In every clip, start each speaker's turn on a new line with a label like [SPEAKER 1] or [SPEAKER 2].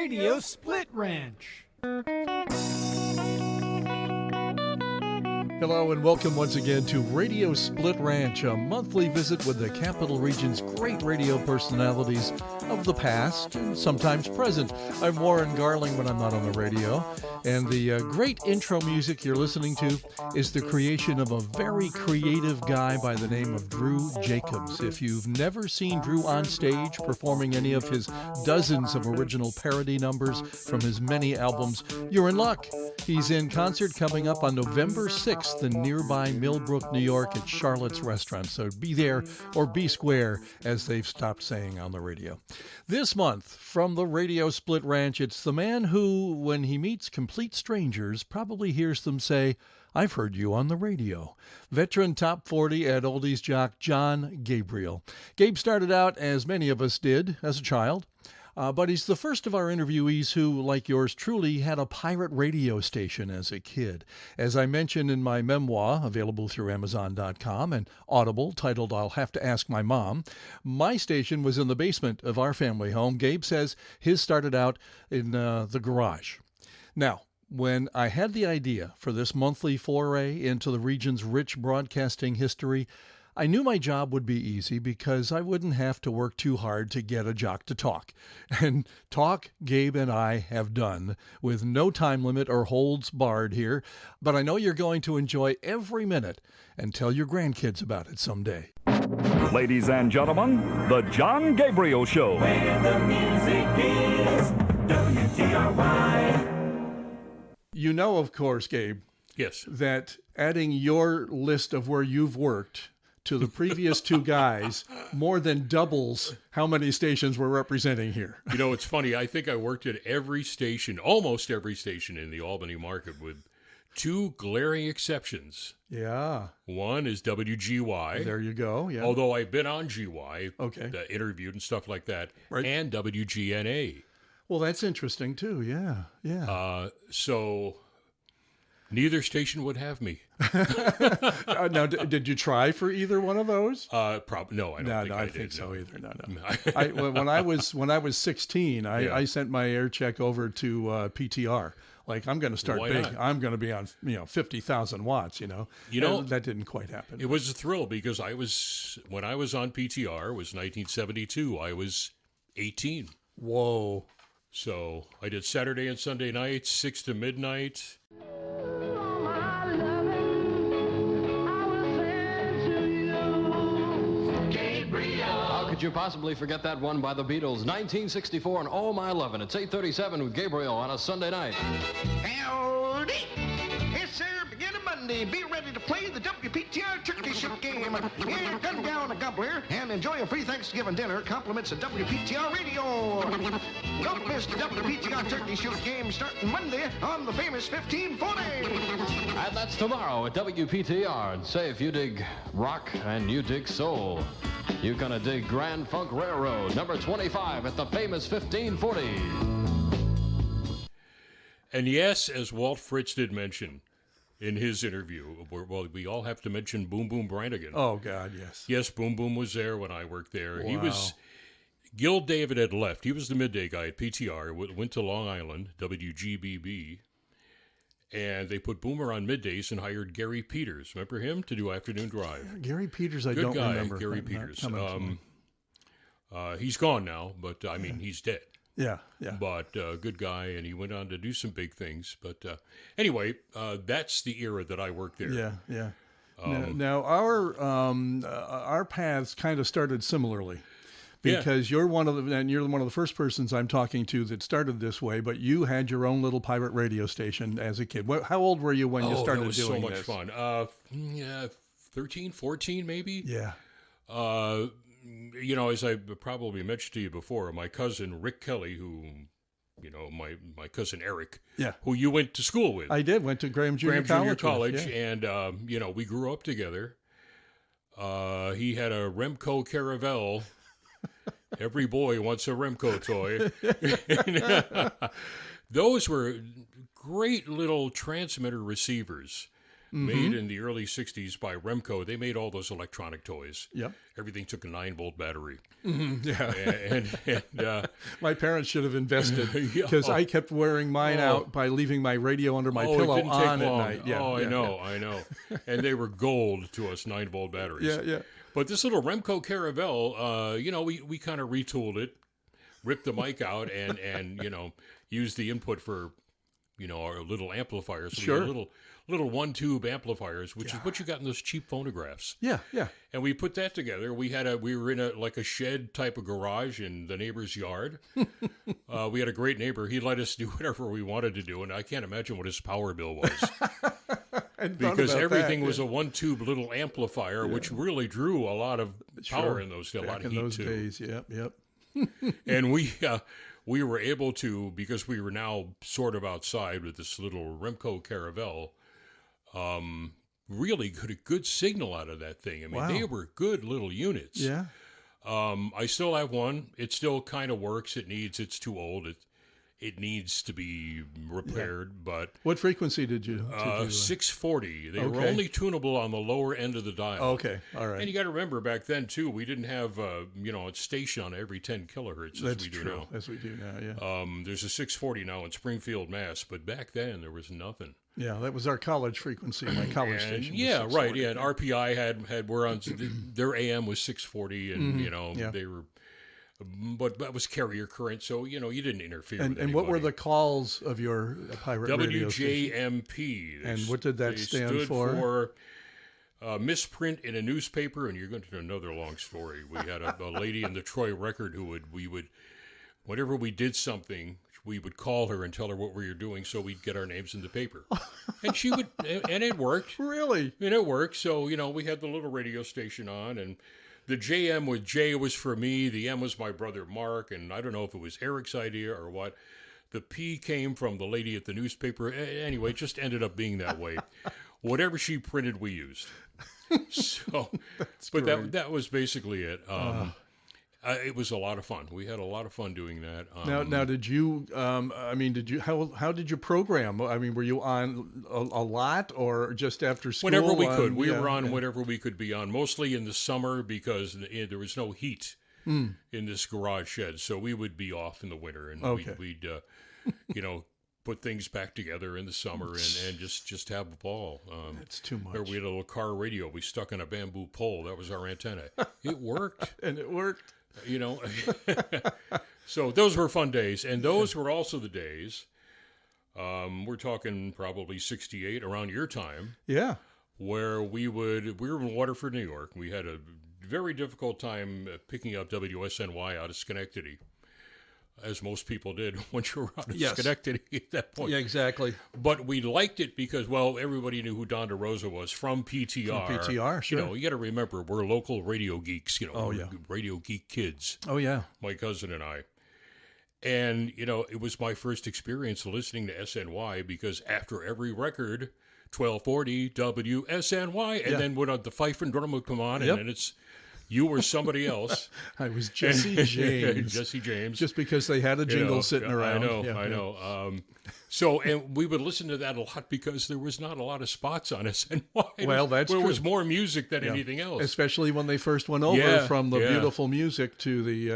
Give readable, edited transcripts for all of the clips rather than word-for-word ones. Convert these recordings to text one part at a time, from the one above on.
[SPEAKER 1] Radio Split Ranch.
[SPEAKER 2] Hello and welcome once again to Radio Split Ranch, a monthly visit with the Capital Region's great radio personalities of the past and sometimes present. I'm Warren Garling when I'm not on the radio, and the great intro music you're listening to is the creation of a very creative guy by the name of Drew Jacobs. If you've never seen Drew on stage performing any of his dozens of original parody numbers from his many albums, you're in luck. He's in concert coming up on November 6th in nearby Millbrook, New York at Charlotte's Restaurant. So be there or be square, as they've stopped saying on the radio. This month, from the Radio Split Ranch, it's the man who, when he meets complete strangers, probably hears them say, "I've heard you on the radio." Veteran top 40 at Oldies jock John Gabriel. Gabe started out, as many of us did, as a child. But he's the first of our interviewees who, like yours truly, had a pirate radio station as a kid. As I mentioned in my memoir, available through Amazon.com, and Audible, titled I'll Have to Ask My Mom, my station was in the basement of our family home. Gabe says his started out in the garage. Now, when I had the idea for this monthly foray into the region's rich broadcasting history, I knew my job would be easy because I wouldn't have to work too hard to get a jock to talk. And talk Gabe and I have done with no time limit or holds barred here. But I know you're going to enjoy every minute and tell your grandkids about it someday.
[SPEAKER 3] Ladies and gentlemen, The John Gabriel Show.
[SPEAKER 4] Where the music is WTRY.
[SPEAKER 2] You know, of course, Gabe,
[SPEAKER 5] Yes.
[SPEAKER 2] that adding your list of where you've worked to the previous two guys more than doubles how many stations we're representing here.
[SPEAKER 5] You know, it's funny. I think I worked at every station, almost every station in the Albany market, with two glaring exceptions.
[SPEAKER 2] Yeah.
[SPEAKER 5] One is WGY.
[SPEAKER 2] There you go. Yeah.
[SPEAKER 5] Although I've been on GY,
[SPEAKER 2] Okay.
[SPEAKER 5] Interviewed and stuff like that,
[SPEAKER 2] Right.
[SPEAKER 5] and WGNA.
[SPEAKER 2] Well, that's interesting too. Yeah. Yeah.
[SPEAKER 5] So neither station would have me.
[SPEAKER 2] Now, did you try for either one of those?
[SPEAKER 5] No, I don't
[SPEAKER 2] I
[SPEAKER 5] think
[SPEAKER 2] think
[SPEAKER 5] did.
[SPEAKER 2] so
[SPEAKER 5] No.
[SPEAKER 2] either. No. When I was 16,
[SPEAKER 5] Yeah.
[SPEAKER 2] I sent my air check over to PTR. Like, I'm going to start
[SPEAKER 5] Why
[SPEAKER 2] big.
[SPEAKER 5] not?
[SPEAKER 2] I'm going to be on 50,000 watts.
[SPEAKER 5] You know,
[SPEAKER 2] And that didn't quite happen.
[SPEAKER 5] It was a thrill because when I was on PTR, it was 1972. I was 18.
[SPEAKER 2] Whoa.
[SPEAKER 5] So I did Saturday and Sunday nights, 6 to midnight.
[SPEAKER 6] How could you possibly forget that one by the Beatles? 1964 and Oh My Lovin'. It's 8:37 with Gabriel on a Sunday night.
[SPEAKER 7] Howdy! Yes, sir. Beginning Monday. Be ready to play the WPTR Turkey Shoot game. Here, gun down a gobbler and enjoy a free Thanksgiving dinner. Compliments of WPTR Radio. Don't miss the WPTR Turkey Shoot game starting Monday on the famous 1540.
[SPEAKER 6] And that's tomorrow at WPTR. And say if you dig rock and you dig soul, you're gonna dig Grand Funk Railroad, number 25 at the famous 1540.
[SPEAKER 5] And yes, as Walt Fritz did mention in his interview, we all have to mention Boom Boom Brannigan.
[SPEAKER 2] Oh, God, yes.
[SPEAKER 5] Yes, Boom Boom was there when I worked there. Wow. Gil David had left. He was the midday guy at PTR, went to Long Island, WGBB, and they put Boomer on middays and hired Gary Peters. Remember him? To do Afternoon Drive.
[SPEAKER 2] Gary Peters, I
[SPEAKER 5] Good
[SPEAKER 2] don't
[SPEAKER 5] guy,
[SPEAKER 2] remember.
[SPEAKER 5] Gary Peters. He's gone now, but I mean, he's dead.
[SPEAKER 2] Yeah.
[SPEAKER 5] But good guy, and he went on to do some big things. But anyway, that's the era that I worked there.
[SPEAKER 2] Yeah. Now our paths kind of started similarly. Because you're one of the first persons I'm talking to that started this way, but you had your own little pirate radio station as a kid. How old were you when you started doing this?
[SPEAKER 5] Oh, that was so much fun. 13, 14 maybe?
[SPEAKER 2] Yeah.
[SPEAKER 5] As I probably mentioned to you before, my cousin Rick Kelly, who, my cousin Eric, who you went to school with.
[SPEAKER 2] I did, went to Graham Junior College.
[SPEAKER 5] And, we grew up together. He had a Remco Caravelle. Every boy wants a Remco toy. Those were great little transmitter receivers. made in the early 60s by Remco. They made all those electronic toys.
[SPEAKER 2] Yep.
[SPEAKER 5] Everything took a 9-volt battery.
[SPEAKER 2] Yeah.
[SPEAKER 5] And
[SPEAKER 2] my parents should have invested
[SPEAKER 5] Yeah.
[SPEAKER 2] because I kept wearing mine out by leaving my radio under my pillow
[SPEAKER 5] it didn't take
[SPEAKER 2] on at
[SPEAKER 5] long.
[SPEAKER 2] night. Yeah,
[SPEAKER 5] I
[SPEAKER 2] yeah,
[SPEAKER 5] know. And they were gold to us, 9-volt batteries.
[SPEAKER 2] Yeah, yeah.
[SPEAKER 5] But this little Remco Caravelle, we kind of retooled it, ripped the mic out, and used the input for, our little amplifiers. So
[SPEAKER 2] Sure.
[SPEAKER 5] we had little one-tube amplifiers, which is what you got in those cheap phonographs.
[SPEAKER 2] Yeah, yeah.
[SPEAKER 5] And we put that together. We were in a shed type of garage in the neighbor's yard. We had a great neighbor. He let us do whatever we wanted to do, and I can't imagine what his power bill was. Because everything was a one-tube little amplifier, which really drew a lot of power in those, a lot of heat
[SPEAKER 2] those
[SPEAKER 5] too.
[SPEAKER 2] days. Yep.
[SPEAKER 5] And we were able to, because we were now sort of outside with this little Remco Caravelle, really got a good signal out of that thing. I mean, they were good little units.
[SPEAKER 2] Yeah.
[SPEAKER 5] I still have one. It still kind of works. It's too old. It needs to be repaired, but...
[SPEAKER 2] What frequency did you?
[SPEAKER 5] 640. They were
[SPEAKER 2] Okay.
[SPEAKER 5] only tunable on the lower end of the dial.
[SPEAKER 2] Okay, all right.
[SPEAKER 5] And you got to remember, back then, too, we didn't have, a station on every 10 kilohertz
[SPEAKER 2] That's
[SPEAKER 5] as we do
[SPEAKER 2] true,
[SPEAKER 5] now.
[SPEAKER 2] as we do now, yeah.
[SPEAKER 5] There's a 640 now in Springfield, Mass., but back then there was nothing.
[SPEAKER 2] Yeah, that was our college frequency, my college
[SPEAKER 5] And
[SPEAKER 2] station. Was
[SPEAKER 5] yeah,
[SPEAKER 2] 640.
[SPEAKER 5] right. Yeah, and RPI were on their AM was 640, and
[SPEAKER 2] yeah.
[SPEAKER 5] they were, but that was carrier current, so you didn't interfere. with
[SPEAKER 2] And what were the
[SPEAKER 5] anybody.
[SPEAKER 2] calls of your pirate radio station?
[SPEAKER 5] WJMP.
[SPEAKER 2] And what did that
[SPEAKER 5] They
[SPEAKER 2] stand
[SPEAKER 5] stood
[SPEAKER 2] for?
[SPEAKER 5] Misprint in a newspaper, and you're going to do another long story. We had a lady in the Troy Record who we would, whenever we did something, we would call her and tell her what we were doing so we'd get our names in the paper. And she would, and it worked.
[SPEAKER 2] Really?
[SPEAKER 5] And it worked. So, we had the little radio station on, and the JM with J was for me, the M was my brother Mark, and I don't know if it was Eric's idea or what. The P came from the lady at the newspaper. Anyway, it just ended up being that way. Whatever she printed, we used. So, but
[SPEAKER 2] great.
[SPEAKER 5] that was basically it. It was a lot of fun. We had a lot of fun doing that.
[SPEAKER 2] Now, did you? How did you program? I mean, were you on a lot, or just after school?
[SPEAKER 5] Whenever we could, we were on whatever we could be on. Mostly in the summer because there was no heat in this garage shed, so we would be off in the winter, and we'd put things back together in the summer and just have a ball.
[SPEAKER 2] It's too much.
[SPEAKER 5] Or we had a little car radio we stuck on a bamboo pole. That was our antenna. It worked.
[SPEAKER 2] And it worked.
[SPEAKER 5] So those were fun days, and those were also the days, we're talking probably 68, around your time,
[SPEAKER 2] Yeah.
[SPEAKER 5] where we were in Waterford, New York. We had a very difficult time picking up WSNY out of Schenectady, as most people did once you were out of Schenectady at that point.
[SPEAKER 2] Yeah, exactly.
[SPEAKER 5] But we liked it because, everybody knew who Don DeRosa was from PTR.
[SPEAKER 2] From PTR, sure.
[SPEAKER 5] You got to remember, we're local radio geeks,
[SPEAKER 2] Oh, yeah.
[SPEAKER 5] radio geek kids,
[SPEAKER 2] Oh, yeah.
[SPEAKER 5] my cousin and I. And, it was my first experience listening to SNY because after every record, 1240 WSNY, and then when the fife and drum would come on, and then it's you or somebody else.
[SPEAKER 2] I was Jesse James.
[SPEAKER 5] Jesse James.
[SPEAKER 2] Just because they had a jingle sitting around.
[SPEAKER 5] I know. So, and we would listen to that a lot because there was not a lot of spots on SNY.
[SPEAKER 2] Well, that's
[SPEAKER 5] There
[SPEAKER 2] true.
[SPEAKER 5] was more music than anything else.
[SPEAKER 2] Especially when they first went over
[SPEAKER 5] Yeah,
[SPEAKER 2] from the
[SPEAKER 5] yeah.
[SPEAKER 2] beautiful music to the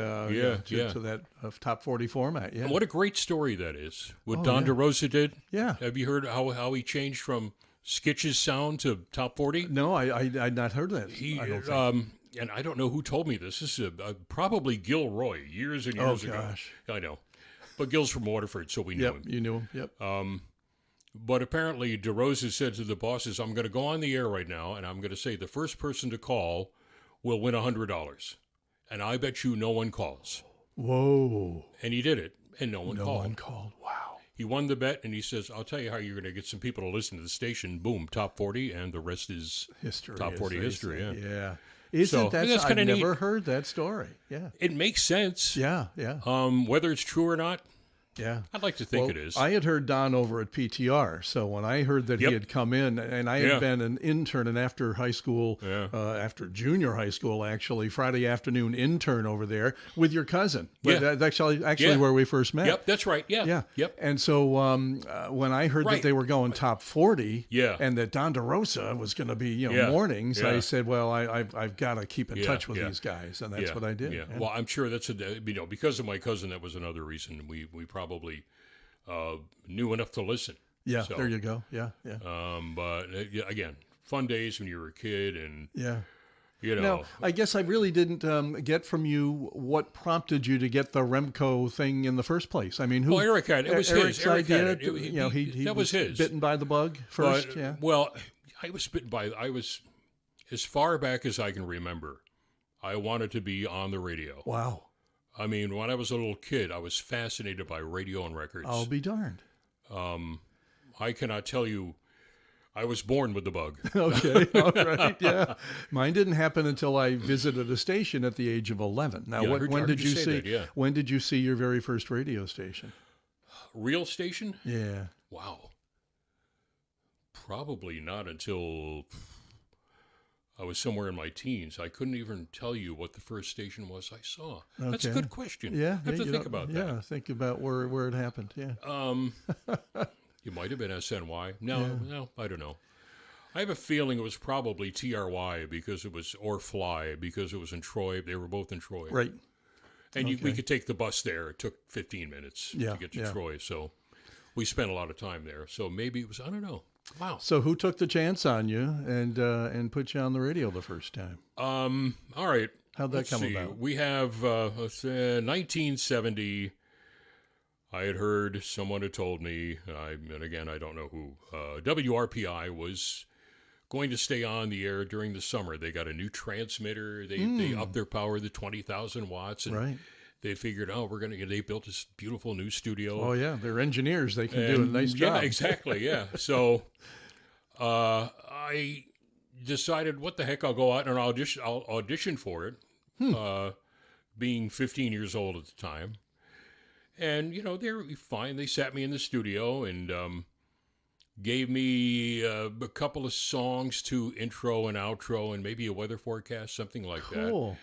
[SPEAKER 5] to
[SPEAKER 2] that top 40 format. Yeah.
[SPEAKER 5] And what a great story that is. What
[SPEAKER 2] Oh,
[SPEAKER 5] Don
[SPEAKER 2] yeah.
[SPEAKER 5] DeRosa did.
[SPEAKER 2] Yeah.
[SPEAKER 5] Have you heard how he changed from Skitch's sound to top 40?
[SPEAKER 2] No, I'd not heard that.
[SPEAKER 5] He,
[SPEAKER 2] I don't think.
[SPEAKER 5] and I don't know who told me this. This is probably Gilroy years and years ago.
[SPEAKER 2] gosh.
[SPEAKER 5] I know. But Gil's from Waterford, so we knew
[SPEAKER 2] Yep,
[SPEAKER 5] him.
[SPEAKER 2] you knew him. Yep.
[SPEAKER 5] But apparently DeRosa said to the bosses, I'm going to go on the air right now, and I'm going to say the first person to call will win $100. And I bet you no one calls.
[SPEAKER 2] Whoa.
[SPEAKER 5] And he did it, and no one
[SPEAKER 2] No
[SPEAKER 5] called.
[SPEAKER 2] one called. Wow.
[SPEAKER 5] He won the bet, and he says, I'll tell you how you're going to get some people to listen to the station. Boom, top 40, and the rest is
[SPEAKER 2] History.
[SPEAKER 5] top
[SPEAKER 2] as
[SPEAKER 5] 40
[SPEAKER 2] they
[SPEAKER 5] history.
[SPEAKER 2] say.
[SPEAKER 5] Yeah.
[SPEAKER 2] Yeah. Isn't
[SPEAKER 5] So,
[SPEAKER 2] that?
[SPEAKER 5] that's
[SPEAKER 2] I've
[SPEAKER 5] kinda
[SPEAKER 2] never
[SPEAKER 5] neat.
[SPEAKER 2] heard that story. Yeah.
[SPEAKER 5] It makes sense.
[SPEAKER 2] Yeah. Yeah.
[SPEAKER 5] Whether it's true or not,
[SPEAKER 2] Yeah.
[SPEAKER 5] I'd like to think it is.
[SPEAKER 2] I had heard Don over at PTR, so when I heard that he had come in, and I had been an intern, and after high school, after junior high school, actually, Friday afternoon intern over there with your cousin. That's actually where we first met.
[SPEAKER 5] Yep, that's right. Yeah. Yep.
[SPEAKER 2] And so when I heard that they were going top 40, and that Don DeRosa was going to be mornings, I said, well, I've got to keep in touch with these guys, and that's what I did.
[SPEAKER 5] Yeah. Well, I'm sure that's because of my cousin, that was another reason we probably knew enough to listen.
[SPEAKER 2] Yeah, so, there you go. Yeah.
[SPEAKER 5] But again, fun days when you were a kid, and
[SPEAKER 2] Now, I guess I really didn't get from you what prompted you to get the Remco thing in the first place. I mean, who?
[SPEAKER 5] Well, Eric had it. It was
[SPEAKER 2] Eric's
[SPEAKER 5] his. Eric
[SPEAKER 2] idea.
[SPEAKER 5] had it.
[SPEAKER 2] He
[SPEAKER 5] that was his.
[SPEAKER 2] Bitten by the bug first.
[SPEAKER 5] Well, I was bitten by. I was as far back as I can remember. I wanted to be on the radio.
[SPEAKER 2] Wow.
[SPEAKER 5] I mean, when I was a little kid, I was fascinated by radio and records.
[SPEAKER 2] I'll be darned.
[SPEAKER 5] I cannot tell you. I was born with the bug.
[SPEAKER 2] Okay, all right, yeah. Mine didn't happen until I visited a station at the age of 11. Now, when did you see?
[SPEAKER 5] That,
[SPEAKER 2] when did you see your very first radio station?
[SPEAKER 5] Real station?
[SPEAKER 2] Yeah.
[SPEAKER 5] Wow. Probably not until I was somewhere in my teens. I couldn't even tell you what the first station was I saw. Okay. That's a good question.
[SPEAKER 2] Yeah,
[SPEAKER 5] I have to think about that.
[SPEAKER 2] Yeah, think about where it happened. Yeah.
[SPEAKER 5] You might have been SNY. No, I don't know. I have a feeling it was probably TRY or Fly because it was in Troy. They were both in Troy.
[SPEAKER 2] Right.
[SPEAKER 5] And we could take the bus there. It took 15 minutes to get to Troy. So we spent a lot of time there. So maybe it was, I don't know. Wow.
[SPEAKER 2] So who took the chance on you and put you on the radio the first time?
[SPEAKER 5] All right.
[SPEAKER 2] How'd that come about?
[SPEAKER 5] We have 1970. I had heard someone had told me, and again, I don't know who, WRPI was going to stay on the air during the summer. They got a new transmitter. They upped their power to 20,000 watts. And they figured, they built this beautiful new studio.
[SPEAKER 2] Oh, yeah. They're engineers. They can do a nice job.
[SPEAKER 5] Yeah, exactly. Yeah. So I decided, what the heck, I'll go out and I'll audition for it, being 15 years old at the time. And, they were fine. They sat me in the studio and gave me a couple of songs to intro and outro and maybe a weather forecast, something like that.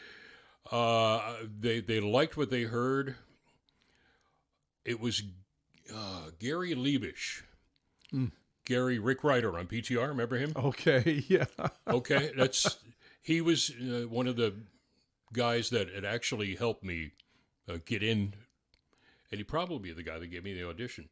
[SPEAKER 5] They liked what they heard. It was Gary Liebisch. Rick Ryder on PTR. Remember him?
[SPEAKER 2] Okay, yeah.
[SPEAKER 5] Okay, he was one of the guys that had actually helped me get in. And he'd probably be the guy that gave me the audition.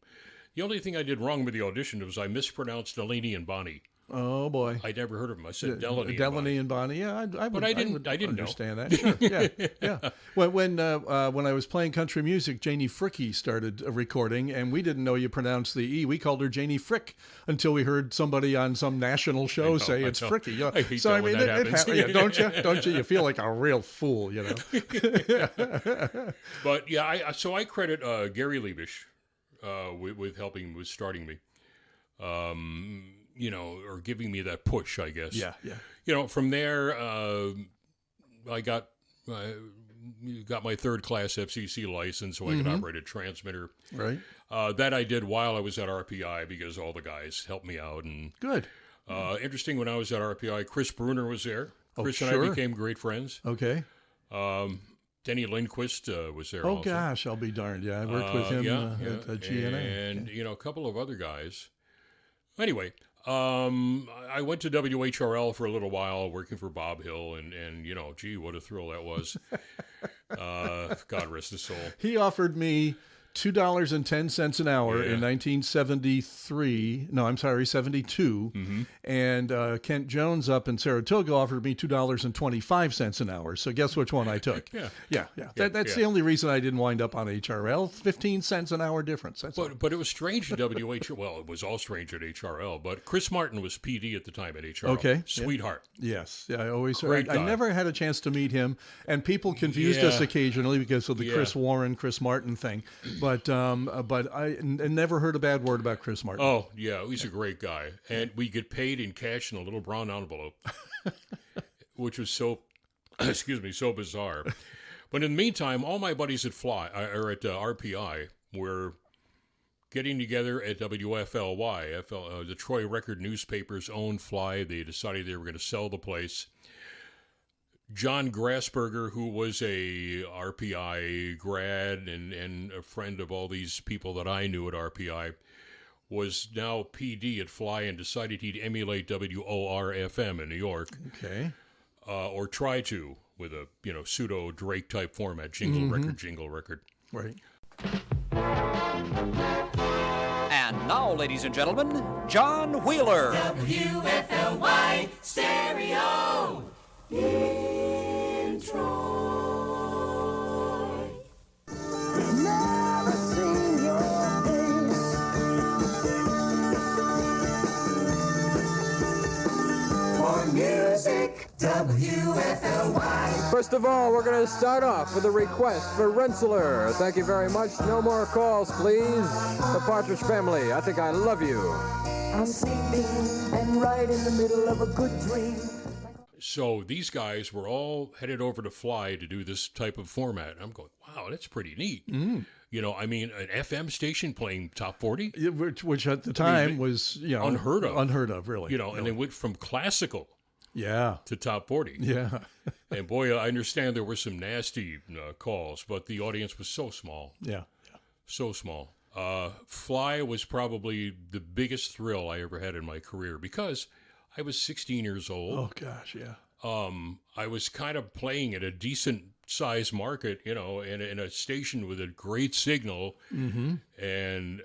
[SPEAKER 5] The only thing I did wrong with the audition was I mispronounced Delaney and Bonnie.
[SPEAKER 2] Oh, boy.
[SPEAKER 5] I'd never heard of him. I said Delaney
[SPEAKER 2] and Bonnie. Yeah, I didn't understand
[SPEAKER 5] know.
[SPEAKER 2] that. Sure. Yeah. When I was playing country music, Janie Fricke started recording, and we didn't know you pronounced the E. We called her Janie Frick until we heard somebody on some national show say it's Fricke.
[SPEAKER 5] I hate that when that happens.
[SPEAKER 2] Don't you? Don't you? You feel like a real fool,
[SPEAKER 5] But yeah, so I credit Gary Liebisch with starting me. Or giving me that push, I guess.
[SPEAKER 2] Yeah.
[SPEAKER 5] From there, I got my third-class FCC license, so I could operate a transmitter.
[SPEAKER 2] Right.
[SPEAKER 5] That I did while I was at RPI because all the guys helped me out. And
[SPEAKER 2] good.
[SPEAKER 5] Interesting, when I was at RPI, Chris Bruner was there. Chris and I became great friends.
[SPEAKER 2] Okay.
[SPEAKER 5] Denny Lindquist was there
[SPEAKER 2] also.
[SPEAKER 5] also.
[SPEAKER 2] Gosh, I'll be darned. Yeah, I worked with him at GNA.
[SPEAKER 5] And, a couple of other guys. Anyway, I went to WHRL for a little while, working for Bob Hill, and gee, what a thrill that was. God rest his soul.
[SPEAKER 2] He offered me $2.10 an hour in 1973. No, I'm sorry, 72.
[SPEAKER 5] Mm-hmm.
[SPEAKER 2] And Kent Jones up in Saratoga offered me $2.25 an hour. So guess which one I took? Yeah. That's the only reason I didn't wind up on HRL. 15 cents an hour difference.
[SPEAKER 5] But it was strange at WHRL. Well, it was all strange at HRL. But Chris Martin was PD at the time at HRL.
[SPEAKER 2] Okay.
[SPEAKER 5] Sweetheart.
[SPEAKER 2] Yes. Yeah, I always
[SPEAKER 5] Great
[SPEAKER 2] I never had a chance to meet him. And people confused us occasionally because of the Chris Warren, Chris Martin thing. But I never heard a bad word about Chris Martin.
[SPEAKER 5] Oh, yeah, he's a great guy. And we get paid in cash in a little brown envelope, which was so bizarre. But in the meantime, all my buddies at RPI were getting together at WFLY, the Troy Record Newspaper's own Fly. They decided they were going to sell the place. John Grassberger, who was a RPI grad and a friend of all these people that I knew at RPI, was now PD at Fly and decided he'd emulate WOR-FM in New York.
[SPEAKER 2] Okay.
[SPEAKER 5] Or try to, with a, pseudo Drake type format, jingle record.
[SPEAKER 2] Right.
[SPEAKER 8] And now, ladies and gentlemen, John Wheeler.
[SPEAKER 4] WFLY Stereo. In Troy. Never seen your face. For music, WFLY.
[SPEAKER 9] First of all, we're going to start off with a request for Rensselaer. Thank you very much. No more calls, please. The Partridge Family, I think I love you.
[SPEAKER 4] I'm sleeping and right in the middle of a good dream.
[SPEAKER 5] So these guys were all headed over to Fly to do this type of format. I'm going, wow, that's pretty neat. An FM station playing top 40?
[SPEAKER 2] Yeah, which at the time was,
[SPEAKER 5] unheard of.
[SPEAKER 2] Unheard of, really.
[SPEAKER 5] And they went from classical
[SPEAKER 2] to
[SPEAKER 5] top 40.
[SPEAKER 2] Yeah.
[SPEAKER 5] And boy, I understand there were some nasty calls, but the audience was so small.
[SPEAKER 2] Yeah.
[SPEAKER 5] So small. Fly was probably the biggest thrill I ever had in my career because I was 16 years old.
[SPEAKER 2] Oh, gosh, yeah.
[SPEAKER 5] I was kind of playing at a decent size market, in a station with a great signal. Mm-hmm. And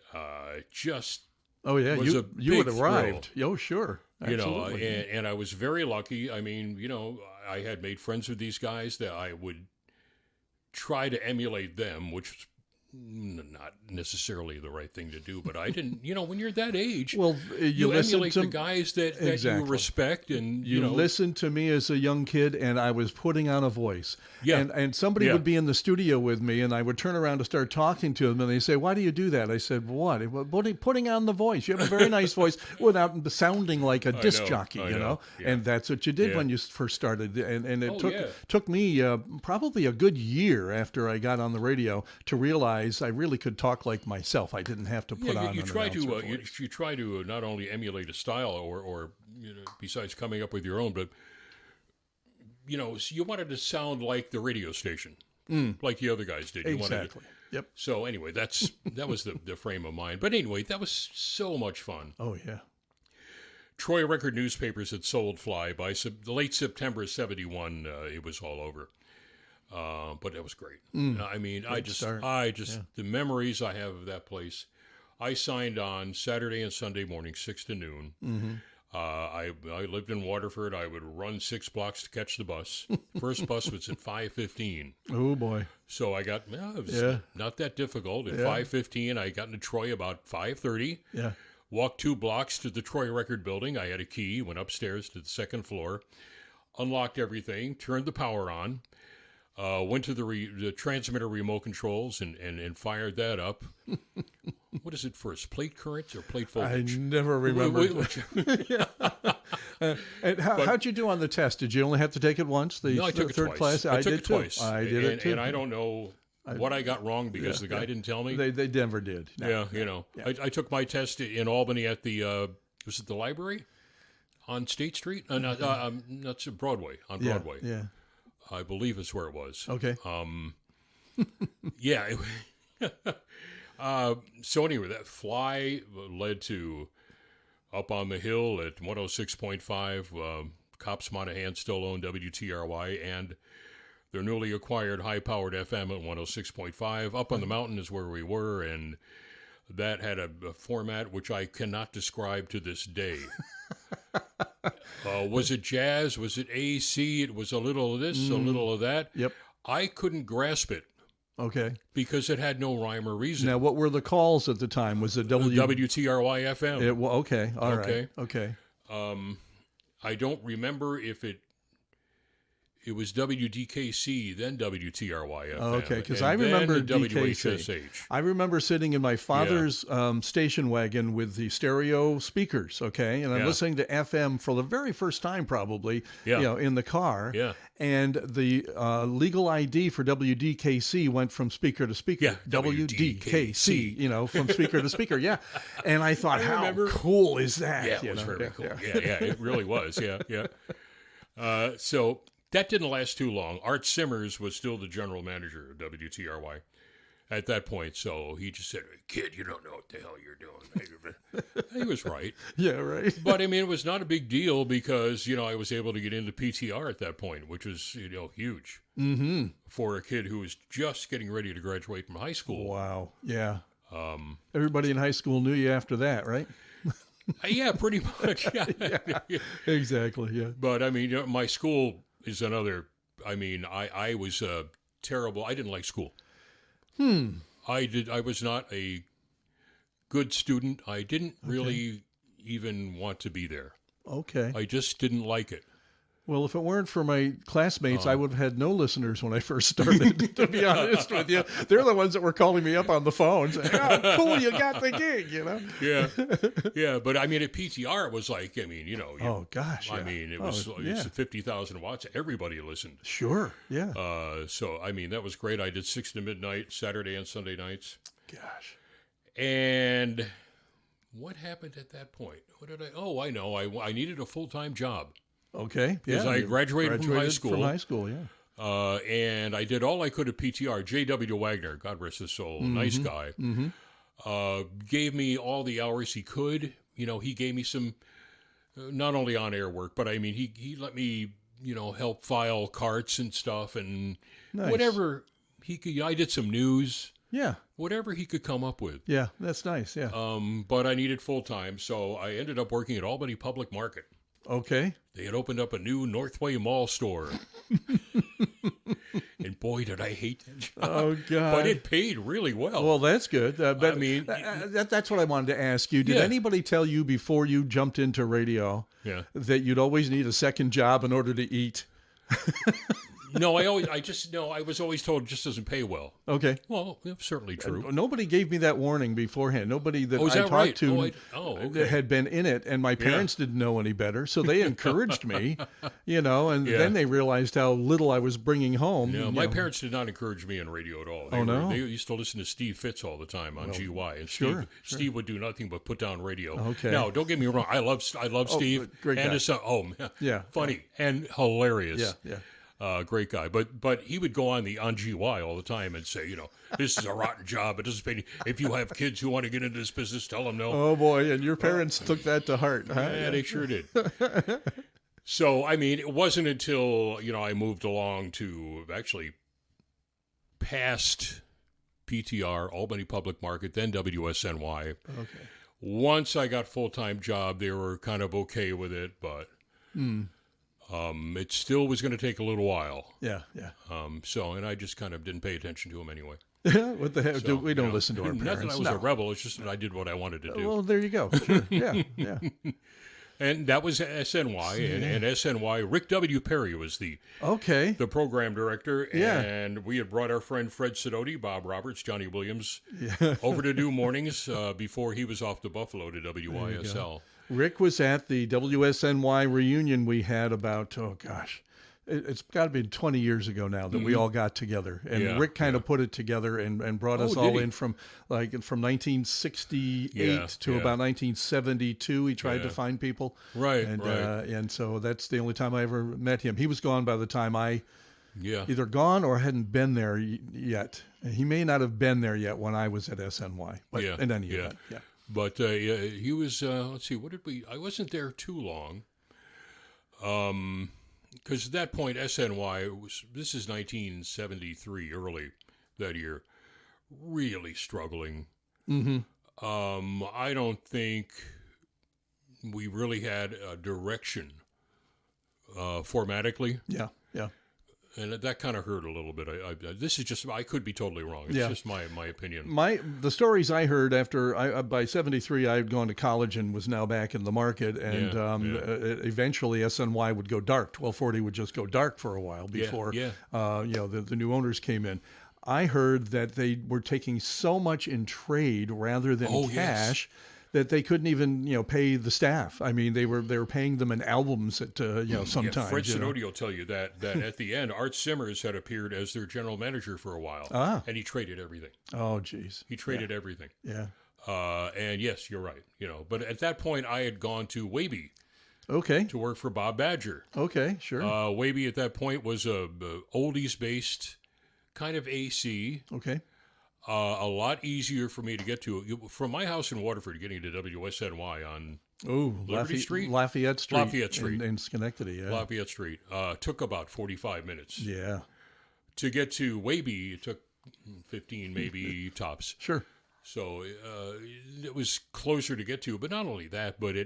[SPEAKER 5] just
[SPEAKER 2] oh, yeah,
[SPEAKER 5] was
[SPEAKER 2] you had arrived.
[SPEAKER 5] Thrill.
[SPEAKER 2] Oh, sure. Absolutely.
[SPEAKER 5] And I was very lucky. I mean, I had made friends with these guys that I would try to emulate them, which was not necessarily the right thing to do, but I didn't, when you're that age,
[SPEAKER 2] well, you
[SPEAKER 5] emulate the guys that you respect, and
[SPEAKER 2] you listened to me as a young kid, and I was putting on a voice.
[SPEAKER 5] Yeah.
[SPEAKER 2] And somebody would be in the studio with me, and I would turn around to start talking to them, and they say, "Why do you do that?" I said, "What? Putting on the voice. You have a very nice voice without sounding like a disc jockey, Yeah. And that's what you did when you first started. And it took me probably a good year after I got on the radio to realize I really could talk like myself. I didn't have to put on
[SPEAKER 5] you
[SPEAKER 2] an
[SPEAKER 5] try
[SPEAKER 2] announcer
[SPEAKER 5] to
[SPEAKER 2] voice.
[SPEAKER 5] you try to not only emulate a style or besides coming up with your own, but you wanted to sound like the radio station, like the other guys did.
[SPEAKER 2] Exactly. Yep.
[SPEAKER 5] So anyway, that was the frame of mind. But anyway, that was so much fun.
[SPEAKER 2] Oh yeah.
[SPEAKER 5] Troy Record Newspapers had sold Fly by late September '71. It was all over. But it was great. I mean, the memories I have of that place. I signed on Saturday and Sunday morning, 6 to noon. Mm-hmm. I lived in Waterford. I would run 6 blocks to catch the bus. First bus was at 5:15.
[SPEAKER 2] Oh boy!
[SPEAKER 5] So I got it was not that difficult. At 5:15, I got into Troy about 5:30. Yeah. Walked 2 blocks to the Troy Record Building. I had a key. Went upstairs to the second floor, unlocked everything, turned the power on. Went to the transmitter remote controls and fired that up. What is it first, plate current or plate voltage?
[SPEAKER 2] I never remember. And how'd you do on the test? Did you only have to take it once?
[SPEAKER 5] No, I took it
[SPEAKER 2] third
[SPEAKER 5] twice.
[SPEAKER 2] class?
[SPEAKER 5] I took
[SPEAKER 2] did
[SPEAKER 5] it twice.
[SPEAKER 2] I did it too.
[SPEAKER 5] And I don't know what I got wrong because the guy didn't tell me.
[SPEAKER 2] They never did. No.
[SPEAKER 5] I took my test in Albany at the was it the library on State Street? Not Broadway. On Broadway.
[SPEAKER 2] Yeah.
[SPEAKER 5] I believe it's where it was.
[SPEAKER 2] Okay.
[SPEAKER 5] Yeah. So anyway, that Fly led to Up on the Hill at 106.5. Cops Monahan still own WTRY, and their newly acquired high-powered FM at 106.5. Up on the Mountain is where we were, and that had a format which I cannot describe to this day. Was it jazz? Was it AC? It was a little of this, a little of that.
[SPEAKER 2] Yep.
[SPEAKER 5] I couldn't grasp it.
[SPEAKER 2] Okay.
[SPEAKER 5] Because it had no rhyme or reason.
[SPEAKER 2] Now, what were the calls at the time? Was it
[SPEAKER 5] WTRY FM?
[SPEAKER 2] Okay. All right. Okay.
[SPEAKER 5] I don't remember if it It was WDKC, then WTRY FM.
[SPEAKER 2] Okay, because
[SPEAKER 5] and
[SPEAKER 2] I remember
[SPEAKER 5] then
[SPEAKER 2] DKC.
[SPEAKER 5] WHSH.
[SPEAKER 2] I remember sitting in my father's station wagon with the stereo speakers, okay? And I'm listening to FM for the very first time probably, in the car.
[SPEAKER 5] Yeah.
[SPEAKER 2] And the legal ID for WDKC went from speaker to speaker.
[SPEAKER 5] Yeah,
[SPEAKER 2] WDKC, from speaker to speaker, yeah. And I thought, how cool is that?
[SPEAKER 5] Yeah, it was very cool. Yeah, it really was, yeah. So that didn't last too long. Art Simmers was still the general manager of WTRY at that point, so he just said, "Kid, you don't know what the hell you're doing." He was right.
[SPEAKER 2] Yeah, right.
[SPEAKER 5] But, I mean, it was not a big deal because, I was able to get into PTR at that point, which was, huge for a kid who was just getting ready to graduate from high school.
[SPEAKER 2] Wow, yeah. Everybody in high school knew you after that, right?
[SPEAKER 5] Yeah, pretty much. Yeah.
[SPEAKER 2] Exactly, yeah.
[SPEAKER 5] But, I mean, my school is another, I was terrible. I didn't like school. I was not a good student. I didn't really even want to be there.
[SPEAKER 2] Okay.
[SPEAKER 5] I just didn't like it.
[SPEAKER 2] Well, if it weren't for my classmates, I would have had no listeners when I first started, to be honest with you. They're the ones that were calling me up on the phone saying, "Oh, cool, you got the gig,"
[SPEAKER 5] Yeah, but I mean, at PTR, it was like,
[SPEAKER 2] oh, gosh,
[SPEAKER 5] I mean, it was 50,000 watts. Everybody listened.
[SPEAKER 2] Sure, yeah.
[SPEAKER 5] So, I mean, that was great. I did 6 to midnight, Saturday and Sunday nights.
[SPEAKER 2] Gosh.
[SPEAKER 5] And what happened at that point? I know. I needed a full-time job.
[SPEAKER 2] Okay.
[SPEAKER 5] Because I graduated from high school.
[SPEAKER 2] From high school, yeah.
[SPEAKER 5] And I did all I could at PTR. J.W. Wagner, God rest his soul, nice guy, gave me all the hours he could. He gave me some, not only on-air work, but I mean, he let me, help file carts and stuff and whatever he could. I did some news.
[SPEAKER 2] Yeah.
[SPEAKER 5] Whatever he could come up with.
[SPEAKER 2] Yeah, that's nice, yeah.
[SPEAKER 5] But I needed full-time, so I ended up working at Albany Public Market.
[SPEAKER 2] Okay.
[SPEAKER 5] They had opened up a new Northway Mall store. And boy, did I hate that job.
[SPEAKER 2] Oh, God.
[SPEAKER 5] But it paid really well.
[SPEAKER 2] Well, that's good. But
[SPEAKER 5] I mean,
[SPEAKER 2] that's what I wanted to ask you. Did anybody tell you before you jumped into radio that you'd always need a second job in order to eat?
[SPEAKER 5] No, I was always told it just doesn't pay well.
[SPEAKER 2] Okay.
[SPEAKER 5] Well, that's certainly true.
[SPEAKER 2] Nobody gave me that warning beforehand. Nobody that I talked to had been in it, and my parents didn't know any better, so they encouraged me, and then they realized how little I was bringing home.
[SPEAKER 5] No, my parents did not encourage me in radio at all. They used to listen to Steve Fitz all the time on GY, and Steve would do nothing but put down radio.
[SPEAKER 2] Okay.
[SPEAKER 5] Now, don't get me wrong. I love Steve.
[SPEAKER 2] Great guy.
[SPEAKER 5] And his son. Funny and hilarious.
[SPEAKER 2] Yeah.
[SPEAKER 5] Great guy, but he would go on GY all the time and say, this is a rotten job. It doesn't pay. If you have kids who want to get into this business, tell them no.
[SPEAKER 2] Oh boy, and your parents took that to heart, huh?
[SPEAKER 5] Yeah, they sure did. So, I mean, it wasn't until I moved along to actually past PTR, Albany Public Market, then WSNY.
[SPEAKER 2] Okay.
[SPEAKER 5] Once I got full-time job, they were kind of okay with it, but. It still was going to take a little while.
[SPEAKER 2] Yeah.
[SPEAKER 5] And I just kind of didn't pay attention to them anyway.
[SPEAKER 2] What the heck?
[SPEAKER 5] So,
[SPEAKER 2] we don't listen to our parents.
[SPEAKER 5] Not that I was a rebel. It's just that I did what I wanted to do.
[SPEAKER 2] Well, there you go. Sure. Yeah.
[SPEAKER 5] And that was SNY. And SNY, Rick W. Perry was the program director.
[SPEAKER 2] Yeah.
[SPEAKER 5] And we had brought our friend Fred Sidoti, Bob Roberts, Johnny Williams, over to do mornings before he was off to Buffalo to WYSL.
[SPEAKER 2] Rick was at the WSNY reunion we had about, it's got to be 20 years ago now that we all got together. And Rick kind of put it together and brought us all in from 1968 to about 1972. He tried to find people.
[SPEAKER 5] Right,
[SPEAKER 2] and so that's the only time I ever met him. He was gone by the time I either gone or hadn't been there yet. He may not have been there yet when I was at SNY. But in any event,
[SPEAKER 5] But he was, let's see, I wasn't there too long. Because at that point, SNY, this is 1973, early that year, really struggling. I don't think we really had a direction formatically.
[SPEAKER 2] Yeah.
[SPEAKER 5] And that kind of hurt a little bit. This is just, I could be totally wrong. It's just my opinion.
[SPEAKER 2] The stories I heard after, by 73, I had gone to college and was now back in the market. And eventually SNY would go dark. 1240 would just go dark for a while before, the new owners came in. I heard that they were taking so much in trade rather than cash that they couldn't even, pay the staff. I mean, they were paying them in albums at, sometimes.
[SPEAKER 5] Yeah, Fred Sinodi will tell you that at the end, Art Simmers had appeared as their general manager for a while, and he traded everything.
[SPEAKER 2] Oh, geez.
[SPEAKER 5] He traded everything.
[SPEAKER 2] Yeah.
[SPEAKER 5] And yes, you're right. But at that point, I had gone to Waby.
[SPEAKER 2] Okay.
[SPEAKER 5] To work for Bob Badger.
[SPEAKER 2] Okay, sure.
[SPEAKER 5] Waby at that point was a oldies-based kind of AC.
[SPEAKER 2] Okay.
[SPEAKER 5] A lot easier for me to get to. From my house in Waterford, getting to WSNY on Liberty Street?
[SPEAKER 2] Lafayette Street.
[SPEAKER 5] Street.
[SPEAKER 2] In Schenectady, yeah.
[SPEAKER 5] Lafayette Street. Took about 45 minutes.
[SPEAKER 2] Yeah.
[SPEAKER 5] To get to Waby, it took 15 maybe tops.
[SPEAKER 2] Sure.
[SPEAKER 5] So it was closer to get to. But not only that, but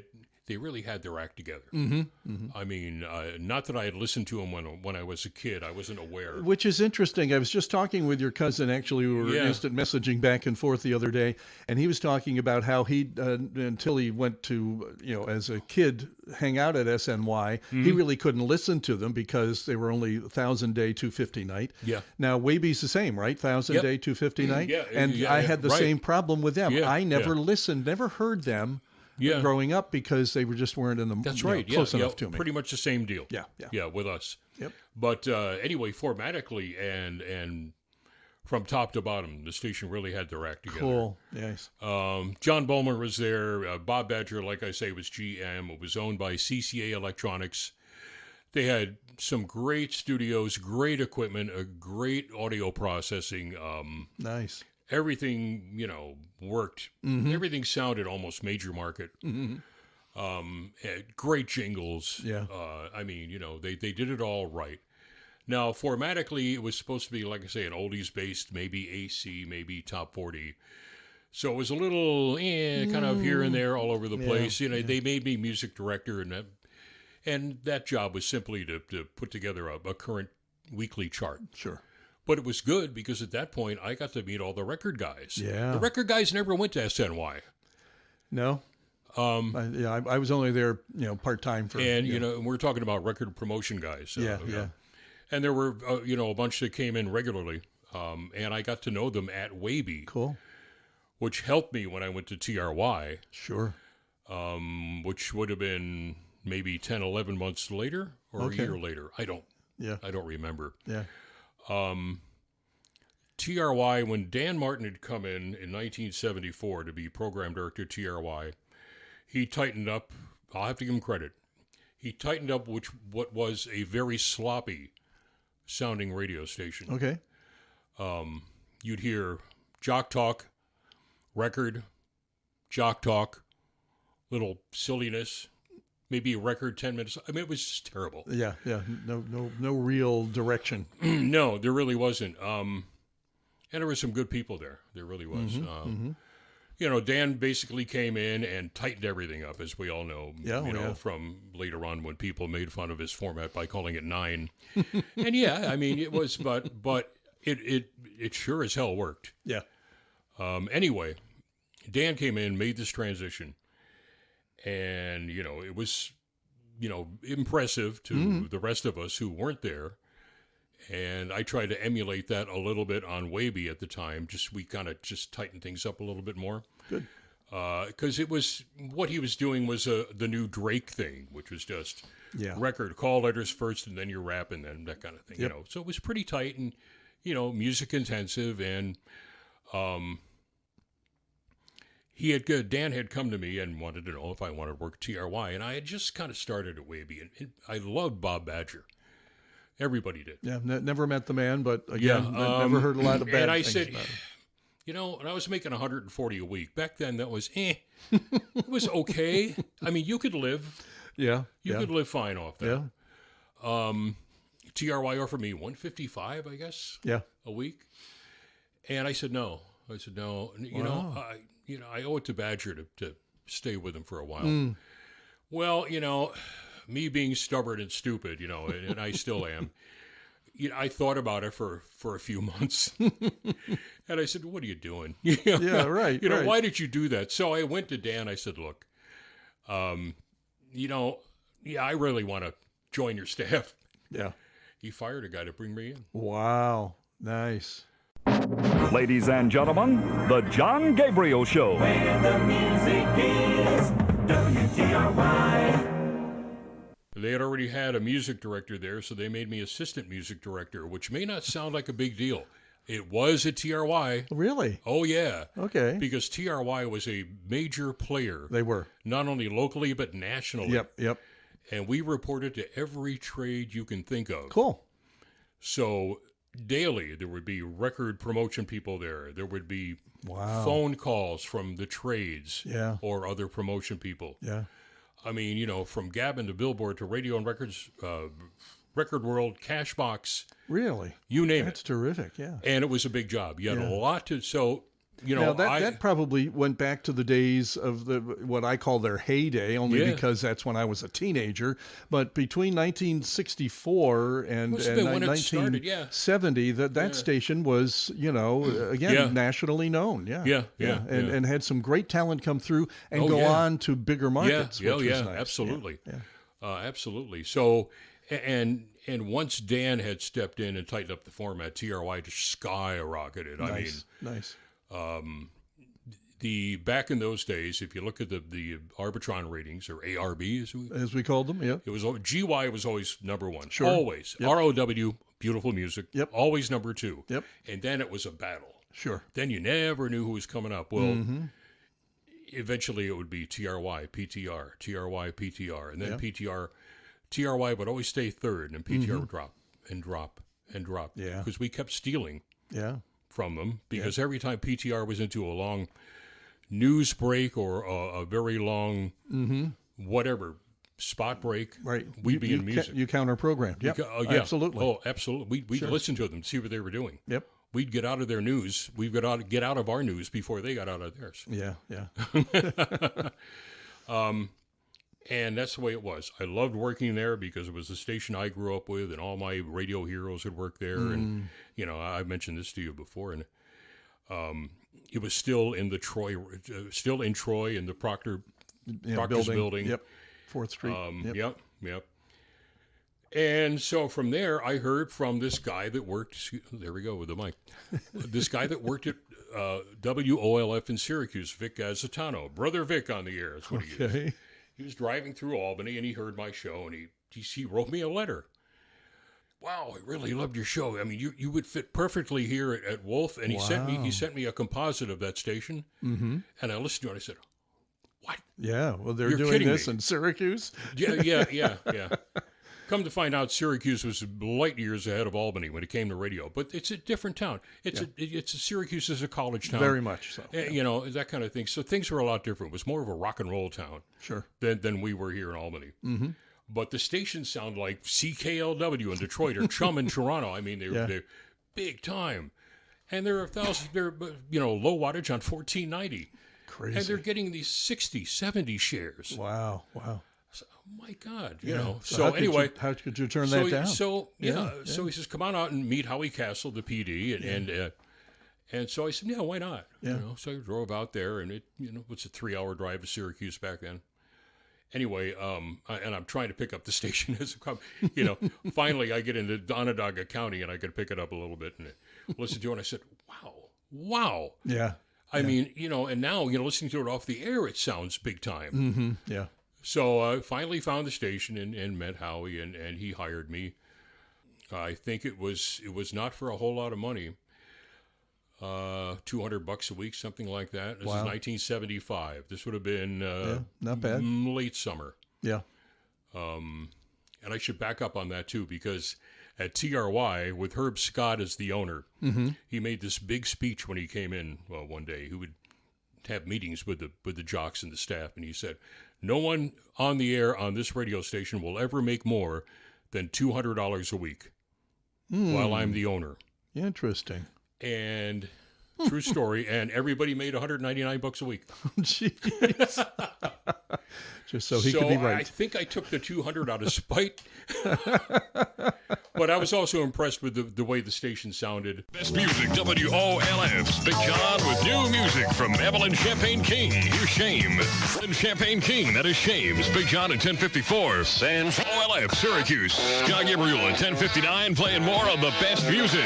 [SPEAKER 5] they really had their act together.
[SPEAKER 2] Mm-hmm. Mm-hmm.
[SPEAKER 5] I mean, not that I had listened to them when I was a kid. I wasn't aware.
[SPEAKER 2] Which is interesting. I was just talking with your cousin. Actually, we were instant messaging back and forth the other day, and he was talking about how he, until he went to, as a kid, hang out at SNY, he really couldn't listen to them because they were only 1,000 day, 250 night.
[SPEAKER 5] Yeah.
[SPEAKER 2] Now, Waby's the same, right? 1,000 day, 250 night?
[SPEAKER 5] Yeah.
[SPEAKER 2] And I had the same problem with them.
[SPEAKER 5] Yeah.
[SPEAKER 2] I never listened, never heard them. Growing up because they weren't in the close enough to me.
[SPEAKER 5] Pretty much the same deal.
[SPEAKER 2] Yeah,
[SPEAKER 5] with us.
[SPEAKER 2] Yep.
[SPEAKER 5] But anyway, formatically and from top to bottom, the station really had their act together.
[SPEAKER 2] Cool. Yes.
[SPEAKER 5] John Bulmer was there. Bob Badger, like I say, was GM. It was owned by CCA Electronics. They had some great studios, great equipment, a great audio processing.
[SPEAKER 2] Nice.
[SPEAKER 5] Everything, worked. Mm-hmm. Everything sounded almost major market.
[SPEAKER 2] Mm-hmm.
[SPEAKER 5] Great jingles.
[SPEAKER 2] Yeah.
[SPEAKER 5] I mean, they did it all right. Now, formatically, it was supposed to be, like I say, an oldies-based, maybe AC, maybe top 40. So it was a little, kind of here and there all over the place. They made me music director, and that job was simply to put together a current weekly chart.
[SPEAKER 2] Sure.
[SPEAKER 5] But it was good because at that point, I got to meet all the record guys.
[SPEAKER 2] Yeah.
[SPEAKER 5] The record guys never went to SNY.
[SPEAKER 2] No. I was only there, part-time for...
[SPEAKER 5] And, we're talking about record promotion guys.
[SPEAKER 2] Yeah.
[SPEAKER 5] And there were, a bunch that came in regularly. And I got to know them at Waby.
[SPEAKER 2] Cool.
[SPEAKER 5] Which helped me when I went to TRY.
[SPEAKER 2] Sure.
[SPEAKER 5] Which would have been maybe 10, 11 months later or a year later. I don't remember.
[SPEAKER 2] Yeah.
[SPEAKER 5] TRY, when Dan Martin had come in 1974 to be program director at TRY, he tightened up. I'll have to give him credit. He tightened up what was a very sloppy sounding radio station.
[SPEAKER 2] Okay.
[SPEAKER 5] You'd hear jock talk, record, jock talk, little silliness, maybe a record 10 minutes. I mean, it was just terrible.
[SPEAKER 2] Yeah. No real direction.
[SPEAKER 5] No, there really wasn't. And there were some good people there. There really was. Dan basically came in and tightened everything up, as we all know. From later on when people made fun of his format by calling it 9. And it was, but it sure as hell worked.
[SPEAKER 2] Yeah.
[SPEAKER 5] Anyway, Dan came in, made this transition. And, it was, impressive to the rest of us who weren't there. And I tried to emulate that a little bit on Waby at the time. We kind of just tightened things up a little bit more.
[SPEAKER 2] Good.
[SPEAKER 5] Because what he was doing was the new Drake thing, which was just record, call letters first, and then your rap, and then that kind of thing.
[SPEAKER 2] Yep.
[SPEAKER 5] So it was pretty tight and, music intensive. And Dan had come to me and wanted to know if I wanted to work at TRY, and I had just kind of started at Waby, and I loved Bob Badger. Everybody did.
[SPEAKER 2] Yeah, never met the man, but again, never heard a lot of bad
[SPEAKER 5] and I
[SPEAKER 2] things
[SPEAKER 5] said,
[SPEAKER 2] about him.
[SPEAKER 5] And I was making $140 a week. Back then, that was, It was okay. I mean, you could live.
[SPEAKER 2] Yeah.
[SPEAKER 5] You could live fine off that.
[SPEAKER 2] Yeah.
[SPEAKER 5] TRY offered me $155, I guess.
[SPEAKER 2] Yeah.
[SPEAKER 5] A week. And I said, no. I owe it to Badger to stay with him for a while. Well, me being stubborn and stupid, and I still am, I thought about it for a few months. And I said, what are you doing?
[SPEAKER 2] Yeah, right. Right.
[SPEAKER 5] Why did you do that? So I went to Dan. I said, look, I really want to join your staff.
[SPEAKER 2] Yeah.
[SPEAKER 5] He fired a guy to bring me in.
[SPEAKER 2] Wow. Nice.
[SPEAKER 3] Ladies and gentlemen, the John Gabriel Show.
[SPEAKER 4] Where the music is, WTRY.
[SPEAKER 5] They had already had a music director there, so they made me assistant music director, which may not sound like a big deal. It was at TRY.
[SPEAKER 2] Really?
[SPEAKER 5] Oh, yeah.
[SPEAKER 2] Okay.
[SPEAKER 5] Because TRY was a major player.
[SPEAKER 2] They were.
[SPEAKER 5] Not only locally, but nationally.
[SPEAKER 2] Yep.
[SPEAKER 5] And we reported to every trade you can think of.
[SPEAKER 2] Cool.
[SPEAKER 5] So daily, there would be record promotion people there. There would be
[SPEAKER 2] Wow.
[SPEAKER 5] phone calls from the trades
[SPEAKER 2] Yeah.
[SPEAKER 5] or other promotion people.
[SPEAKER 2] Yeah.
[SPEAKER 5] I mean, from Gavin to Billboard to Radio and Records, Record World, Cashbox,
[SPEAKER 2] Really?
[SPEAKER 5] you name
[SPEAKER 2] That's
[SPEAKER 5] it.
[SPEAKER 2] terrific, yeah.
[SPEAKER 5] And it was a big job. You had
[SPEAKER 2] Yeah.
[SPEAKER 5] a lot to, so,
[SPEAKER 2] Now, that probably went back to the days of what I call their heyday, only because that's when I was a teenager. But between 1964 and
[SPEAKER 5] Must have been when it started, yeah.
[SPEAKER 2] 1970, that station was, again, nationally known. Yeah. And had some great talent come through and go on to bigger markets. Which was nice.
[SPEAKER 5] Absolutely.
[SPEAKER 2] Yeah.
[SPEAKER 5] Absolutely. So, and once Dan had stepped in and tightened up the format, TRY just skyrocketed.
[SPEAKER 2] Nice.
[SPEAKER 5] Back in those days, if you look at the Arbitron ratings, or ARB
[SPEAKER 2] as we called them, yeah.
[SPEAKER 5] It was GY was always number one.
[SPEAKER 2] Sure.
[SPEAKER 5] Always.
[SPEAKER 2] Yep.
[SPEAKER 5] ROW, beautiful music.
[SPEAKER 2] Yep.
[SPEAKER 5] Always number two.
[SPEAKER 2] Yep.
[SPEAKER 5] And then it was a battle.
[SPEAKER 2] Sure.
[SPEAKER 5] Then you never knew who was coming up. Well, eventually it would be TRY, PTR, TRY, PTR, and then TRY would always stay third, and PTR would drop and drop and drop.
[SPEAKER 2] Yeah.
[SPEAKER 5] Because we kept stealing.
[SPEAKER 2] Yeah.
[SPEAKER 5] From them, because every time PTR was into a long news break or a very long whatever spot break,
[SPEAKER 2] right?
[SPEAKER 5] We'd be in music.
[SPEAKER 2] You counter-programmed. Yep. Absolutely.
[SPEAKER 5] Oh, absolutely. We'd listen to them, see what they were doing.
[SPEAKER 2] Yep.
[SPEAKER 5] We'd get out of their news. We'd get out of our news before they got out of theirs.
[SPEAKER 2] Yeah.
[SPEAKER 5] And that's the way it was. I loved working there because it was the station I grew up with, and all my radio heroes had worked there. And I mentioned this to you before, and it was still in Troy, in the Proctor's building.
[SPEAKER 2] Yep. 4th Street.
[SPEAKER 5] Yep. And so from there, I heard from this guy that worked. There we go with the mic. This guy that worked at WOLF in Syracuse, Vic Gazzatano, Brother Vic on the air. That's what he is. He was driving through Albany, and he heard my show, and he wrote me a letter. Wow, I really loved your show. I mean, you would fit perfectly here at Wolf. And he sent me a composite of that station, and I listened to it. And I said, "What?
[SPEAKER 2] Yeah, well, they're
[SPEAKER 5] You're
[SPEAKER 2] doing
[SPEAKER 5] kidding
[SPEAKER 2] this
[SPEAKER 5] me."
[SPEAKER 2] in Syracuse.
[SPEAKER 5] Yeah. Come to find out, Syracuse was light years ahead of Albany when it came to radio. But it's a different town. Syracuse is a college town.
[SPEAKER 2] Very much so.
[SPEAKER 5] That kind of thing. So things were a lot different. It was more of a rock and roll town.
[SPEAKER 2] Sure.
[SPEAKER 5] Than we were here in Albany. Mm-hmm. But the stations sound like CKLW in Detroit or Chum in Toronto. I mean, they're big time. And they're low wattage on 1490.
[SPEAKER 2] Crazy.
[SPEAKER 5] And they're getting these 60, 70 shares.
[SPEAKER 2] Wow.
[SPEAKER 5] So, oh my God,
[SPEAKER 2] So
[SPEAKER 5] anyway,
[SPEAKER 2] how could you turn that down?
[SPEAKER 5] So he says, come on out and meet Howie Castle, the PD, and so I said, yeah, why not?
[SPEAKER 2] Yeah.
[SPEAKER 5] So I drove out there, and it's a 3-hour drive to Syracuse back then. Anyway, and I'm trying to pick up the station as it comes. Finally I get into Onondaga County, and I could pick it up a little bit and listen to it. And I said, wow.
[SPEAKER 2] Yeah.
[SPEAKER 5] I mean, and now, listening to it off the air, it sounds big time.
[SPEAKER 2] Mm-hmm. Yeah.
[SPEAKER 5] So I finally found the station and met Howie, and he hired me. I think it was not for a whole lot of money. $200 a week, something like that. This is 1975. This would have been
[SPEAKER 2] not bad.
[SPEAKER 5] Late summer.
[SPEAKER 2] Yeah.
[SPEAKER 5] And I should back up on that too, because at TRY, with Herb Scott as the owner, he made this big speech when he came in one day. He would have meetings with the jocks and the staff, and he said, "No one on the air on this radio station will ever make more than $200 a week while I'm the owner."
[SPEAKER 2] Interesting.
[SPEAKER 5] And true story, and everybody made $199 a week.
[SPEAKER 2] Jeez. Just so he could be right.
[SPEAKER 5] I think I took the $200 out of spite. But I was also impressed with the way the station sounded.
[SPEAKER 10] Best music, WOLF. Big John with new music from Evelyn Champagne King. Here's Shame. Evelyn Champagne King, that is Shames. Big John at 10:54. San OLF, Syracuse. John Gabriel at 10:59, playing more of the best music.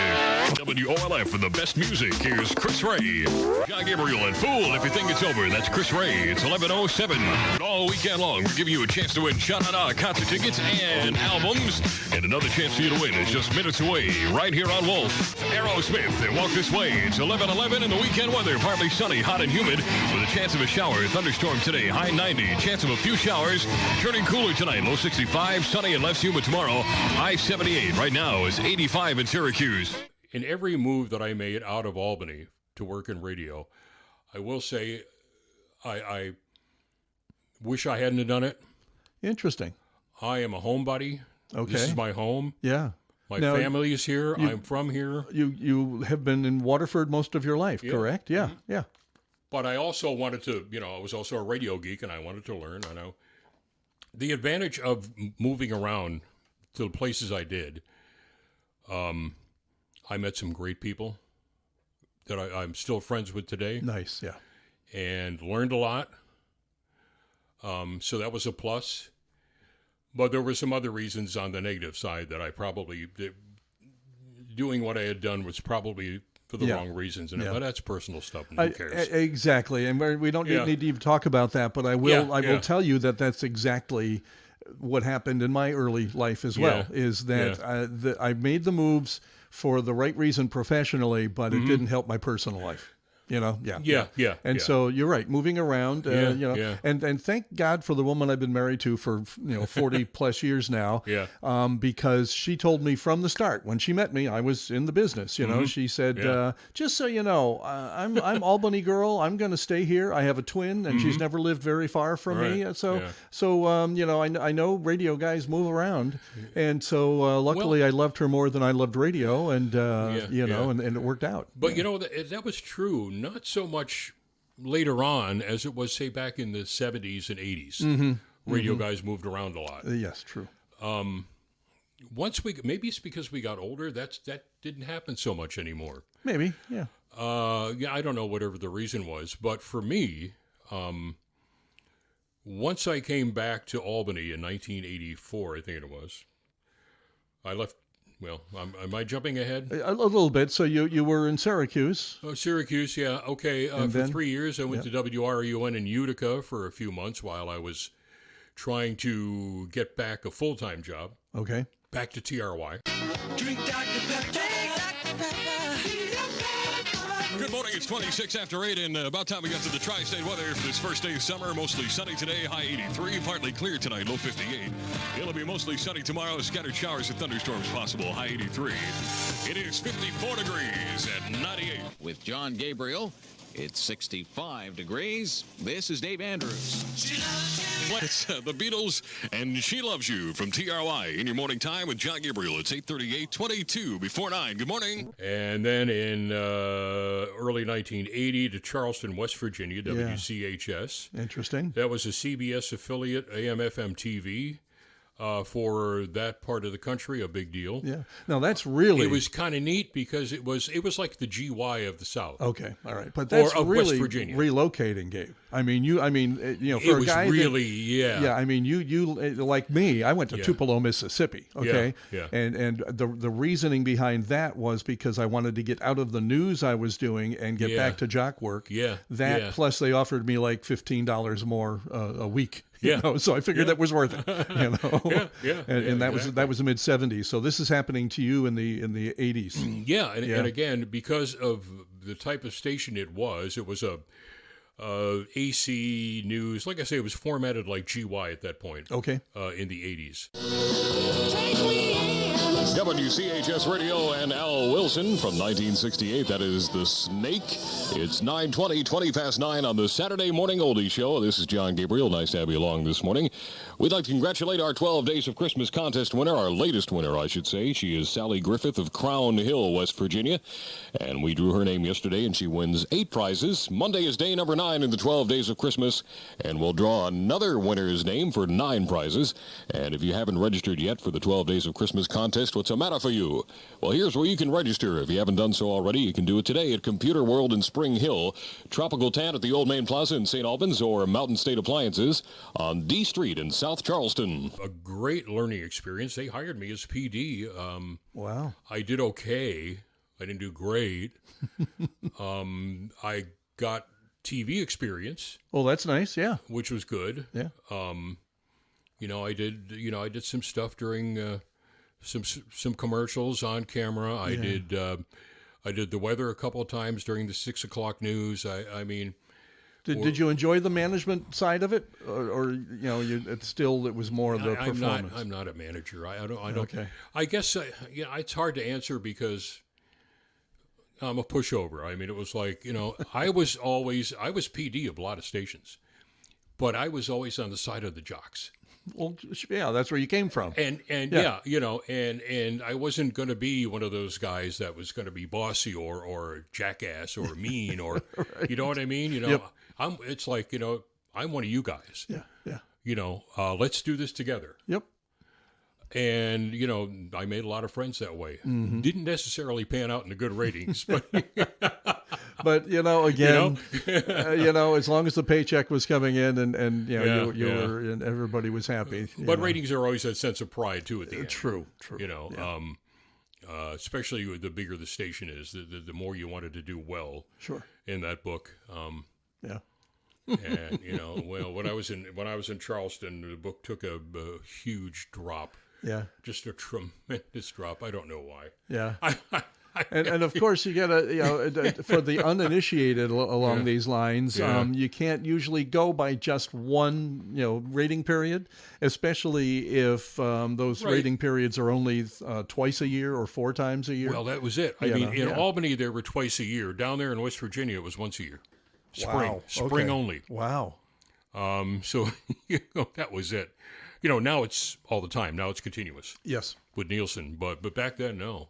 [SPEAKER 10] WOLF for the best music. Here's Chris Ray. John Gabriel and Fool, if you think it's over. That's Chris Ray. It's 11:07. All weekend long, we're giving you a chance to win Sha-Na-Na concert tickets and albums. And another chance for you to win is just minutes away, right here on Wolf. Aerosmith and Walk This Way. It's 11:11 in the weekend weather. Partly sunny, hot and humid, with a chance of a shower. Thunderstorm today, high 90. Chance of a few showers. Turning cooler tonight, low 65. Sunny and less humid tomorrow, high 78. Right now is 85 in Syracuse.
[SPEAKER 5] In every move that I made out of Albany to work in radio, I will say I wish I hadn't have done it.
[SPEAKER 2] Interesting.
[SPEAKER 5] I am a homebody.
[SPEAKER 2] Okay.
[SPEAKER 5] This is my home.
[SPEAKER 2] Yeah.
[SPEAKER 5] My family is here. I'm from here.
[SPEAKER 2] You have been in Waterford most of your life, correct? Yeah, yeah.
[SPEAKER 5] But I also wanted to, I was also a radio geek, and I wanted to learn. I know the advantage of moving around to the places I did. I met some great people that I'm still friends with today.
[SPEAKER 2] Nice, yeah.
[SPEAKER 5] And learned a lot. So that was a plus. But there were some other reasons on the negative side that I probably doing what I had done was probably for the wrong reasons. But that's personal stuff. And who cares?
[SPEAKER 2] Exactly. And we don't need to even talk about that. But I will tell you that that's exactly what happened in my early life as well, is that I made the moves for the right reason professionally, but it didn't help my personal life. And so you're right, moving around, and thank God for the woman I've been married to for 40 plus years now, because she told me from the start when she met me, I was in the business. She said, just so you know, I'm Albany girl. I'm going to stay here. I have a twin, and she's never lived very far from me. I know radio guys move around, and so luckily I loved her more than I loved radio, and and it worked out.
[SPEAKER 5] But that was true. Not so much later on as it was, say, back in the 70s and 80s. Radio guys moved around a lot.
[SPEAKER 2] Yes, true.
[SPEAKER 5] Maybe it's because we got older. That didn't happen so much anymore.
[SPEAKER 2] Maybe, yeah.
[SPEAKER 5] I don't know whatever the reason was, but for me, once I came back to Albany in 1984, I think it was, I left. Well, am I jumping ahead?
[SPEAKER 2] A little bit. So you were in Syracuse.
[SPEAKER 5] Oh, Syracuse, yeah. Okay. For 3 years, I went to WRUN in Utica for a few months while I was trying to get back a full-time job.
[SPEAKER 2] Okay.
[SPEAKER 5] Back to TRY.
[SPEAKER 10] Drink Dr. Pepper. Good morning. It's 26 after 8, and about time we got to the tri-state weather for this first day of summer. Mostly sunny today, high 83. Partly clear tonight, low 58. It'll be mostly sunny tomorrow. Scattered showers and thunderstorms possible, high 83. It is 54 degrees at 98.
[SPEAKER 11] With John Gabriel, it's 65 degrees. This is Dave Andrews.
[SPEAKER 10] It's the Beatles and She Loves You from TRY in your morning time with John Gabriel. It's 8:38, 22 before 9. Good morning.
[SPEAKER 5] And then in early 1980 to Charleston, West Virginia, WCHS.
[SPEAKER 2] Interesting.
[SPEAKER 5] That was a CBS affiliate, AM/FM TV. For that part of the country, a big deal.
[SPEAKER 2] Yeah. Now that's really.
[SPEAKER 5] It was kind of neat because it was like the GY of the South.
[SPEAKER 2] Okay. All right. But that's
[SPEAKER 5] or of
[SPEAKER 2] really
[SPEAKER 5] West Virginia.
[SPEAKER 2] Relocating, Gabe. For
[SPEAKER 5] it
[SPEAKER 2] a guy.
[SPEAKER 5] Yeah.
[SPEAKER 2] You like me. I went to Tupelo, Mississippi. Okay.
[SPEAKER 5] Yeah.
[SPEAKER 2] And the reasoning behind that was because I wanted to get out of the news I was doing and get back to jock work.
[SPEAKER 5] Yeah.
[SPEAKER 2] Plus they offered me like $15 more a week.
[SPEAKER 5] Yeah.
[SPEAKER 2] So I figured that was worth it. And that
[SPEAKER 5] exactly.
[SPEAKER 2] was the mid '70s. So this is happening to you in the '80s.
[SPEAKER 5] And again, because of the type of station it was a AC news. Like I say, it was formatted like GY at that point.
[SPEAKER 2] Okay.
[SPEAKER 5] In the '80s.
[SPEAKER 10] WCHS Radio and L. Wilson from 1968. That is The Snake. It's 9:20, 20 past 9 on the Saturday Morning Oldie Show. This is John Gabriel. Nice to have you along this morning. We'd like to congratulate our 12 Days of Christmas contest winner, our latest winner, I should say. She is Sally Griffith of Crown Hill, West Virginia. And we drew her name yesterday, and she wins 8 prizes. Monday is day number 9 in the 12 Days of Christmas, and we'll draw another winner's name for 9 prizes. And if you haven't registered yet for the 12 Days of Christmas contest, what's the matter for you? Well, here's where you can register. If you haven't done so already, you can do it today at Computer World in Spring Hill, Tropical Tan at the Old Main Plaza in St. Albans, or Mountain State Appliances on D Street in South Charleston.
[SPEAKER 5] A great learning experience. They hired me as PD.
[SPEAKER 2] Wow.
[SPEAKER 5] I did okay. I didn't do great. I got TV experience.
[SPEAKER 2] Oh, that's nice. Yeah.
[SPEAKER 5] Which was good.
[SPEAKER 2] Yeah.
[SPEAKER 5] I did some stuff during some commercials on camera. I did the weather a couple of times during the 6 o'clock news.
[SPEAKER 2] Did you enjoy the management side of it, or it was more of the performance?
[SPEAKER 5] I'm not a manager. I don't.
[SPEAKER 2] Okay.
[SPEAKER 5] I guess it's hard to answer because I'm a pushover. I mean, it was like I was PD of a lot of stations, but I was always on the side of the jocks.
[SPEAKER 2] Well, yeah, that's where you came from.
[SPEAKER 5] And I wasn't going to be one of those guys that was going to be bossy or jackass or mean or, right. You know what I mean?
[SPEAKER 2] Yep.
[SPEAKER 5] It's like, I'm one of you guys.
[SPEAKER 2] Yeah.
[SPEAKER 5] Let's do this together.
[SPEAKER 2] Yep. And,
[SPEAKER 5] I made a lot of friends that way.
[SPEAKER 2] Mm-hmm.
[SPEAKER 5] Didn't necessarily pan out in the good ratings, but...
[SPEAKER 2] But, again, as long as the paycheck was coming in and you were, and everybody was happy.
[SPEAKER 5] But ratings are always that sense of pride, too, at the end.
[SPEAKER 2] True.
[SPEAKER 5] Especially the bigger the station is, the more you wanted to do well.
[SPEAKER 2] Sure.
[SPEAKER 5] In that book.
[SPEAKER 2] Yeah.
[SPEAKER 5] And, when I was in Charleston, the book took a huge drop.
[SPEAKER 2] Yeah.
[SPEAKER 5] Just a tremendous drop. I don't know why.
[SPEAKER 2] Yeah. And of course, you got to, for the uninitiated along these lines, you can't usually go by just one, rating period, especially if those rating periods are only twice a year or 4 times a year.
[SPEAKER 5] Well, that was it. I mean, in Albany, they were twice a year. Down there in West Virginia, it was once a year. Spring only.
[SPEAKER 2] Wow.
[SPEAKER 5] So, that was it. Now it's all the time. Now it's continuous.
[SPEAKER 2] Yes.
[SPEAKER 5] With Nielsen. But back then, no.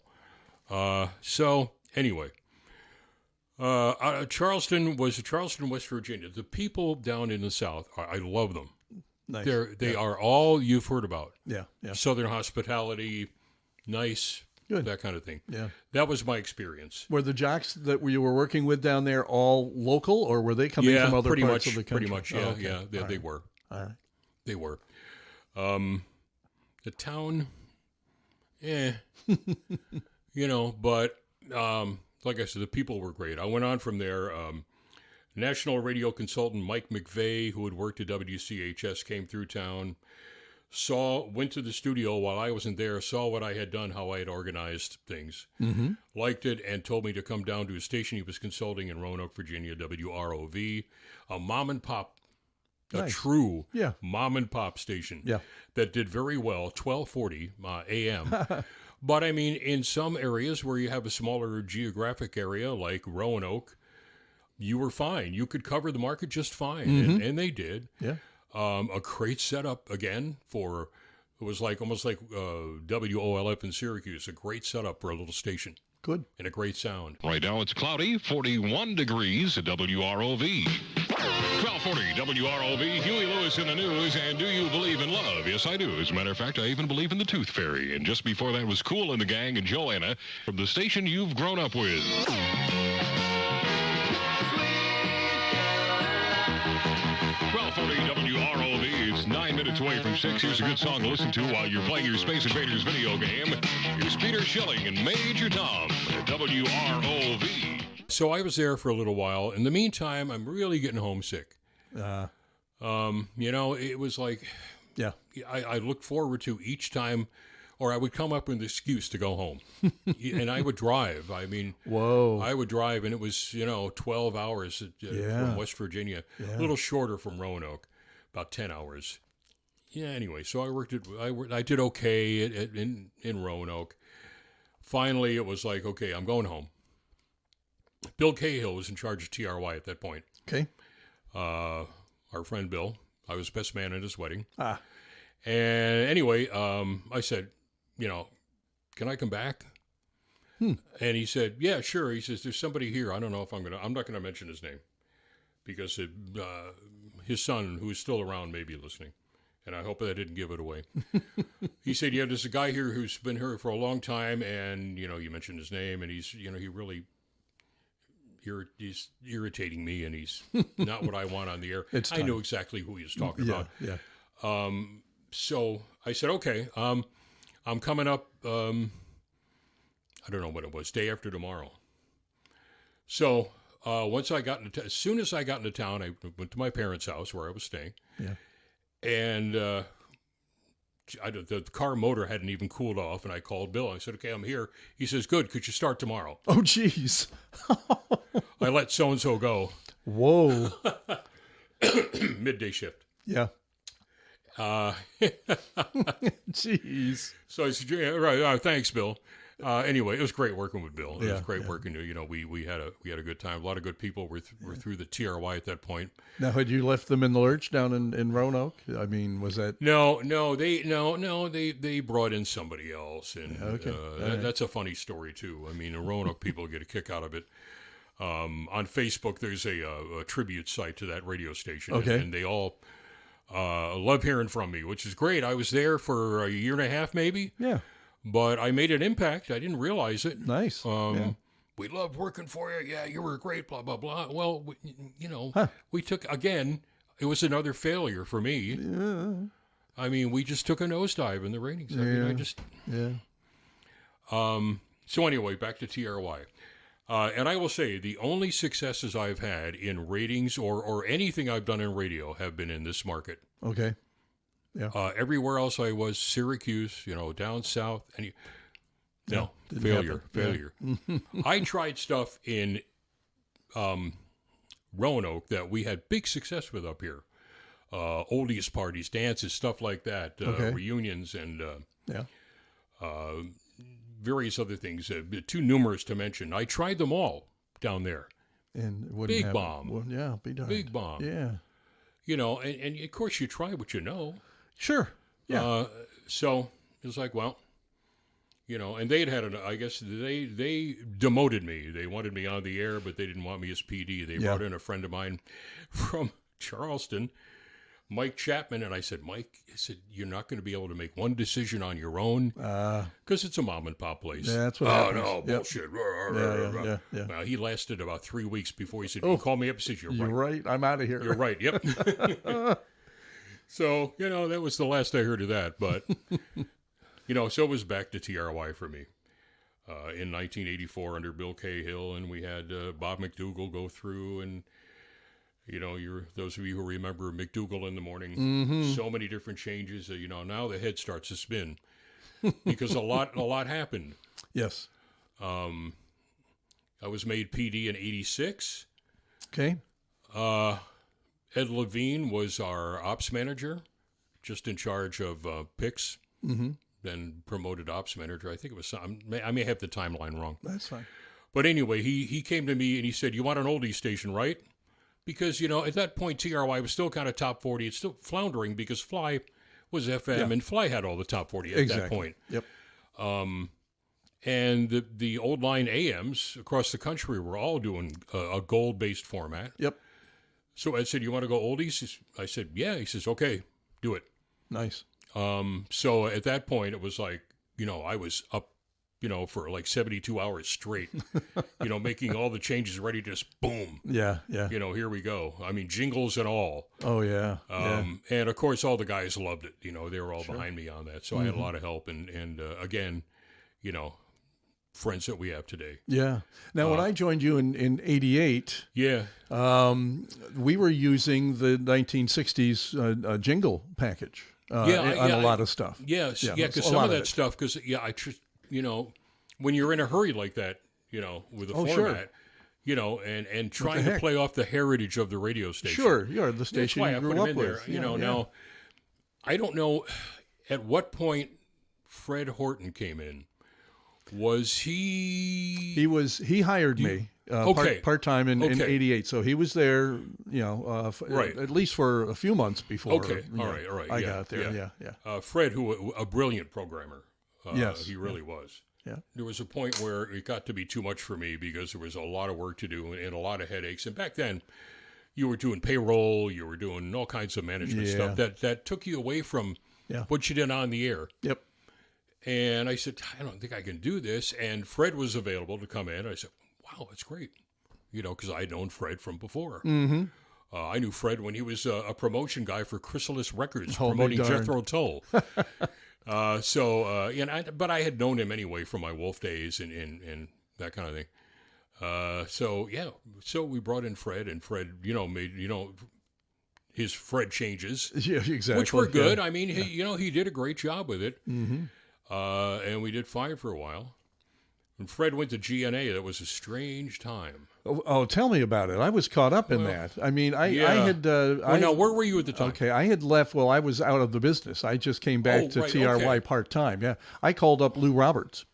[SPEAKER 5] So anyway, Charleston, West Virginia. The people down in the South, I love them.
[SPEAKER 2] Nice.
[SPEAKER 5] They are all you've heard about.
[SPEAKER 2] Yeah.
[SPEAKER 5] Southern hospitality, nice,
[SPEAKER 2] good,
[SPEAKER 5] that kind of thing.
[SPEAKER 2] Yeah.
[SPEAKER 5] That was my experience.
[SPEAKER 2] Were the jocks that you were working with down there all local, or were they coming from other parts of the country?
[SPEAKER 5] Pretty much, yeah. They were.
[SPEAKER 2] All right.
[SPEAKER 5] They were. The town, but like I said, the people were great. I went on from there. National radio consultant Mike McVeigh, who had worked at WCHS, came through town, went to the studio while I wasn't there, saw what I had done, how I had organized things, liked it, and told me to come down to a station he was consulting in Roanoke, Virginia, WROV, a mom and pop, a true mom and pop station that did very well, 1240 a.m., But, I mean, in some areas where you have a smaller geographic area, like Roanoke, you were fine. You could cover the market just fine, and they did.
[SPEAKER 2] Yeah.
[SPEAKER 5] A great setup, again, it was almost like WOLF in Syracuse, a great setup for a little station.
[SPEAKER 2] Good.
[SPEAKER 5] And a great sound.
[SPEAKER 10] Right now it's cloudy, 41 degrees at WROV. 1240 WROV, Huey Lewis in the news, and do you believe in love? Yes, I do. As a matter of fact, I even believe in the Tooth Fairy. And just before that was Kool and the Gang and Joanna from the station you've grown up with. 1240 WROV. It's 9 minutes away from 6. Here's a good song to listen to while you're playing your Space Invaders video game. Here's Peter Schilling and Major Tom at WROV.
[SPEAKER 5] So I was there for a little while. In the meantime, I'm really getting homesick. It was like, I looked forward to each time, or I would come up with an excuse to go home. And I would drive. I mean, I would drive, and it was, 12 hours from West Virginia, a little shorter from Roanoke, about 10 hours. Yeah, anyway, so I did okay in Roanoke. finally it was like, okay, I'm going home. Bill Cahill was in charge of TRY at that point.
[SPEAKER 2] Okay.
[SPEAKER 5] Our friend Bill. I was best man at his wedding.
[SPEAKER 2] Ah.
[SPEAKER 5] And anyway, I said, can I come back? And he said, yeah, sure. He says, there's somebody here. I don't know if I'm not going to mention his name because his son, who is still around, may be listening. And I hope that didn't give it away. He said, yeah, there's a guy here who's been here for a long time. And, you mentioned his name and he's irritating me and he's not what I want on the air. I knew exactly who he was talking about.
[SPEAKER 2] Yeah.
[SPEAKER 5] So I said, okay, I'm coming up, I don't know what it was, day after tomorrow. So as soon as I got into town, I went to my parents' house where I was staying.
[SPEAKER 2] Yeah.
[SPEAKER 5] And the car motor hadn't even cooled off, and I called Bill. I said, okay, I'm here. He says, good, could you start tomorrow?
[SPEAKER 2] Oh, jeez.
[SPEAKER 5] I let so-and-so go.
[SPEAKER 2] Whoa.
[SPEAKER 5] Midday shift.
[SPEAKER 2] Yeah. Jeez.
[SPEAKER 5] So I said, yeah, right, thanks, Bill. Anyway, it was great working with Bill. It was great working. We had a good time. A lot of good people were through the TRY at that point.
[SPEAKER 2] Now, had you left them in the lurch down in Roanoke? I mean, was that?
[SPEAKER 5] No. They brought in somebody else, and that's a funny story too. I mean, the Roanoke people get a kick out of it. On Facebook, there's a tribute site to that radio station, and they all love hearing from me, which is great. I was there for a year and a half, maybe.
[SPEAKER 2] Yeah.
[SPEAKER 5] But I made an impact. I didn't realize it.
[SPEAKER 2] Nice.
[SPEAKER 5] We loved working for you. Yeah, you were great, blah, blah, blah. Well, we took, again, it was another failure for me.
[SPEAKER 2] Yeah.
[SPEAKER 5] I mean, we just took a nosedive in the ratings. So anyway, back to TRY. And I will say the only successes I've had in ratings or anything I've done in radio have been in this market.
[SPEAKER 2] Okay. Yeah.
[SPEAKER 5] Everywhere else I was, Syracuse, down south, failure.
[SPEAKER 2] Yeah.
[SPEAKER 5] I tried stuff in Roanoke that we had big success with up here. Oldies parties, dances, stuff like that, reunions, and various other things, too numerous to mention. I tried them all down there.
[SPEAKER 2] And
[SPEAKER 5] Big Bomb.
[SPEAKER 2] Well, yeah,
[SPEAKER 5] Big Bomb.
[SPEAKER 2] Yeah.
[SPEAKER 5] And of course you try what you know.
[SPEAKER 2] Sure. Yeah.
[SPEAKER 5] So it was like, well, and they had I guess they demoted me. They wanted me on the air, but they didn't want me as PD. They brought in a friend of mine from Charleston, Mike Chapman, and I said, Mike, you're not going to be able to make one decision on your own because it's a mom and pop place.
[SPEAKER 2] Yeah, that's what happens.
[SPEAKER 5] No, bullshit.
[SPEAKER 2] Yeah.
[SPEAKER 5] Well, he lasted about 3 weeks before he said, you call me up and said, you're
[SPEAKER 2] right. I'm out of here.
[SPEAKER 5] You're right. Yep. So, that was the last I heard of that. But, so it was back to TRY for me. In 1984 under Bill Cahill, and we had Bob McDougall go through, and, those of you who remember McDougall in the morning, so many different changes. Now the head starts to spin because a lot happened.
[SPEAKER 2] Yes.
[SPEAKER 5] I was made PD in 86.
[SPEAKER 2] Okay.
[SPEAKER 5] Ed Levine was our ops manager, just in charge of picks, then promoted ops manager. I think it was I may have the timeline wrong.
[SPEAKER 2] That's fine.
[SPEAKER 5] But anyway, he came to me and he said, you want an oldies station, right? Because, at that point, TRY was still kind of top 40. It's still floundering because Fly was FM, and Fly had all the top 40 at that point.
[SPEAKER 2] Yep.
[SPEAKER 5] And the old line AMs across the country were all doing a gold-based format.
[SPEAKER 2] Yep.
[SPEAKER 5] So Ed said, you want to go oldies? I said, yeah. He says, okay, do it.
[SPEAKER 2] Nice.
[SPEAKER 5] So at that point, it was like, I was up, for like 72 hours straight, making all the changes ready to just boom.
[SPEAKER 2] Yeah.
[SPEAKER 5] Here we go. I mean, jingles and all.
[SPEAKER 2] Oh, yeah.
[SPEAKER 5] And of course, all the guys loved it. They were all behind me on that. So I had a lot of help. And again, friends that we have today.
[SPEAKER 2] Yeah. Now, when I joined you in 88, we were using the 1960s jingle package on a lot of stuff.
[SPEAKER 5] Yes. Yeah, because some of that stuff, because, when you're in a hurry like that, with a format, and trying to play off the heritage of the radio station.
[SPEAKER 2] Sure. You're the station you grew up with.
[SPEAKER 5] Now, I don't know at what point Fred Horton came in, Was he?
[SPEAKER 2] He hired me. Part-time in '88, so he was there,
[SPEAKER 5] right.
[SPEAKER 2] At least for a few months before.
[SPEAKER 5] Okay, all right.
[SPEAKER 2] I got there. Yeah.
[SPEAKER 5] Fred, who a brilliant programmer.
[SPEAKER 2] Yes,
[SPEAKER 5] he really was.
[SPEAKER 2] Yeah.
[SPEAKER 5] There was a point where it got to be too much for me because there was a lot of work to do and a lot of headaches. And back then, you were doing payroll, you were doing all kinds of management stuff that took you away from what you did on the air.
[SPEAKER 2] Yep.
[SPEAKER 5] And I said, I don't think I can do this. And Fred was available to come in. I said, wow, that's great. Because I had known Fred from before.
[SPEAKER 2] Mm-hmm.
[SPEAKER 5] I knew Fred when he was a promotion guy for Chrysalis Records, promoting Jethro Tull. But I had known him anyway from my Wolf days and that kind of thing. So we brought in Fred, and Fred, made, his Fred changes.
[SPEAKER 2] Yeah, exactly.
[SPEAKER 5] Which were good. I mean, he did a great job with it. Mm-hmm. And we did fine for a while. When Fred went to GNA, that was a strange time.
[SPEAKER 2] Oh, tell me about it. I was caught up in that. I mean, I had...
[SPEAKER 5] now, where were you at the time?
[SPEAKER 2] Okay, I had left... Well, I was out of the business. I just came back to TRY part-time. Yeah, I called up Lou Roberts,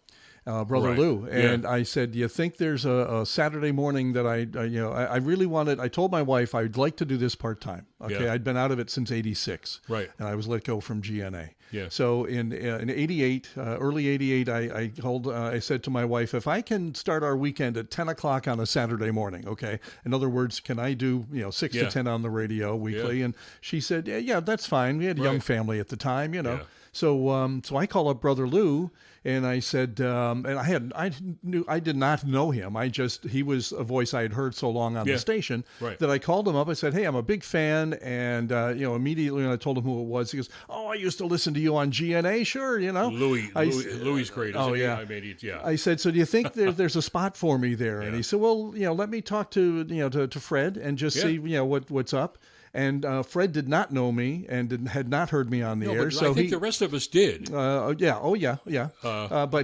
[SPEAKER 2] Brother Lou, and I said, do you think there's a Saturday morning that I really wanted... I told my wife I'd like to do this part-time. Okay, I'd been out of it since '86.
[SPEAKER 5] Right.
[SPEAKER 2] And I was let go from GNA.
[SPEAKER 5] Yeah.
[SPEAKER 2] So in '88, early '88, I said to my wife, if I can start our weekend at 10 o'clock on a Saturday morning, okay. In other words, can I do 6 to 10 on the radio weekly? Yeah. And she said, yeah, that's fine. We had a young family at the time,
[SPEAKER 5] Yeah.
[SPEAKER 2] So I call up Brother Lou, and I said, and I did not know him. He was a voice I had heard so long on the station that I called him up. I said, hey, I'm a big fan, and immediately when I told him who it was, he goes, oh, I used to listen to you on GNA, sure,
[SPEAKER 5] Louis great.
[SPEAKER 2] Oh yeah. I said, so do you think there's a spot for me there? And he said, well, let me talk to Fred and just see what's up. And Fred did not know me and had not heard me on the air.
[SPEAKER 5] So I think the rest of us did.
[SPEAKER 2] But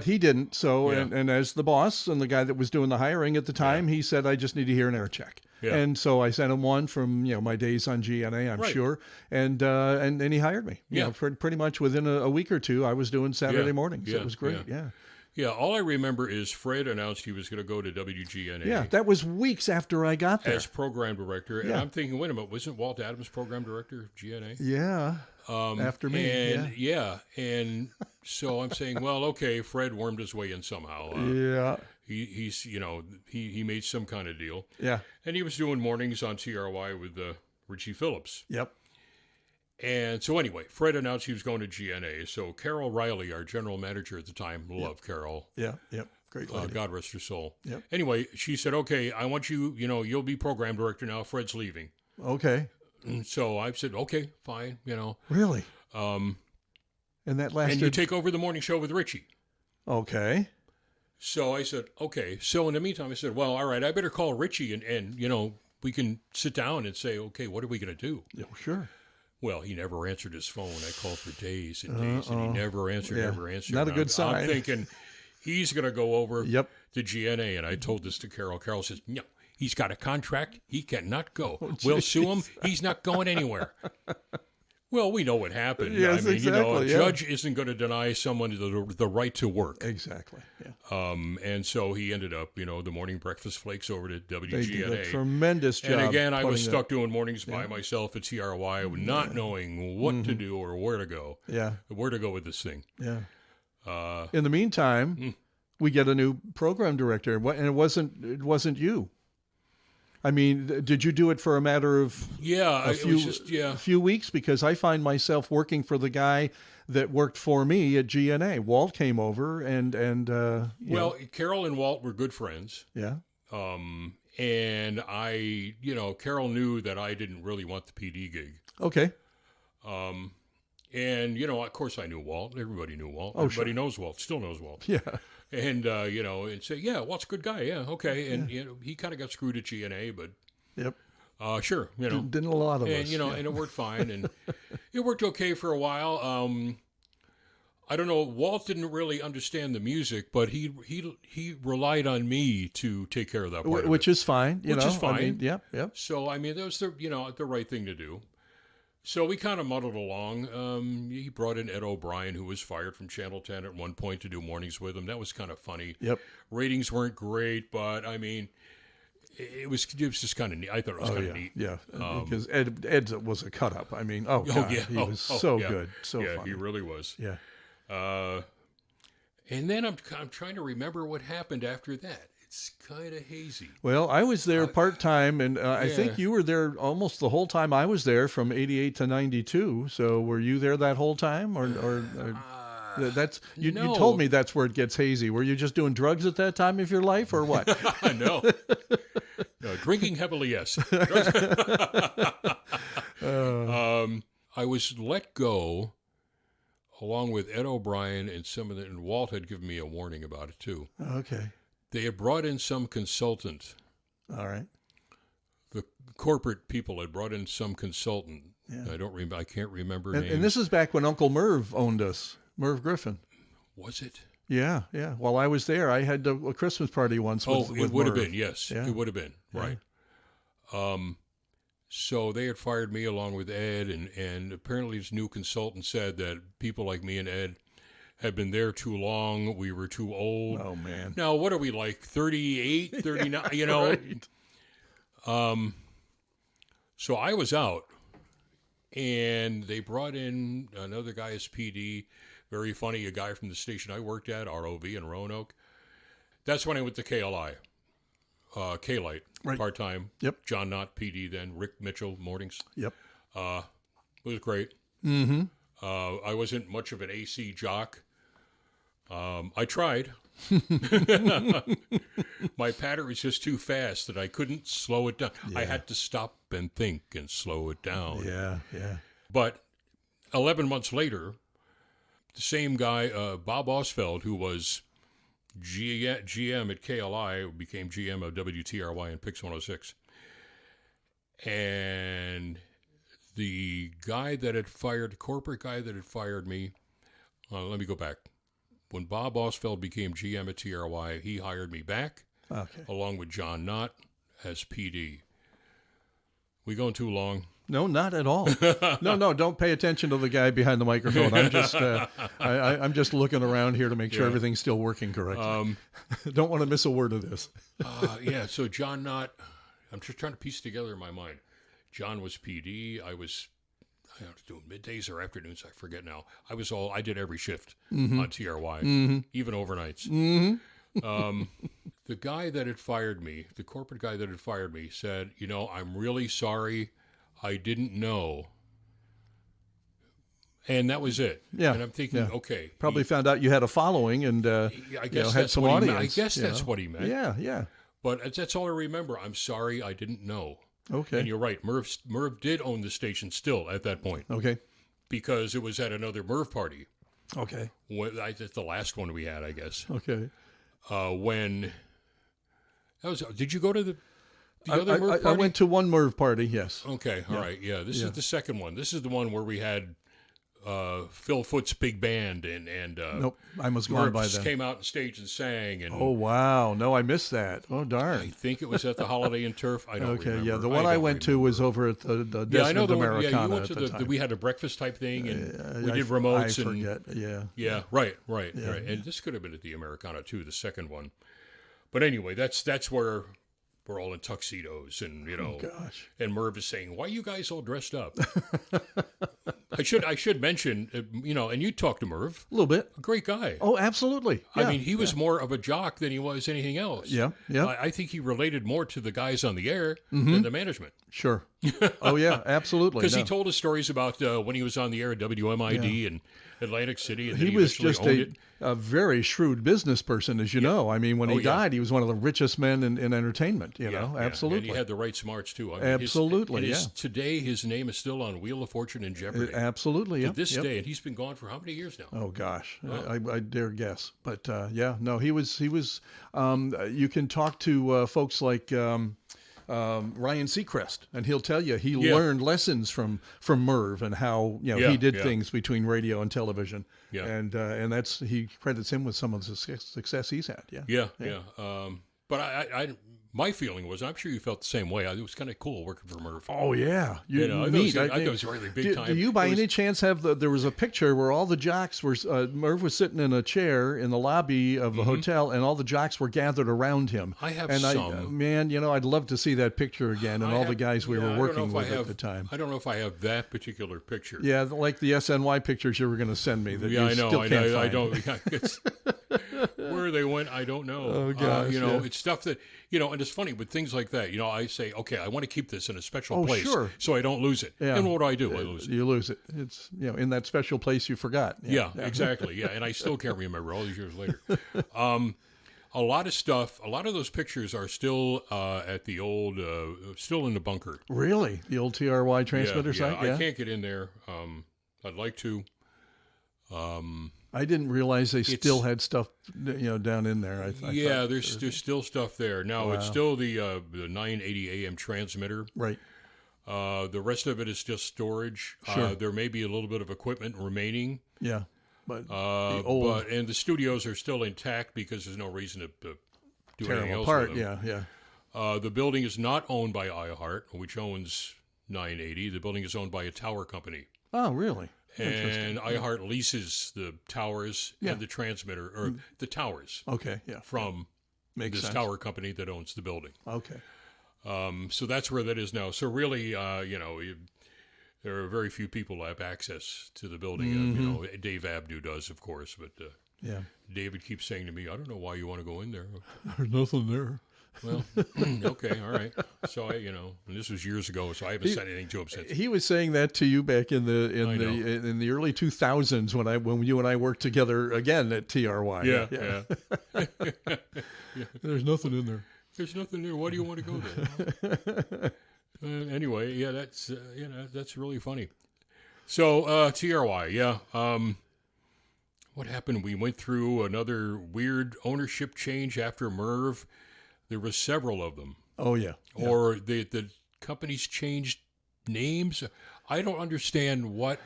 [SPEAKER 2] he didn't. So, and as the boss and the guy that was doing the hiring at the time, he said, I just need to hear an air check. Yeah. And so I sent him one from my days on GNA, I'm sure, and he hired me. Pretty much within a week or two, I was doing Saturday mornings. It was great.
[SPEAKER 5] Yeah, all I remember is Fred announced he was going to go to WGNA.
[SPEAKER 2] Yeah, that was weeks after I got there.
[SPEAKER 5] As program director. And I'm thinking, wait a minute, wasn't Walt Adams program director of GNA?
[SPEAKER 2] Yeah, after me.
[SPEAKER 5] And so I'm saying, well, okay, Fred wormed his way in somehow. He's he made some kind of deal.
[SPEAKER 2] Yeah.
[SPEAKER 5] And he was doing mornings on TRY with Richie Phillips.
[SPEAKER 2] Yep.
[SPEAKER 5] And so anyway, Fred announced he was going to GNA. So Carol Riley, our general manager at the time, loved Carol.
[SPEAKER 2] Yeah, great lady.
[SPEAKER 5] God rest her soul.
[SPEAKER 2] Yep.
[SPEAKER 5] Anyway, she said, okay, I want you, you'll be program director now. Fred's leaving.
[SPEAKER 2] Okay.
[SPEAKER 5] And so I said, okay, fine,
[SPEAKER 2] Really? And that lasted...
[SPEAKER 5] And you take over the morning show with Richie.
[SPEAKER 2] Okay.
[SPEAKER 5] So I said, okay. So in the meantime, I said, well, all right, I better call Richie and we can sit down and say, okay, what are we going to do?
[SPEAKER 2] Yeah, sure.
[SPEAKER 5] Well, he never answered his phone. I called for days and days, and he never answered.
[SPEAKER 2] Not a good sign.
[SPEAKER 5] I'm thinking he's going to go over to GNA, and I told this to Carol. Carol says, no, he's got a contract. He cannot go. We'll sue him. He's not going anywhere. Well, we know what happened.
[SPEAKER 2] Yes,
[SPEAKER 5] a judge isn't going to deny someone the right to work.
[SPEAKER 2] Exactly. Yeah.
[SPEAKER 5] And so he ended up, the morning breakfast flakes over to WGNA.
[SPEAKER 2] They did a tremendous job.
[SPEAKER 5] And again, I was stuck doing mornings by myself at TRY, not knowing what to do or where to go.
[SPEAKER 2] Yeah.
[SPEAKER 5] Where to go with this thing.
[SPEAKER 2] Yeah. In the meantime, we get a new program director, and it wasn't you. I mean, did you do it for a matter of a few weeks? Because I find myself working for the guy that worked for me at GNA. Walt came over and
[SPEAKER 5] Carol and Walt were good friends.
[SPEAKER 2] Yeah.
[SPEAKER 5] And I, Carol knew that I didn't really want the PD gig.
[SPEAKER 2] Okay.
[SPEAKER 5] And, of course I knew Walt. Everybody knew Walt.
[SPEAKER 2] Oh,
[SPEAKER 5] Everybody knows Walt. Still knows Walt.
[SPEAKER 2] Yeah.
[SPEAKER 5] And, and say, yeah, Walt's a good guy. Yeah, okay. And, he kind of got screwed at GNA, but...
[SPEAKER 2] Yep.
[SPEAKER 5] Sure,
[SPEAKER 2] Didn't a lot of
[SPEAKER 5] us.
[SPEAKER 2] And,
[SPEAKER 5] and it worked fine. And it worked okay for a while. I don't know, Walt didn't really understand the music, but he relied on me to take care of that part
[SPEAKER 2] Which is fine.
[SPEAKER 5] Which is fine.
[SPEAKER 2] Yep.
[SPEAKER 5] So, that was the right thing to do. So we kind of muddled along. He brought in Ed O'Brien, who was fired from Channel 10 at one point, to do mornings with him. That was kind of funny.
[SPEAKER 2] Yep.
[SPEAKER 5] Ratings weren't great, but I mean, it was just kind of neat. I thought it was kind of neat.
[SPEAKER 2] Yeah, because Ed was a cut up. I mean, God, he was so good, so funny.
[SPEAKER 5] He really was.
[SPEAKER 2] Yeah.
[SPEAKER 5] And then I'm trying to remember what happened after that. It's kind of hazy.
[SPEAKER 2] Well, I was there part-time, and I think you were there almost the whole time I was there, from 88 to 92. So were you there that whole time? Or that's you told me that's where it gets hazy. Were you just doing drugs at that time of your life, or what?
[SPEAKER 5] No. No, drinking heavily, yes. I was let go along with Ed O'Brien and and Walt had given me a warning about it, too.
[SPEAKER 2] Okay.
[SPEAKER 5] They had brought in some consultant.
[SPEAKER 2] All right.
[SPEAKER 5] The corporate people had brought in some consultant.
[SPEAKER 2] Yeah.
[SPEAKER 5] I can't remember names.
[SPEAKER 2] And this is back when Uncle Merv owned us, Merv Griffin.
[SPEAKER 5] Was it?
[SPEAKER 2] Yeah, yeah. While I was there, I had a Christmas party once with
[SPEAKER 5] it would have
[SPEAKER 2] Merv.
[SPEAKER 5] been, yes.
[SPEAKER 2] Yeah.
[SPEAKER 5] It would have been, right. So they had fired me along with Ed, and apparently this new consultant said that people like me and Ed had been there too long. We were too old.
[SPEAKER 2] Oh, man.
[SPEAKER 5] Now, what are we, like 38, 39, you know?
[SPEAKER 2] Right.
[SPEAKER 5] So I was out, and they brought in another guy as PD, very funny, a guy from the station I worked at, ROV in Roanoke. That's when I went to KLI, K-Light,
[SPEAKER 2] right.
[SPEAKER 5] Part-time.
[SPEAKER 2] Yep.
[SPEAKER 5] John Knott, PD then, Rick Mitchell, mornings.
[SPEAKER 2] Yep.
[SPEAKER 5] It was great.
[SPEAKER 2] Mm-hmm.
[SPEAKER 5] I wasn't much of an AC jock. I tried. My patter was just too fast that I couldn't slow it down.
[SPEAKER 2] Yeah.
[SPEAKER 5] I had to stop and think and slow it down.
[SPEAKER 2] Yeah, yeah.
[SPEAKER 5] But 11 months later, the same guy, Bob Osfeld, who was GM at KLI, became GM of WTRY and Pix 106. And the corporate guy that had fired me, let me go back. When Bob Osfeld became GM at TRY, he hired me back, along with John Knott as PD. We going too long?
[SPEAKER 2] No, not at all. No, don't pay attention to the guy behind the microphone. I'm just, I'm just looking around here to make sure everything's still working correctly. Don't want to miss a word of this.
[SPEAKER 5] So John Knott, I'm just trying to piece together in my mind. John was PD. I was doing middays or afternoons. I forget now. I did every shift on TRY, even overnights. The guy that had fired me, the corporate guy that had fired me, said, I'm really sorry. I didn't know. And that was it.
[SPEAKER 2] Yeah.
[SPEAKER 5] And I'm thinking, okay.
[SPEAKER 2] Probably found out you had a following and
[SPEAKER 5] I guess
[SPEAKER 2] had some audience.
[SPEAKER 5] I guess that's what he meant.
[SPEAKER 2] Yeah, yeah.
[SPEAKER 5] But that's all I remember. I'm sorry, I didn't know.
[SPEAKER 2] Okay.
[SPEAKER 5] And you're right. Merv did own the station still at that point.
[SPEAKER 2] Okay.
[SPEAKER 5] Because it was at another Merv party.
[SPEAKER 2] Okay.
[SPEAKER 5] That's the last one we had, I guess.
[SPEAKER 2] Okay.
[SPEAKER 5] Did you go to the other Merv party?
[SPEAKER 2] I went to one Merv party, yes.
[SPEAKER 5] Okay, all right. Yeah, this is the second one. This is the one where we had Phil Foote's big band and
[SPEAKER 2] nope, I was gone by then.
[SPEAKER 5] Came out on stage and sang. And
[SPEAKER 2] oh wow, no, I missed that. Oh darn.
[SPEAKER 5] I think it was at the Holiday and Turf. I don't remember.
[SPEAKER 2] Yeah, the one I went to was over at the Desmond Americana.
[SPEAKER 5] You went to
[SPEAKER 2] time.
[SPEAKER 5] We had a breakfast type thing, and we did remotes.
[SPEAKER 2] I forget.
[SPEAKER 5] Yeah. Right. And this could have been at the Americana too, the second one. But anyway, that's where we're all in tuxedos, and and Merv is saying, "Why are you guys all dressed up?" I should mention, and you talked to Merv
[SPEAKER 2] a little bit.
[SPEAKER 5] A great guy.
[SPEAKER 2] Oh, absolutely. Yeah,
[SPEAKER 5] I mean, he was more of a jock than he was anything else.
[SPEAKER 2] Yeah.
[SPEAKER 5] I think he related more to the guys on the air than the management.
[SPEAKER 2] Sure. Oh yeah, absolutely.
[SPEAKER 5] Because he told us stories about when he was on the air at WMID and Atlantic City, and
[SPEAKER 2] he was just a very shrewd business person, as you know. I mean, when he died, he was one of the richest men in entertainment. Absolutely.
[SPEAKER 5] And he had the right smarts too.
[SPEAKER 2] Absolutely.
[SPEAKER 5] Today, his name is still on Wheel of Fortune and Jeopardy.
[SPEAKER 2] Absolutely.
[SPEAKER 5] To this day, and he's been gone for how many years now?
[SPEAKER 2] Oh gosh, I dare guess. But he was. You can talk to folks like Ryan Seacrest, and he'll tell you he learned lessons from Merv and how he did things between radio and television. Yeah. And he credits him with some of the success he's had.
[SPEAKER 5] Yeah. But my feeling was, I'm sure you felt the same way. It was kind of cool working for Merv.
[SPEAKER 2] Oh, yeah.
[SPEAKER 5] I thought it was really big time.
[SPEAKER 2] Do you by any chance have there was a picture where all the jocks were, Merv was sitting in a chair in the lobby of the hotel, and all the jocks were gathered around him.
[SPEAKER 5] I have
[SPEAKER 2] and
[SPEAKER 5] some.
[SPEAKER 2] Man, I'd love to see that picture again, and all the guys we were working with at the time.
[SPEAKER 5] I don't know if I have that particular picture.
[SPEAKER 2] Yeah, like the SNY pictures you were going to send me. That
[SPEAKER 5] I know. I don't.
[SPEAKER 2] Find.
[SPEAKER 5] Where they went, I don't know.
[SPEAKER 2] Oh, gosh.
[SPEAKER 5] It's stuff that, and it's funny with things like that. I say, okay, I want to keep this in a special place so I don't lose it.
[SPEAKER 2] Yeah.
[SPEAKER 5] And what do? I lose it.
[SPEAKER 2] You lose it. It's, in that special place you forgot.
[SPEAKER 5] Yeah. Exactly. Yeah. And I still can't remember all these years later. A lot of those pictures are still at the old, still in the bunker.
[SPEAKER 2] Really? The old TRY transmitter site? Yeah.
[SPEAKER 5] I can't get in there. I'd like to.
[SPEAKER 2] I didn't realize they still had stuff, down in there.
[SPEAKER 5] There's still stuff there. Now, it's still the 980 AM transmitter.
[SPEAKER 2] Right.
[SPEAKER 5] The rest of it is just storage.
[SPEAKER 2] Sure.
[SPEAKER 5] There may be a little bit of equipment remaining.
[SPEAKER 2] Yeah. But
[SPEAKER 5] and the studios are still intact because there's no reason to do
[SPEAKER 2] tear
[SPEAKER 5] anything
[SPEAKER 2] them
[SPEAKER 5] else
[SPEAKER 2] apart.
[SPEAKER 5] with them.
[SPEAKER 2] Yeah.
[SPEAKER 5] The building is not owned by iHeart, which owns 980. The building is owned by a tower company.
[SPEAKER 2] Oh, really?
[SPEAKER 5] And iHeart leases the towers and the transmitter, or the towers.
[SPEAKER 2] Okay, yeah.
[SPEAKER 5] From
[SPEAKER 2] Makes
[SPEAKER 5] this
[SPEAKER 2] sense.
[SPEAKER 5] tower company that owns the building.
[SPEAKER 2] Okay.
[SPEAKER 5] So that's where that is now. So really, there are very few people who have access to the building. Dave Abdu does, of course, but David keeps saying to me, I don't know why you want to go in there.
[SPEAKER 2] There's nothing there.
[SPEAKER 5] Well, okay, all right. So and this was years ago, so I haven't said anything to him since.
[SPEAKER 2] He was saying that to you back in the early 2000s when you and I worked together again at TRY.
[SPEAKER 5] Yeah.
[SPEAKER 2] There's nothing in there.
[SPEAKER 5] There's nothing there. Why do you want to go there? Anyway, that's really funny. So TRY, what happened? We went through another weird ownership change after Merv. There were several of them.
[SPEAKER 2] Oh, yeah.
[SPEAKER 5] Or the companies changed names. I don't understand what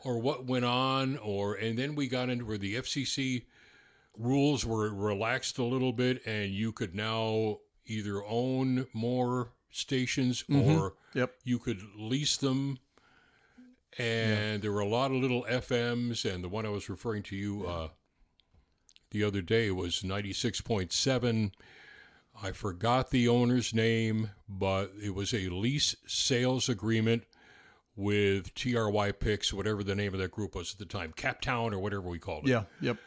[SPEAKER 5] or what went on. And then we got into where the FCC rules were relaxed a little bit, and you could now either own more stations or you could lease them. And there were a lot of little FMs, and the one I was referring to you the other day was 96.7. I forgot the owner's name, but it was a lease sales agreement with TRY Picks, whatever the name of that group was at the time, Captown or whatever we called it.
[SPEAKER 2] Yeah, yep.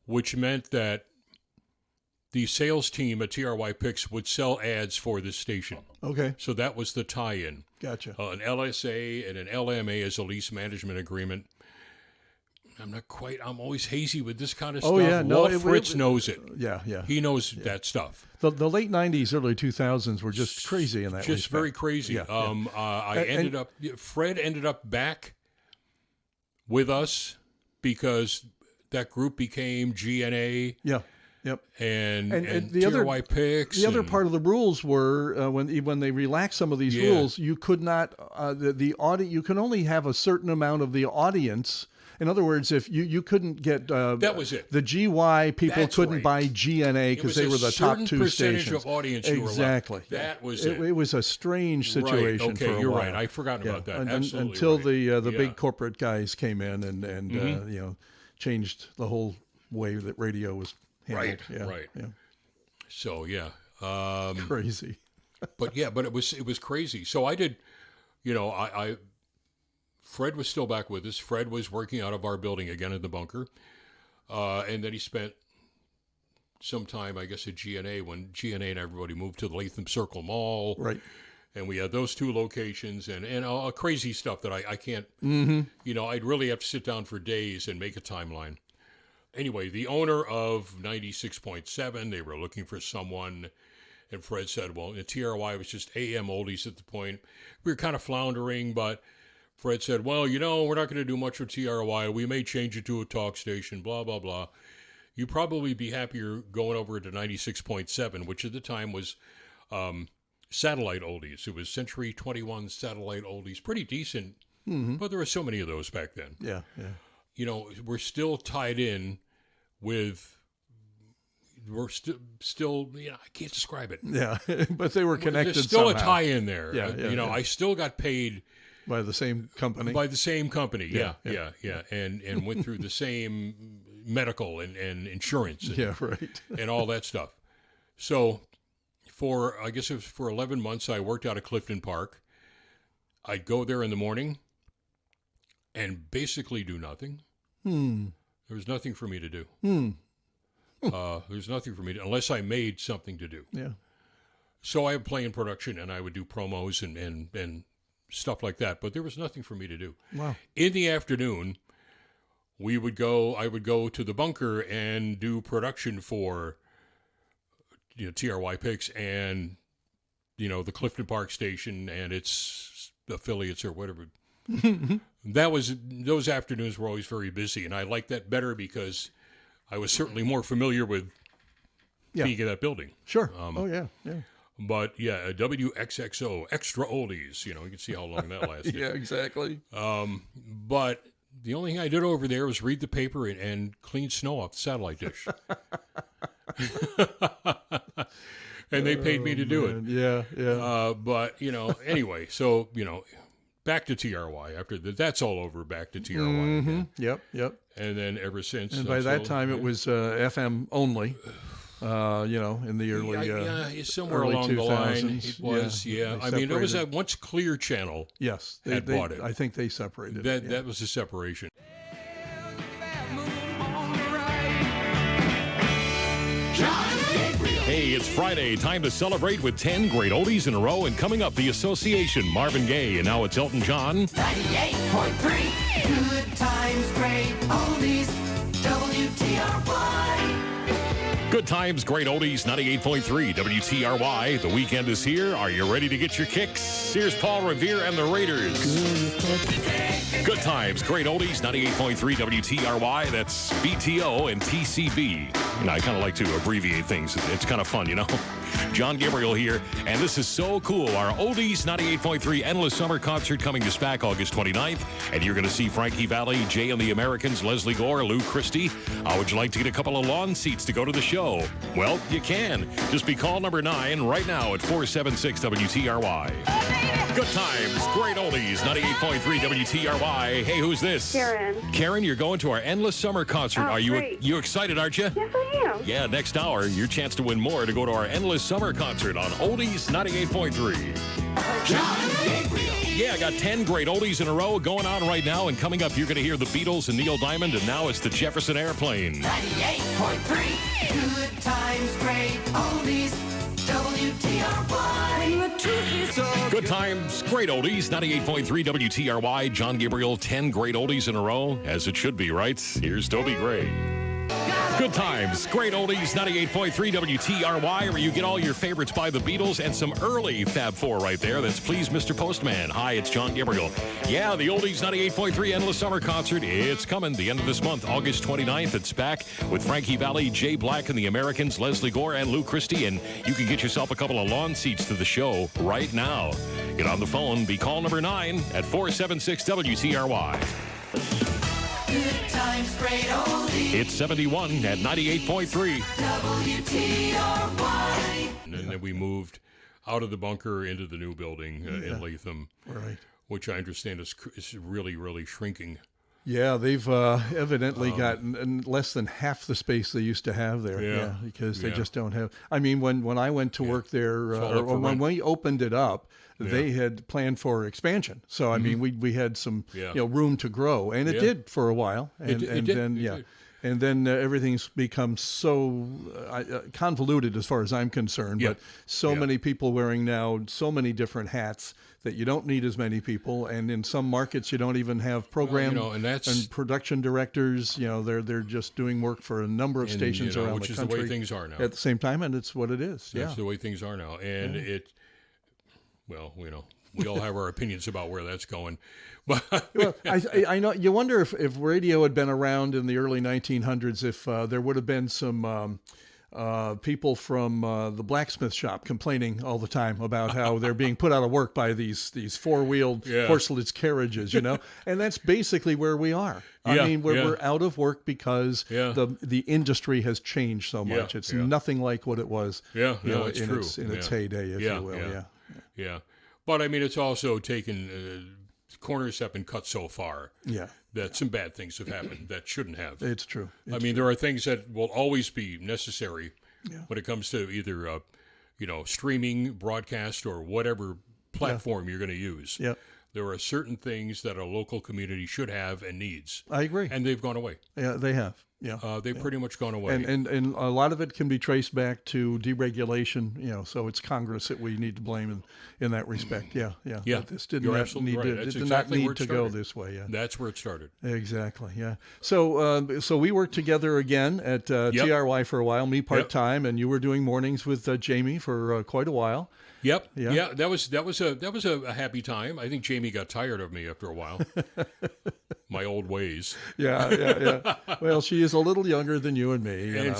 [SPEAKER 5] Which meant that the sales team at TRY Picks would sell ads for this station.
[SPEAKER 2] Okay.
[SPEAKER 5] So that was the tie-in.
[SPEAKER 2] Gotcha.
[SPEAKER 5] An LSA and an LMA as a lease management agreement. I'm always hazy with this kind of stuff.
[SPEAKER 2] Oh, yeah. No,
[SPEAKER 5] Fritz knows it.
[SPEAKER 2] Yeah.
[SPEAKER 5] He knows that stuff.
[SPEAKER 2] The late 90s, early 2000s were just crazy in that
[SPEAKER 5] Just
[SPEAKER 2] respect.
[SPEAKER 5] very crazy.
[SPEAKER 2] Yeah,
[SPEAKER 5] Fred ended up back with us because that group became GNA.
[SPEAKER 2] Yeah. Yep.
[SPEAKER 5] And
[SPEAKER 2] the
[SPEAKER 5] TRY Picks.
[SPEAKER 2] The other part of the rules were when they relaxed some of these rules, you could not you can only have a certain amount of the audience. In other words, if you couldn't get
[SPEAKER 5] that was it.
[SPEAKER 2] The GY people
[SPEAKER 5] That's
[SPEAKER 2] couldn't
[SPEAKER 5] right.
[SPEAKER 2] buy GNA because they were the top two
[SPEAKER 5] percentage
[SPEAKER 2] stations.
[SPEAKER 5] Of audience you
[SPEAKER 2] exactly.
[SPEAKER 5] Were that was
[SPEAKER 2] it. It was a strange situation.
[SPEAKER 5] Right. Okay,
[SPEAKER 2] for a
[SPEAKER 5] you're
[SPEAKER 2] while.
[SPEAKER 5] right. I forgot about that.
[SPEAKER 2] Until
[SPEAKER 5] right.
[SPEAKER 2] the big corporate guys came in and changed the whole way that radio was handled.
[SPEAKER 5] Right.
[SPEAKER 2] Yeah.
[SPEAKER 5] So
[SPEAKER 2] crazy.
[SPEAKER 5] but it was crazy. So I did, I Fred was still back with us. Fred was working out of our building again in the bunker, and then he spent some time, I guess, at GNA when GNA and everybody moved to the Latham Circle Mall.
[SPEAKER 2] Right.
[SPEAKER 5] And we had those two locations and crazy stuff that I can't. I'd really have to sit down for days and make a timeline. Anyway, the owner of 96.7, they were looking for someone, and Fred said, well, the TRY was just AM oldies at the point. We were kind of floundering, but Fred said, well, we're not going to do much with TRY. We may change it to a talk station, blah, blah, blah. You'd probably be happier going over to 96.7, which at the time was satellite oldies. It was Century 21 satellite oldies, pretty decent, but there were so many of those back then.
[SPEAKER 2] Yeah.
[SPEAKER 5] We're still tied in with were still, I can't describe it.
[SPEAKER 2] Yeah, but they were connected.
[SPEAKER 5] There's still
[SPEAKER 2] somehow.
[SPEAKER 5] a tie-in there.
[SPEAKER 2] Yeah,
[SPEAKER 5] I still got paid
[SPEAKER 2] by the same company.
[SPEAKER 5] Yeah. And went through the same medical and insurance.
[SPEAKER 2] Right.
[SPEAKER 5] And all that stuff. So I guess it was for 11 months, I worked out of Clifton Park. I'd go there in the morning and basically do nothing. There was nothing for me to do. There's nothing for me to, unless I made something to do.
[SPEAKER 2] Yeah.
[SPEAKER 5] So I would play in production and I would do promos and stuff like that, but there was nothing for me to do.
[SPEAKER 2] Wow.
[SPEAKER 5] In the afternoon, I would go to the bunker and do production for TRY Picks and the Clifton Park station and its affiliates or whatever. Those afternoons were always very busy, and I liked that better because I was certainly more familiar with being in that building.
[SPEAKER 2] Sure. Yeah.
[SPEAKER 5] But WXXO, Extra Oldies, you can see how long that lasted.
[SPEAKER 2] Yeah, exactly.
[SPEAKER 5] But the only thing I did over there was read the paper and clean snow off the satellite dish. And they paid me to do it.
[SPEAKER 2] Yeah.
[SPEAKER 5] But, anyway, so, back to TRY. After that's all over, back to TRY.
[SPEAKER 2] Mm-hmm. Yep.
[SPEAKER 5] And then ever since.
[SPEAKER 2] And by that time, it was FM only. In the early
[SPEAKER 5] somewhere
[SPEAKER 2] early
[SPEAKER 5] along
[SPEAKER 2] 2000s.
[SPEAKER 5] The line, it was. Yeah. I mean, it was that once Clear Channel.
[SPEAKER 2] Yes,
[SPEAKER 5] they bought it.
[SPEAKER 2] I think they separated.
[SPEAKER 5] That was the separation.
[SPEAKER 10] Hey, it's Friday. Time to celebrate with 10 great oldies in a row. And coming up, the Association, Marvin Gaye. And now it's Elton John.
[SPEAKER 4] 98.3. Good times, great oldies. WTRY.
[SPEAKER 10] Good times, great oldies, 98.3 WTRY. The weekend is here. Are you ready to get your kicks? Here's Paul Revere and the Raiders. Good times, great oldies, 98.3 WTRY. That's BTO and TCB. I kind of like to abbreviate things. It's kind of fun, John Gabriel here, and this is so cool. Our Oldies 98.3 Endless Summer Concert coming to SPAC August 29th, and you're going to see Frankie Valli, Jay and the Americans, Leslie Gore, Lou Christie. Would you like to get a couple of lawn seats to go to the show? Well, you can. Just be call number 9 right now at 476 WTRY. Good times, great oldies, 98.3 WTRY. Hey, who's this?
[SPEAKER 12] Karen.
[SPEAKER 10] Karen, you're going to our Endless Summer Concert. Are you
[SPEAKER 12] great.
[SPEAKER 10] You excited, aren't you?
[SPEAKER 12] Yes, I am.
[SPEAKER 10] Yeah, next hour, your chance to win more to go to our Endless Summer Concert on Oldies 98.3.
[SPEAKER 4] John Gabriel.
[SPEAKER 10] Yeah, I got 10 great oldies in a row going on right now, and coming up, you're going to hear the Beatles and Neil Diamond, and now it's the Jefferson Airplane.
[SPEAKER 4] 98.3. Good times, great oldies. WTRY. When the truth is so
[SPEAKER 10] Good times, great oldies, 98.3 WTRY. John Gabriel, 10 great oldies in a row, as it should be, right? Here's Toby Gray. Good times, great oldies, 98.3 WTRY, where you get all your favorites by the Beatles and some early Fab Four right there. That's Please Mr. Postman. Hi, it's John Gabriel. Yeah, the Oldies 98.3 Endless Summer Concert. It's coming the end of this month, August 29th at SPAC with Frankie Valli, Jay Black and the Americans, Leslie Gore and Lou Christie. And you can get yourself a couple of lawn seats to the show right now. Get on the phone, be call number 9 at 476 WTRY.
[SPEAKER 4] good times, great oldies.
[SPEAKER 10] It's 71 at 98.3.
[SPEAKER 4] WTRY.
[SPEAKER 5] And then we moved out of the bunker into the new building in Latham,
[SPEAKER 2] right?
[SPEAKER 5] Which I understand is really, really shrinking.
[SPEAKER 2] Yeah, they've evidently gotten less than half the space they used to have there.
[SPEAKER 5] Yeah,
[SPEAKER 2] because they just don't have. I mean, when I went to work there, or when we opened it up, they had planned for expansion. So I mean, we had some room to grow, and it did for a while, and then everything's become so convoluted as far as I'm concerned. But so many people wearing now so many different hats that you don't need as many people, and in some markets you don't even have program and production directors. You know, they're just doing work for a number of stations around the country.
[SPEAKER 5] Which is the way things are now.
[SPEAKER 2] At the same time, and it's what it is.
[SPEAKER 5] That's the way things are now, and we all have our opinions about where that's going. But
[SPEAKER 2] I know you wonder if radio had been around in the early 1900s, if there would have been some people from the blacksmith shop complaining all the time about how they're being put out of work by these four-wheeled horseless carriages, and that's basically where we are. I mean, we're out of work because the industry has changed so much. It's nothing like what it was in its heyday, if you will.
[SPEAKER 5] Yeah. But I mean, it's also taken corners have been cut so far that some bad things have happened that shouldn't have.
[SPEAKER 2] It's true.
[SPEAKER 5] There are things that will always be necessary when it comes to either streaming, broadcast, or whatever platform you're going to use.
[SPEAKER 2] Yeah.
[SPEAKER 5] There are certain things that a local community should have and needs.
[SPEAKER 2] I agree.
[SPEAKER 5] And they've gone away.
[SPEAKER 2] Yeah, they have. Yeah.
[SPEAKER 5] They've pretty much gone away.
[SPEAKER 2] And a lot of it can be traced back to deregulation, so it's Congress that we need to blame in that respect. Yeah. This did not need to go this way. Yeah.
[SPEAKER 5] That's where it started.
[SPEAKER 2] Exactly, yeah. So we worked together again at TRY for a while, me part-time, and you were doing mornings with Jamie for quite a while.
[SPEAKER 5] Yep. Yeah. That was a happy time. I think Jamie got tired of me after a while. My old ways.
[SPEAKER 2] Yeah. Well, she is a little younger than you and me.
[SPEAKER 4] Good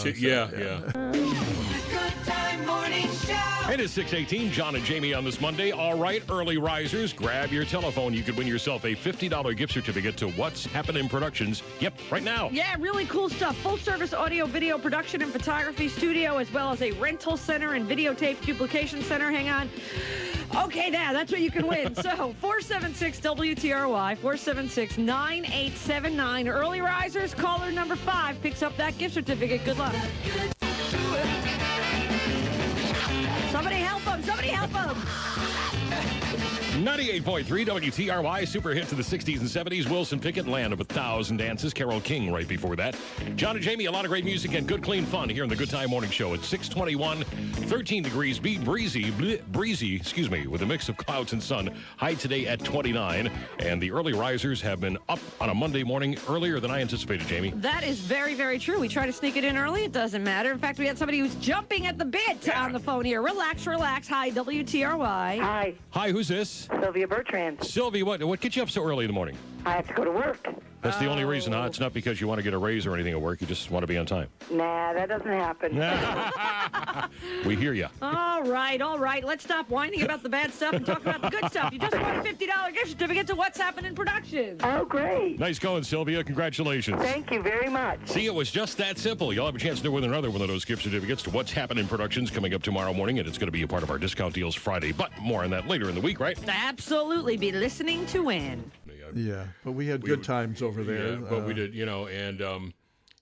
[SPEAKER 4] time morning show.
[SPEAKER 10] It is 6:18, John and Jamie on this Monday. All right, early risers, grab your telephone. You could win yourself a $50 gift certificate to What's Happening Productions. Yep, right now.
[SPEAKER 12] Yeah, really cool stuff. Full-service audio, video production, and photography studio, as well as a rental center and videotape duplication center. Hang on. Okay, that's what you can win. So, 476-WTRY, 476-9879. Early risers, caller number 5 picks up that gift certificate. Good luck. Somebody help him!
[SPEAKER 10] 98.3 WTRY, super hits of the 60s and 70s. Wilson Pickett, Land of 1,000 Dances. Carole King right before that. John and Jamie, a lot of great music and good, clean fun here in the Good Time Morning Show at 6:21, 13 degrees, breezy, with a mix of clouds and sun. High today at 29. And the early risers have been up on a Monday morning earlier than I anticipated, Jamie.
[SPEAKER 12] That is very, very true. We try to sneak it in early. It doesn't matter. In fact, we had somebody who's jumping at the bit on the phone here. Relax. Hi, WTRY.
[SPEAKER 13] Hi,
[SPEAKER 10] who's this?
[SPEAKER 13] Sylvia Bertrand.
[SPEAKER 10] Sylvia, what gets you up so early in the morning?
[SPEAKER 13] I have to go to work.
[SPEAKER 10] That's the only reason, huh? It's not because you want to get a raise or anything at work. You just want to be on time.
[SPEAKER 13] Nah, that doesn't happen.
[SPEAKER 10] We hear you.
[SPEAKER 12] All right. Let's stop whining about the bad stuff and talk about the good stuff. You just won a $50 gift certificate to What's Happening Productions.
[SPEAKER 13] Oh, great.
[SPEAKER 10] Nice going, Sylvia. Congratulations.
[SPEAKER 13] Thank you very much.
[SPEAKER 10] See, it was just that simple. You'll have a chance to win another one of those gift certificates to What's Happening Productions coming up tomorrow morning, and it's going to be a part of our Discount Deals Friday. But more on that later in the week, right?
[SPEAKER 12] Absolutely. Be listening to win.
[SPEAKER 2] Yeah, but we had good times over there.
[SPEAKER 5] Yeah, but we did,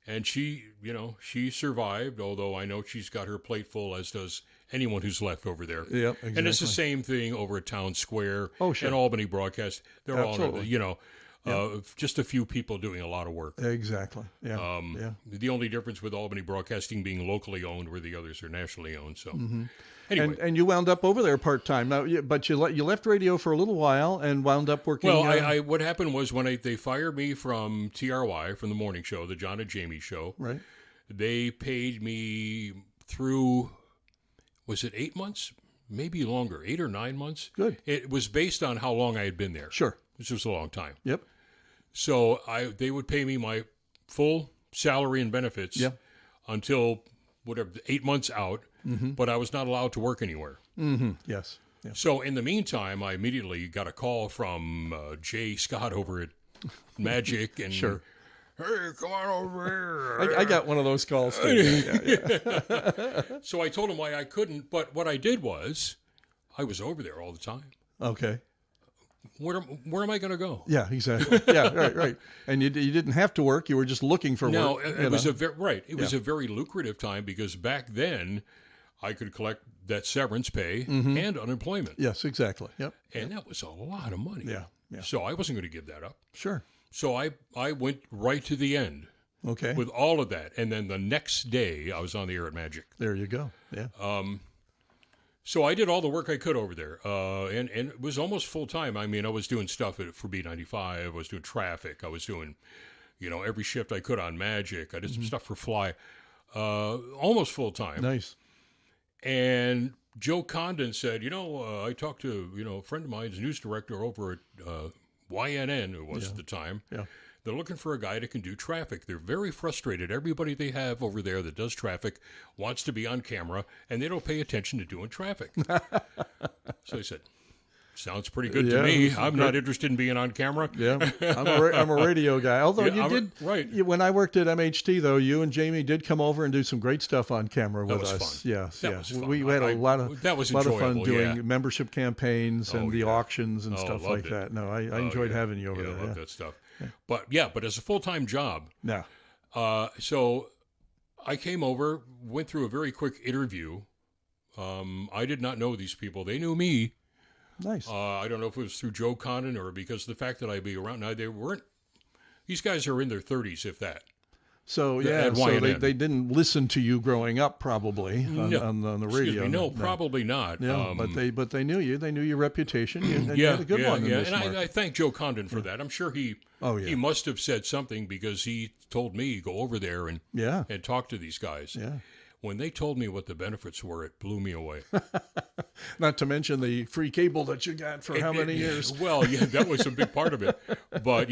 [SPEAKER 5] and she, she survived, although I know she's got her plate full, as does anyone who's left over there.
[SPEAKER 2] Yep, exactly.
[SPEAKER 5] And it's the same thing over at Town Square
[SPEAKER 2] sure.
[SPEAKER 5] and Albany Broadcast. They're
[SPEAKER 2] Absolutely.
[SPEAKER 5] all, just a few people doing a lot of work.
[SPEAKER 2] Exactly. Yeah.
[SPEAKER 5] The only difference with Albany Broadcasting being locally owned, where the others are nationally owned. So.
[SPEAKER 2] Mm-hmm.
[SPEAKER 5] Anyway.
[SPEAKER 2] And you wound up over there part-time. Now, but you left radio for a little while and wound up working...
[SPEAKER 5] Well, what happened was when they fired me from TRY, from the morning show, the John and Jamie show,
[SPEAKER 2] right?
[SPEAKER 5] They paid me through, was it 8 months? Maybe longer, 8 or 9 months.
[SPEAKER 2] Good.
[SPEAKER 5] It was based on how long I had been there.
[SPEAKER 2] Sure.
[SPEAKER 5] Which was a long time.
[SPEAKER 2] Yep.
[SPEAKER 5] So they would pay me my full salary and benefits until 8 months out. Mm-hmm. But I was not allowed to work anywhere.
[SPEAKER 2] Mm-hmm. Yes. Yeah.
[SPEAKER 5] So in the meantime, I immediately got a call from Jay Scott over at Magic, and
[SPEAKER 2] sure.
[SPEAKER 5] Hey, come on over here.
[SPEAKER 2] I got one of those calls too.
[SPEAKER 5] So I told him why I couldn't, but what I did was, I was over there all the time.
[SPEAKER 2] Okay.
[SPEAKER 5] Where am I going to go?
[SPEAKER 2] Yeah, exactly. Yeah, right. And you didn't have to work; you were just looking for work.
[SPEAKER 5] No, it was a very lucrative time because back then, I could collect that severance pay and unemployment.
[SPEAKER 2] Yes, exactly. Yep.
[SPEAKER 5] And that was a lot of money.
[SPEAKER 2] Yeah.
[SPEAKER 5] So I wasn't going to give that up.
[SPEAKER 2] Sure.
[SPEAKER 5] So I went right to the end.
[SPEAKER 2] Okay.
[SPEAKER 5] With all of that, and then the next day I was on the air at Magic.
[SPEAKER 2] There you go. Yeah.
[SPEAKER 5] So I did all the work I could over there, and it was almost full time. I mean, I was doing stuff for B95. I was doing traffic. I was doing, every shift I could on Magic. I did some stuff for Fly, almost full time.
[SPEAKER 2] Nice.
[SPEAKER 5] And Joe Condon said, I talked to a friend of mine's news director over at YNN, it was at the time.
[SPEAKER 2] Yeah.
[SPEAKER 5] They're looking for a guy that can do traffic. They're very frustrated. Everybody they have over there that does traffic wants to be on camera, and they don't pay attention to doing traffic. So I said, sounds pretty good to me. I'm not interested in being on camera.
[SPEAKER 2] Yeah, I'm a radio guy. Although
[SPEAKER 5] right.
[SPEAKER 2] When I worked at MHT, though, you and Jamie did come over and do some great stuff on camera with us.
[SPEAKER 5] That was fun.
[SPEAKER 2] That was fun. We had a lot of fun doing membership campaigns and the auctions and stuff like that. No, I enjoyed having you over there.
[SPEAKER 5] I love that stuff. Yeah. But as a full-time job, so I came over, went through a very quick interview. I did not know these people. They knew me.
[SPEAKER 2] Nice.
[SPEAKER 5] I don't know if it was through Joe Condon or because of the fact that I'd be around. Now, these guys are in their 30s, if that.
[SPEAKER 2] So, they didn't listen to you growing up, probably, on the radio.
[SPEAKER 5] Excuse me, probably not.
[SPEAKER 2] No, but they knew you. They knew your reputation. And you had a good one in this market.
[SPEAKER 5] I thank Joe Condon for that. I'm sure he must have said something because he told me go over there and talk to these guys.
[SPEAKER 2] Yeah.
[SPEAKER 5] When they told me what the benefits were, it blew me away.
[SPEAKER 2] Not to mention the free cable that you got for how many years?
[SPEAKER 5] Well, yeah, that was a big part of it. But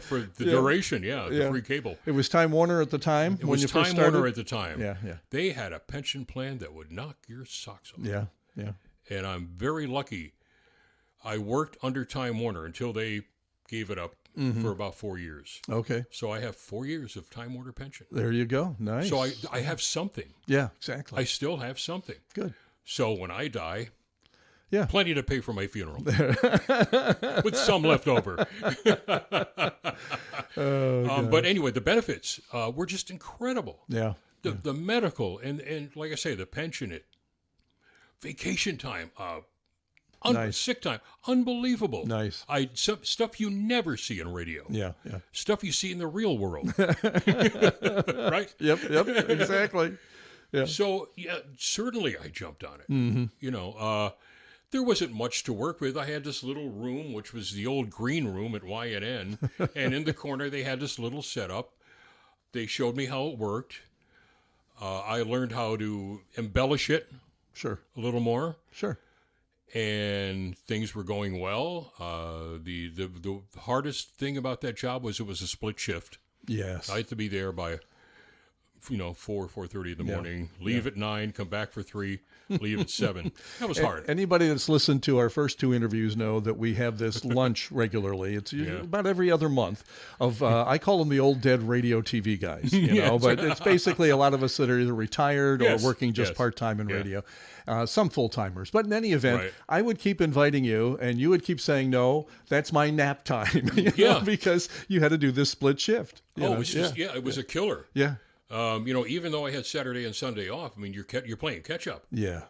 [SPEAKER 5] for the duration, the free cable.
[SPEAKER 2] It was Time Warner at the time when you first started?
[SPEAKER 5] Time Warner at the time.
[SPEAKER 2] Yeah.
[SPEAKER 5] They had a pension plan that would knock your socks off.
[SPEAKER 2] Yeah.
[SPEAKER 5] And I'm very lucky. I worked under Time Warner until they gave it up. For about 4 years.
[SPEAKER 2] Okay.
[SPEAKER 5] So I have 4 years of Time Warner pension.
[SPEAKER 2] There you go. Nice.
[SPEAKER 5] So I have something.
[SPEAKER 2] Yeah, exactly.
[SPEAKER 5] I still have something.
[SPEAKER 2] Good.
[SPEAKER 5] So when I die,
[SPEAKER 2] Yeah.
[SPEAKER 5] Plenty to pay for my funeral. With some left over. But anyway, the benefits were just incredible.
[SPEAKER 2] Yeah.
[SPEAKER 5] The medical and like I say, the pension, vacation time,
[SPEAKER 2] nice.
[SPEAKER 5] Sick time, unbelievable.
[SPEAKER 2] Nice.
[SPEAKER 5] Stuff you never see in radio.
[SPEAKER 2] Yeah.
[SPEAKER 5] Stuff you see in the real world. Right?
[SPEAKER 2] Yep, exactly. Yeah.
[SPEAKER 5] So, certainly I jumped on it.
[SPEAKER 2] Mm-hmm.
[SPEAKER 5] You know, there wasn't much to work with. I had this little room, which was the old green room at YNN, and in the corner they had this little setup. They showed me how it worked. I learned how to embellish it.
[SPEAKER 2] Sure.
[SPEAKER 5] A little more.
[SPEAKER 2] Sure.
[SPEAKER 5] And things were going well. The hardest thing about that job was it was a split shift.
[SPEAKER 2] Yes.
[SPEAKER 5] I had to be there by 4:30 in the morning, leave at 9, come back for 3, leave at 7. That was hard.
[SPEAKER 2] Anybody that's listened to our first two interviews know that we have this lunch regularly. It's about every other month of, I call them the old dead radio TV guys, you know, but it's basically a lot of us that are either retired or working just part-time in radio. Some full-timers. But in any event, I would keep inviting you, and you would keep saying, no, that's my nap time, you know, because you had to do this split shift.
[SPEAKER 5] It was it was a killer.
[SPEAKER 2] Yeah.
[SPEAKER 5] Even though I had Saturday and Sunday off, I mean, you're playing catch up.
[SPEAKER 2] Yeah.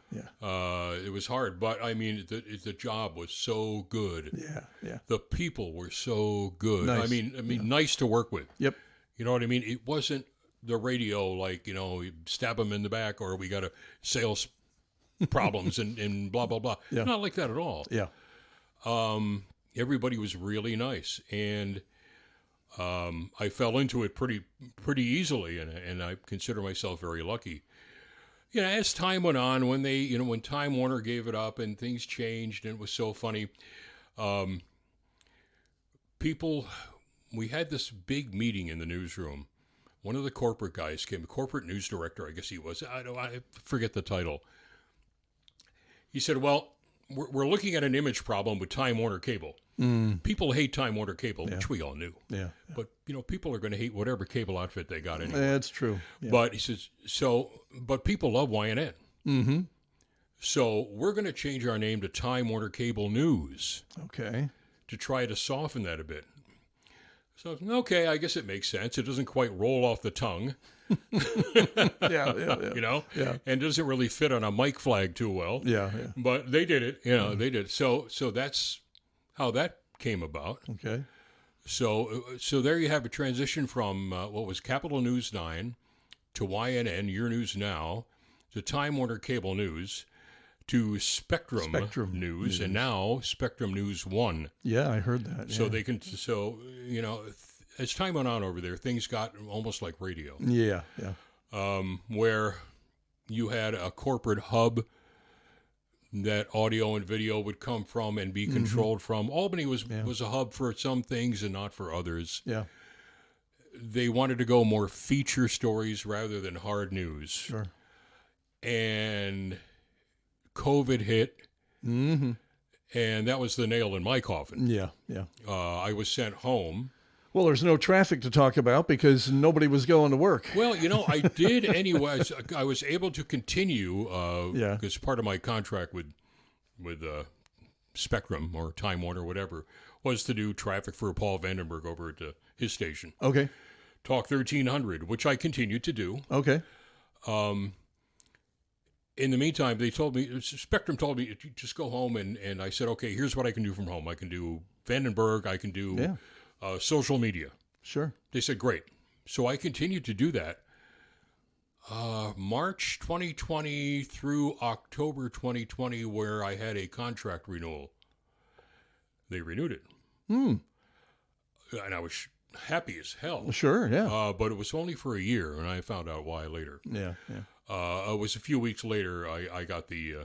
[SPEAKER 5] It was hard, but I mean, the job was so good.
[SPEAKER 2] Yeah.
[SPEAKER 5] The people were so good.
[SPEAKER 2] Nice.
[SPEAKER 5] I mean, nice to work with.
[SPEAKER 2] Yep.
[SPEAKER 5] You know what I mean? It wasn't the radio like, you stab them in the back or we got a sales problems and blah, blah, blah.
[SPEAKER 2] Yeah.
[SPEAKER 5] Not like that at all.
[SPEAKER 2] Yeah.
[SPEAKER 5] Everybody was really nice. And I fell into it pretty easily, and I consider myself very lucky. As time went on, when when Time Warner gave it up and things changed, and it was so funny. We had this big meeting in the newsroom. One of the corporate guys came, corporate news director, I guess he was. I forget the title. He said, "Well, we're looking at an image problem with Time Warner Cable. People hate Time Warner Cable, which we all knew.
[SPEAKER 2] Yeah.
[SPEAKER 5] But, people are going to hate whatever cable outfit they got anyway.
[SPEAKER 2] That's true. Yeah.
[SPEAKER 5] But he says, but people love YNN.
[SPEAKER 2] Mm-hmm.
[SPEAKER 5] So we're going to change our name to Time Warner Cable News.
[SPEAKER 2] Okay.
[SPEAKER 5] To try to soften that a bit. So, okay, I guess it makes sense. It doesn't quite roll off the tongue.
[SPEAKER 2] Yeah. Yeah.
[SPEAKER 5] And doesn't really fit on a mic flag too well.
[SPEAKER 2] Yeah.
[SPEAKER 5] But they did it. They did. So that's how that came about.
[SPEAKER 2] Okay.
[SPEAKER 5] So there you have a transition from what was Capital News 9 to YNN, Your News Now, to Time Warner Cable News, to Spectrum News, and now Spectrum News 1.
[SPEAKER 2] Yeah, I heard that.
[SPEAKER 5] So they can. So as time went on over there, things got almost like radio.
[SPEAKER 2] Yeah.
[SPEAKER 5] Where you had a corporate hub that audio and video would come from and be controlled from. Albany was a hub for some things and not for others.
[SPEAKER 2] Yeah.
[SPEAKER 5] they wanted to go more feature stories rather than hard news.
[SPEAKER 2] Sure.
[SPEAKER 5] And COVID hit, and that was the nail in my coffin.
[SPEAKER 2] Yeah.
[SPEAKER 5] I was sent home.
[SPEAKER 2] Well, there's no traffic to talk about because nobody was going to work.
[SPEAKER 5] Well, I did anyway. I was able to continue because part of my contract with Spectrum or Time Warner, whatever, was to do traffic for Paul Vandenberg over at his station.
[SPEAKER 2] Okay.
[SPEAKER 5] Talk 1300, which I continued to do.
[SPEAKER 2] Okay.
[SPEAKER 5] In the meantime, Spectrum told me, just go home, and I said, okay, here's what I can do from home. I can do Vandenberg, I can do social media.
[SPEAKER 2] Sure.
[SPEAKER 5] They said, great. So I continued to do that. March 2020 through October 2020, where I had a contract renewal. They renewed it. And I was happy as hell.
[SPEAKER 2] Sure, yeah.
[SPEAKER 5] But it was only for a year, and I found out why later.
[SPEAKER 2] Yeah.
[SPEAKER 5] It was a few weeks later I got the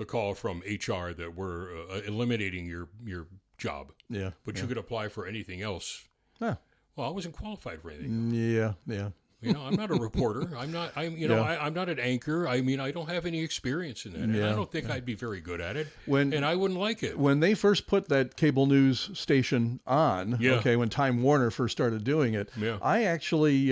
[SPEAKER 5] call from HR that we're eliminating your job.
[SPEAKER 2] Yeah.
[SPEAKER 5] But you could apply for anything else.
[SPEAKER 2] Yeah.
[SPEAKER 5] Well, I wasn't qualified for anything.
[SPEAKER 2] Yeah.
[SPEAKER 5] I'm not a reporter. I'm not an anchor. I mean, I don't have any experience in that. And I don't think I'd be very good at it. And I wouldn't like it.
[SPEAKER 2] When they first put that cable news station on, when Time Warner first started doing it, I actually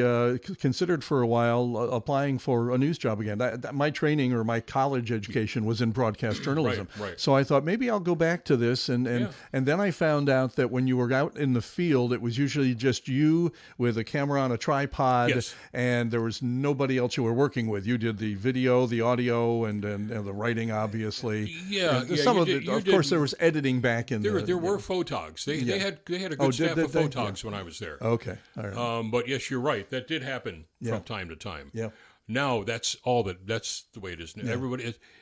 [SPEAKER 2] considered for a while applying for a news job again. My training or my college education was in broadcast journalism.
[SPEAKER 5] Right.
[SPEAKER 2] So I thought maybe I'll go back to this. And then I found out that when you were out in the field, it was usually just you with a camera on a tripod.
[SPEAKER 5] Yes.
[SPEAKER 2] And there was nobody else you were working with. You did the video, the audio, and the writing, obviously. Of course, there was editing back in
[SPEAKER 5] there. There were photogs. They had a good staff of photogs when I was there.
[SPEAKER 2] Okay, all right.
[SPEAKER 5] But yes, you're right. That did happen from time to time.
[SPEAKER 2] Yeah.
[SPEAKER 5] Now that's the way it is. Yeah.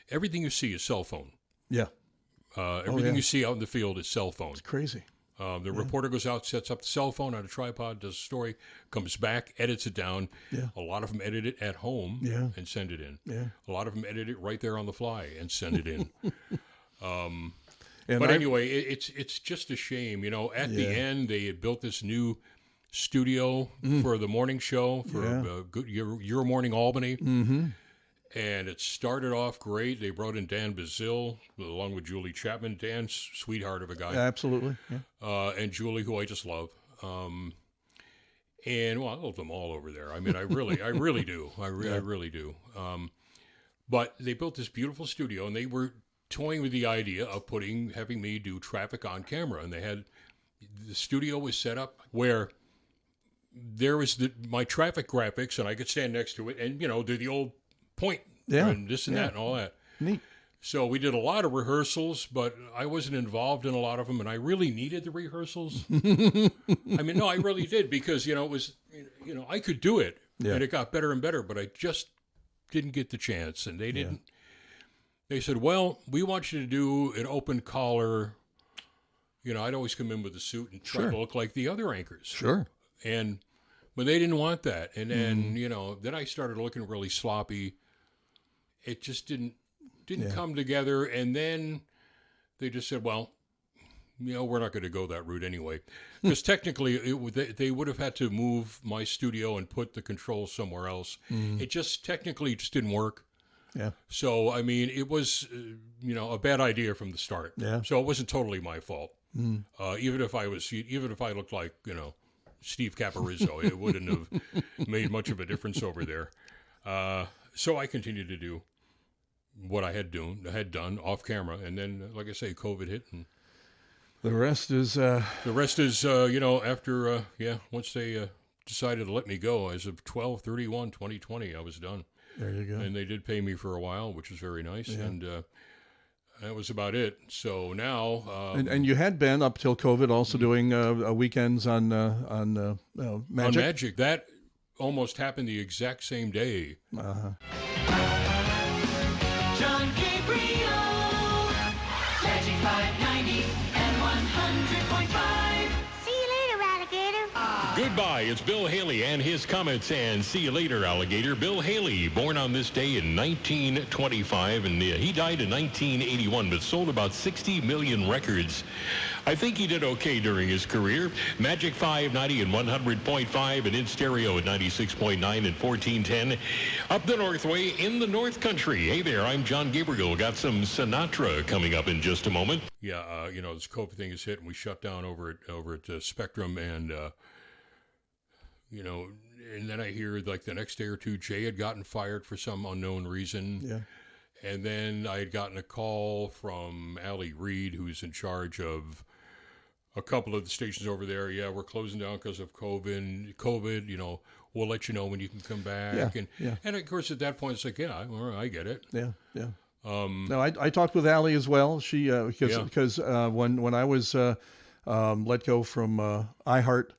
[SPEAKER 5] Everything you see is cell phone.
[SPEAKER 2] Yeah.
[SPEAKER 5] Everything you see out in the field is cell phone.
[SPEAKER 2] It's crazy.
[SPEAKER 5] The reporter goes out, sets up the cell phone on a tripod, does a story, comes back, edits it down.
[SPEAKER 2] Yeah.
[SPEAKER 5] A lot of them edit it at home and send it in.
[SPEAKER 2] Yeah.
[SPEAKER 5] A lot of them edit it right there on the fly and send it in. Anyway, it's just a shame. At the end, they had built this new studio for the morning show for Your Morning Albany.
[SPEAKER 2] Mm-hmm.
[SPEAKER 5] And it started off great. They brought in Dan Bazille along with Julie Chapman. Dan's sweetheart of a guy.
[SPEAKER 2] Absolutely. Yeah.
[SPEAKER 5] And Julie, who I just love. And I love them all over there. I mean, I really do. I really do. But they built this beautiful studio, and they were toying with the idea of having me do traffic on camera. And the studio was set up where there was my traffic graphics, and I could stand next to it and, do the old point and this and that and all that.
[SPEAKER 2] Neat.
[SPEAKER 5] So we did a lot of rehearsals, but I wasn't involved in a lot of them, and I really needed the rehearsals. I mean, no, I really did, because, it was, I could do it, and it got better and better, but I just didn't get the chance, and they didn't. They said, well, we want you to do an open collar. I'd always come in with a suit and try to look like the other anchors.
[SPEAKER 2] Sure.
[SPEAKER 5] But they didn't want that. And then, then I started looking really sloppy. It just didn't come together. And then they just said, well, we're not going to go that route anyway. Because technically, they would have had to move my studio and put the controls somewhere else. It just technically just didn't work.
[SPEAKER 2] Yeah.
[SPEAKER 5] So, I mean, it was, a bad idea from the start.
[SPEAKER 2] Yeah.
[SPEAKER 5] So it wasn't totally my fault. Even if I looked like, Steve Caparizzo, it wouldn't have made much of a difference over there. So I continued to do what I had done off camera, and then, like I say, COVID hit, and
[SPEAKER 2] the rest is
[SPEAKER 5] after once they decided to let me go as of 12/31/2020, I was done.
[SPEAKER 2] There you go.
[SPEAKER 5] And they did pay me for a while, which was very nice, and that was about it. So now,
[SPEAKER 2] and you had been up till COVID also doing weekends on Magic.
[SPEAKER 5] On Magic, that almost happened the exact same day.
[SPEAKER 2] Uh-huh.
[SPEAKER 4] John Gabriel, Magic 590 and 100.5.
[SPEAKER 14] See you later, alligator.
[SPEAKER 10] Goodbye. It's Bill Haley and his Comets, and see you later, alligator. Bill Haley, born on this day in 1925, and he died in 1981, but sold about 60 million records. I think he did okay during his career. Magic 590 and 100.5, and in stereo at 96.9 and 1410. Up the Northway in the North Country. Hey there, I'm John Gabriel. Got some Sinatra coming up in just a moment.
[SPEAKER 5] Yeah, this COVID thing is hit, and we shut down over at Spectrum, and and then I hear like the next day or two, Jay had gotten fired for some unknown reason.
[SPEAKER 2] Yeah.
[SPEAKER 5] And then I had gotten a call from Allie Reed, who's in charge of a couple of the stations over there. Yeah, we're closing down because of COVID. We'll let you know when you can come back. And of course, at that point, it's like, yeah, all right, I get it.
[SPEAKER 2] Yeah. No, I talked with Allie as well. She because when I was let go from iHeart.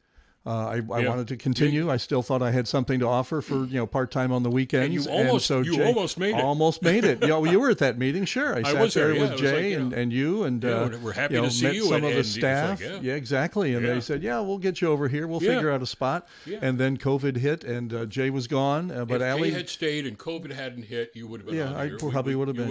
[SPEAKER 2] I wanted to continue. I still thought I had something to offer for part-time on the weekends.
[SPEAKER 5] And you almost made it.
[SPEAKER 2] Almost made it. You were at that meeting, sure. I sat
[SPEAKER 5] was
[SPEAKER 2] there
[SPEAKER 5] with
[SPEAKER 2] Jay and you, and
[SPEAKER 5] we're happy to see
[SPEAKER 2] met
[SPEAKER 5] you.
[SPEAKER 2] some of the
[SPEAKER 5] and
[SPEAKER 2] staff.
[SPEAKER 5] Like,
[SPEAKER 2] yeah, exactly. And they said, we'll get you over here. We'll figure out a spot.
[SPEAKER 5] Yeah.
[SPEAKER 2] And then COVID hit, and Jay was gone. But
[SPEAKER 5] if
[SPEAKER 2] Allie
[SPEAKER 5] Jay had stayed and COVID hadn't hit, you would have been.
[SPEAKER 2] Yeah, I probably would have been.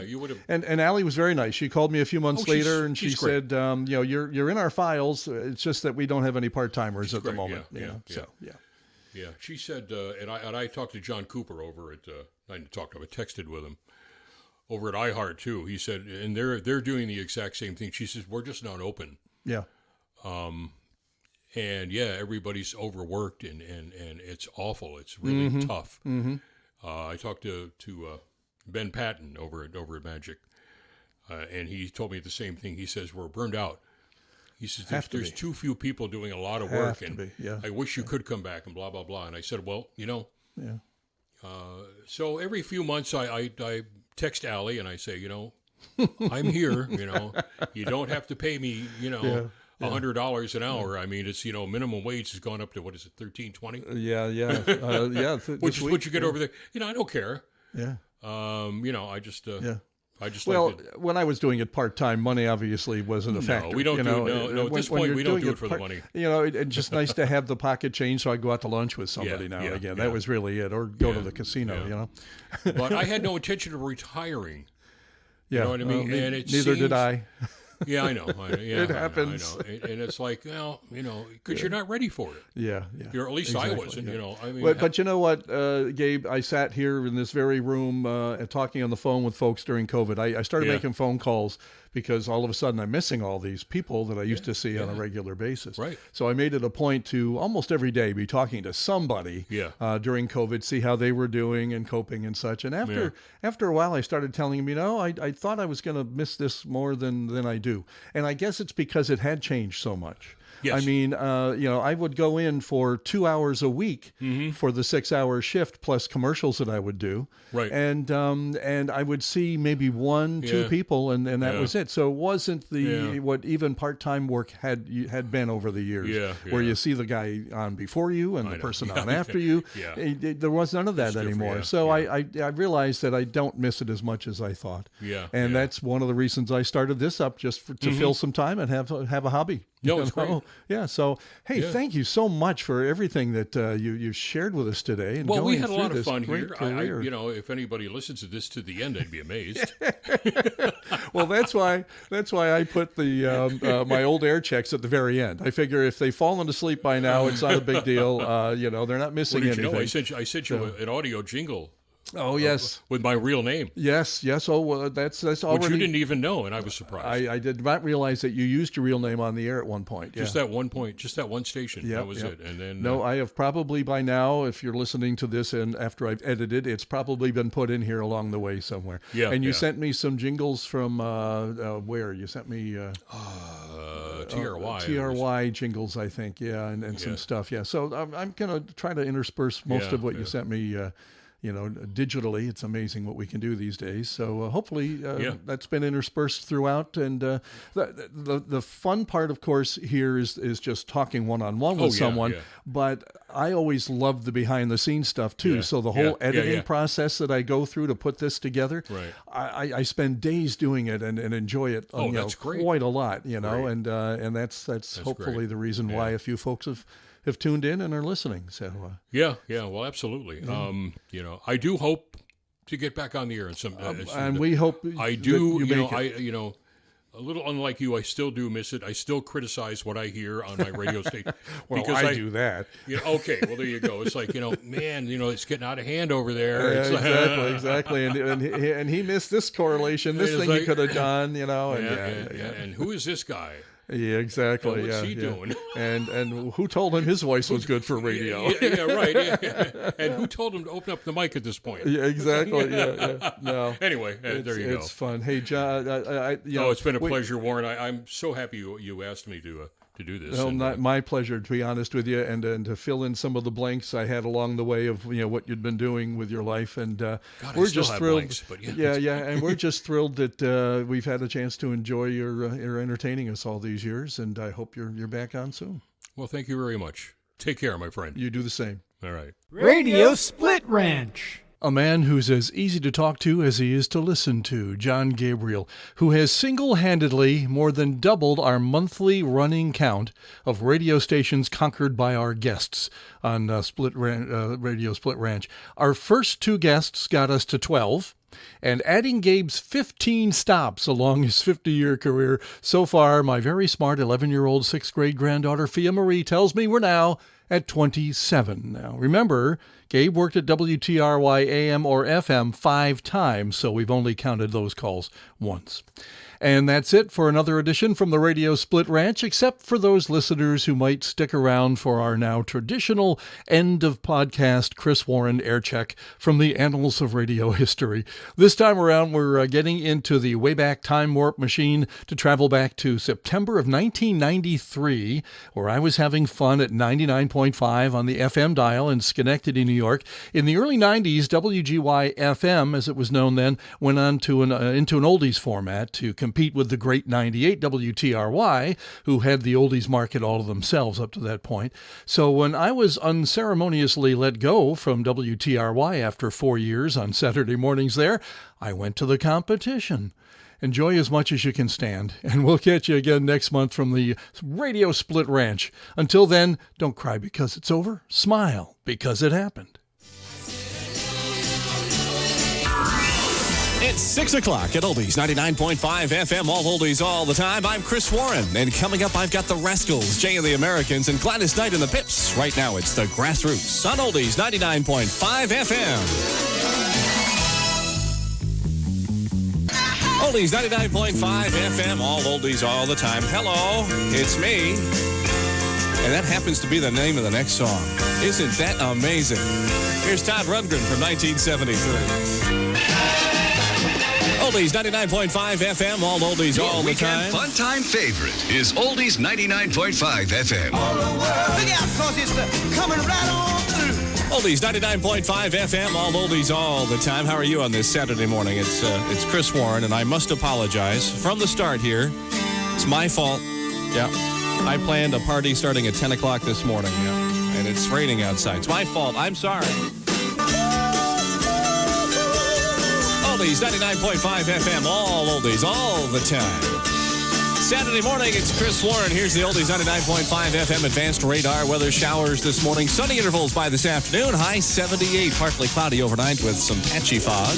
[SPEAKER 5] You would have.
[SPEAKER 2] And Allie was very nice. She called me a few months later, and she said, you're in our files. It's just that we don't have any part-timers at the moment.
[SPEAKER 5] Yeah, she said, and I talked to John Cooper over at, I texted with him, over at iHeart too. He said, and they're doing the exact same thing. She says, we're just not open.
[SPEAKER 2] Yeah.
[SPEAKER 5] And everybody's overworked and it's awful. It's really tough.
[SPEAKER 2] Mm-hmm.
[SPEAKER 5] I talked to Ben Patton over at Magic, and he told me the same thing. He says, we're burned out. He says, there's too few people doing a lot of work, and I wish you could come back, and blah, blah, blah. And I said, well, so every few months I text Allie, and I say, I'm here, you don't have to pay me, $100 an hour. I mean, it's, minimum wage has gone up to, what is it, $13.20?
[SPEAKER 2] Yeah.
[SPEAKER 5] What you get over there. I don't care.
[SPEAKER 2] Yeah.
[SPEAKER 5] I just...
[SPEAKER 2] when I was doing it part-time, money obviously wasn't a factor.
[SPEAKER 5] No, we don't at this point, we don't do it for the money.
[SPEAKER 2] It's just nice to have the pocket change so I go out to lunch with somebody now and again. That was really it. Or go to the casino,
[SPEAKER 5] But I had no intention of retiring.
[SPEAKER 2] You
[SPEAKER 5] know what I mean?
[SPEAKER 2] Well, neither did I.
[SPEAKER 5] Yeah, I know.
[SPEAKER 2] It happens.
[SPEAKER 5] I know. And it's like, because you're not ready for it.
[SPEAKER 2] Yeah.
[SPEAKER 5] Or at least
[SPEAKER 2] exactly,
[SPEAKER 5] I wasn't, I mean.
[SPEAKER 2] But you know what, Gabe? I sat here in this very room and talking on the phone with folks during COVID. I started making phone calls because all of a sudden I'm missing all these people that I used to see on a regular basis.
[SPEAKER 5] Right.
[SPEAKER 2] So I made it a point to almost every day be talking to somebody during COVID, see how they were doing and coping and such. And after a while, I started telling them, I thought I was going to miss this more than I do. And I guess it's because it had changed so much.
[SPEAKER 5] Yes.
[SPEAKER 2] I mean, I would go in for 2 hours a week for the 6-hour shift plus commercials that I would do.
[SPEAKER 5] Right.
[SPEAKER 2] And I would see maybe 1-2 people, and that was it. So it wasn't what even part-time work had been over the years, where you see the guy on before you and the person on after you. There was none of that anymore. So I realized that I don't miss it as much as I thought. And that's one of the reasons I started this up, just to fill some time and have a hobby.
[SPEAKER 5] No, it's great.
[SPEAKER 2] Yeah. So, hey, thank you so much for everything that you shared with us today. And
[SPEAKER 5] we had a lot of fun here.
[SPEAKER 2] Career.
[SPEAKER 5] If anybody listens to this to the end, I'd be amazed.
[SPEAKER 2] Well, that's why I put the my old air checks at the very end. I figure if they've fallen asleep by now, it's not a big deal. They're not missing anything.
[SPEAKER 5] I sent you an audio jingle.
[SPEAKER 2] Oh, yes.
[SPEAKER 5] With my real name.
[SPEAKER 2] Yes. Oh, well, that's already...
[SPEAKER 5] Which you didn't even know, and I was surprised.
[SPEAKER 2] I did not realize that you used your real name on the air at one point.
[SPEAKER 5] Just that one point, just that one station. That was it. And then
[SPEAKER 2] no, I have probably by now, if you're listening to this and after I've edited, it's probably been put in here along the way somewhere.
[SPEAKER 5] Yeah.
[SPEAKER 2] And you sent me some jingles from where? You sent me...
[SPEAKER 5] TRY.
[SPEAKER 2] TRY jingles, I think. Yeah, and some stuff. Yeah. So I'm going to try to intersperse most of what you sent me digitally. It's amazing what we can do these days. So hopefully that's been interspersed throughout. And the fun part, of course, here is just talking one-on-one with someone. Yeah. But I always love the behind-the-scenes stuff, too. Yeah. So the whole editing process that I go through to put this together, I spend days doing it and enjoy it
[SPEAKER 5] that's great.
[SPEAKER 2] quite a lot, and that's hopefully great. The reason why a few folks have have tuned in and are listening. So
[SPEAKER 5] yeah, well, absolutely. I do hope to get back on the air,
[SPEAKER 2] and we hope
[SPEAKER 5] I do. A little unlike you, I still do miss it. I still criticize what I hear on my radio station.
[SPEAKER 2] Well, because I do that.
[SPEAKER 5] Okay, well, there you go. It's like, man, it's getting out of hand over there.
[SPEAKER 2] Exactly. And he missed this correlation, this thing he could have done,
[SPEAKER 5] And who is this guy?
[SPEAKER 2] Yeah, exactly.
[SPEAKER 5] What's he doing?
[SPEAKER 2] And who told him his voice was good for radio?
[SPEAKER 5] Right. Yeah. And who told him to open up the mic at this point?
[SPEAKER 2] Yeah, exactly. Yeah. No.
[SPEAKER 5] Anyway, there you go.
[SPEAKER 2] It's fun. Hey, John.
[SPEAKER 5] It's been a pleasure, Warren. I'm so happy you asked me to do this.
[SPEAKER 2] Well, my pleasure, to be honest with you, and to fill in some of the blanks I had along the way of what you'd been doing with your life, and we're just thrilled.
[SPEAKER 5] Blanks, but
[SPEAKER 2] and we're just thrilled that we've had a chance to enjoy your entertaining us all these years, and I hope you're back on soon.
[SPEAKER 5] Well, thank you very much. Take care, my friend.
[SPEAKER 2] You do the same.
[SPEAKER 5] All right.
[SPEAKER 1] Radio Split Ranch.
[SPEAKER 2] A man who's as easy to talk to as he is to listen to, John Gabriel, who has single-handedly more than doubled our monthly running count of radio stations conquered by our guests on Radio Split Ranch. Our first 2 guests got us to 12, and adding Gabe's 15 stops along his 50-year career, so far, my very smart 11-year-old 6th-grade granddaughter, Fia Marie, tells me we're now at 27. Now, remember, Gabe worked at WTRY AM or FM 5 times, so we've only counted those calls once. And that's it for another edition from the Radio Split Ranch, except for those listeners who might stick around for our now traditional end-of-podcast Chris Warren air check from the annals of radio history. This time around, we're getting into the Wayback Time Warp machine to travel back to September of 1993, where I was having fun at 99.5 on the FM dial in Schenectady, New York. In the early 90s, WGY-FM, as it was known then, went on to into an oldies format to compete with the great 98 WTRY, who had the oldies market all to themselves up to that point. So when I was unceremoniously let go from WTRY after 4 years on Saturday mornings there, I went to the competition. Enjoy as much as you can stand, and we'll catch you again next month from the Radio Split Ranch. Until then, don't cry because it's over. Smile because it happened.
[SPEAKER 14] It's 6 o'clock at Oldies 99.5 FM, all oldies all the time. I'm Chris Warren, and coming up, I've got the Rascals, Jay and the Americans, and Gladys Knight and the Pips. Right now, it's the Grassroots on Oldies 99.5 FM. Oldies 99.5 FM, all oldies all the time. Hello, it's me. And that happens to be the name of the next song. Isn't that amazing? Here's Todd Rundgren from 1973. Oldies 99.5 FM, all oldies all the time.
[SPEAKER 15] Fun time favorite is Oldies 99.5 FM.
[SPEAKER 4] Look out, cause it's coming right on through.
[SPEAKER 14] Oldies 99.5 FM, all oldies all the time. How are you on this Saturday morning? It's Chris Warren, and I must apologize from the start here. It's my fault. Yeah. I planned a party starting at 10 o'clock this morning. Yeah. And it's raining outside. It's my fault. I'm sorry. Oldies 99.5 FM, all oldies, all the time. Saturday morning, it's Chris Warren. Here's the Oldies 99.5 FM advanced radar weather. Showers this morning, sunny intervals by this afternoon. High 78, partly cloudy overnight with some patchy fog.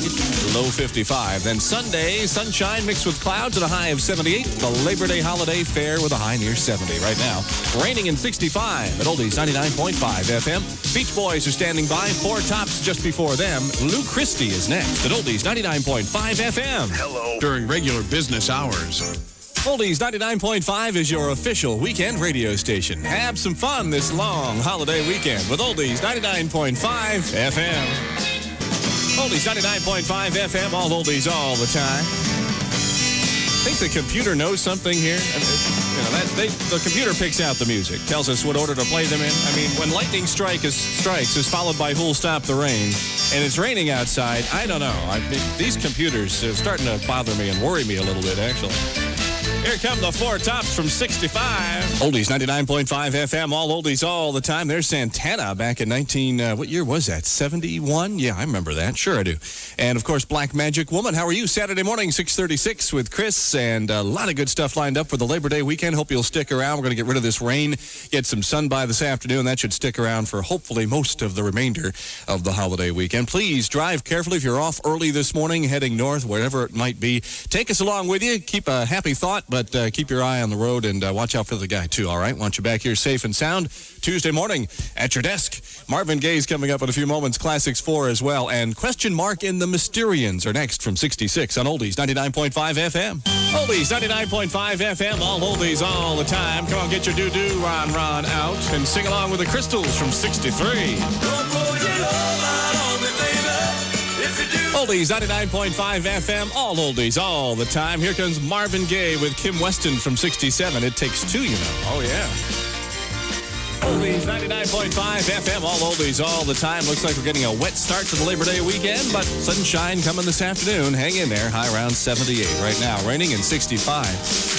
[SPEAKER 14] Low 55. Then Sunday, sunshine mixed with clouds at a high of 78. The Labor Day holiday fair with a high near 70 right now. Raining in 65 at Oldies 99.5 FM. Beach Boys are standing by. Four Tops just before them. Lou Christie is next at Oldies 99.5 FM.
[SPEAKER 15] Hello. During regular business hours.
[SPEAKER 14] Oldies 99.5 is your official weekend radio station. Have some fun this long holiday weekend with Oldies 99.5 FM. Oldies 99.5 FM, all oldies all the time. I think the computer knows something here. The computer picks out the music, tells us what order to play them in. I mean, when lightning strikes is followed by Who'll Stop the Rain, and it's raining outside, I don't know. These computers are starting to bother me and worry me a little bit, actually. Here come the Four Tops from 65. Oldies 99.5 FM, all oldies all the time. There's Santana back in what year was that? 71? Yeah, I remember that. Sure I do. And, of course, Black Magic Woman. How are you? Saturday morning, 6:36 with Chris, and a lot of good stuff lined up for the Labor Day weekend. Hope you'll stick around. We're going to get rid of this rain, get some sun by this afternoon. That should stick around for hopefully most of the remainder of the holiday weekend. Please drive carefully if you're off early this morning, heading north, wherever it might be. Take us along with you. Keep a happy thought, but keep your eye on the road and watch out for the guy, too, all right? Want you back here safe and sound Tuesday morning at your desk. Marvin Gaye is coming up in a few moments. Classics 4 as well. And Question Mark in the Mysterians are next from 66 on Oldies 99.5 FM. Oldies 99.5 FM, all oldies all the time. Come on, get your doo-doo, Ron out, and sing along with the Crystals from 63. Oldies 99.5 FM, all oldies all the time. Here comes Marvin Gaye with Kim Weston from 67. It takes two, you know. Oh, yeah. Oldies 99.5 FM, all oldies all the time. Looks like we're getting a wet start to the Labor Day weekend, but sunshine coming this afternoon. Hang in there. High around 78 right now. Raining in 65.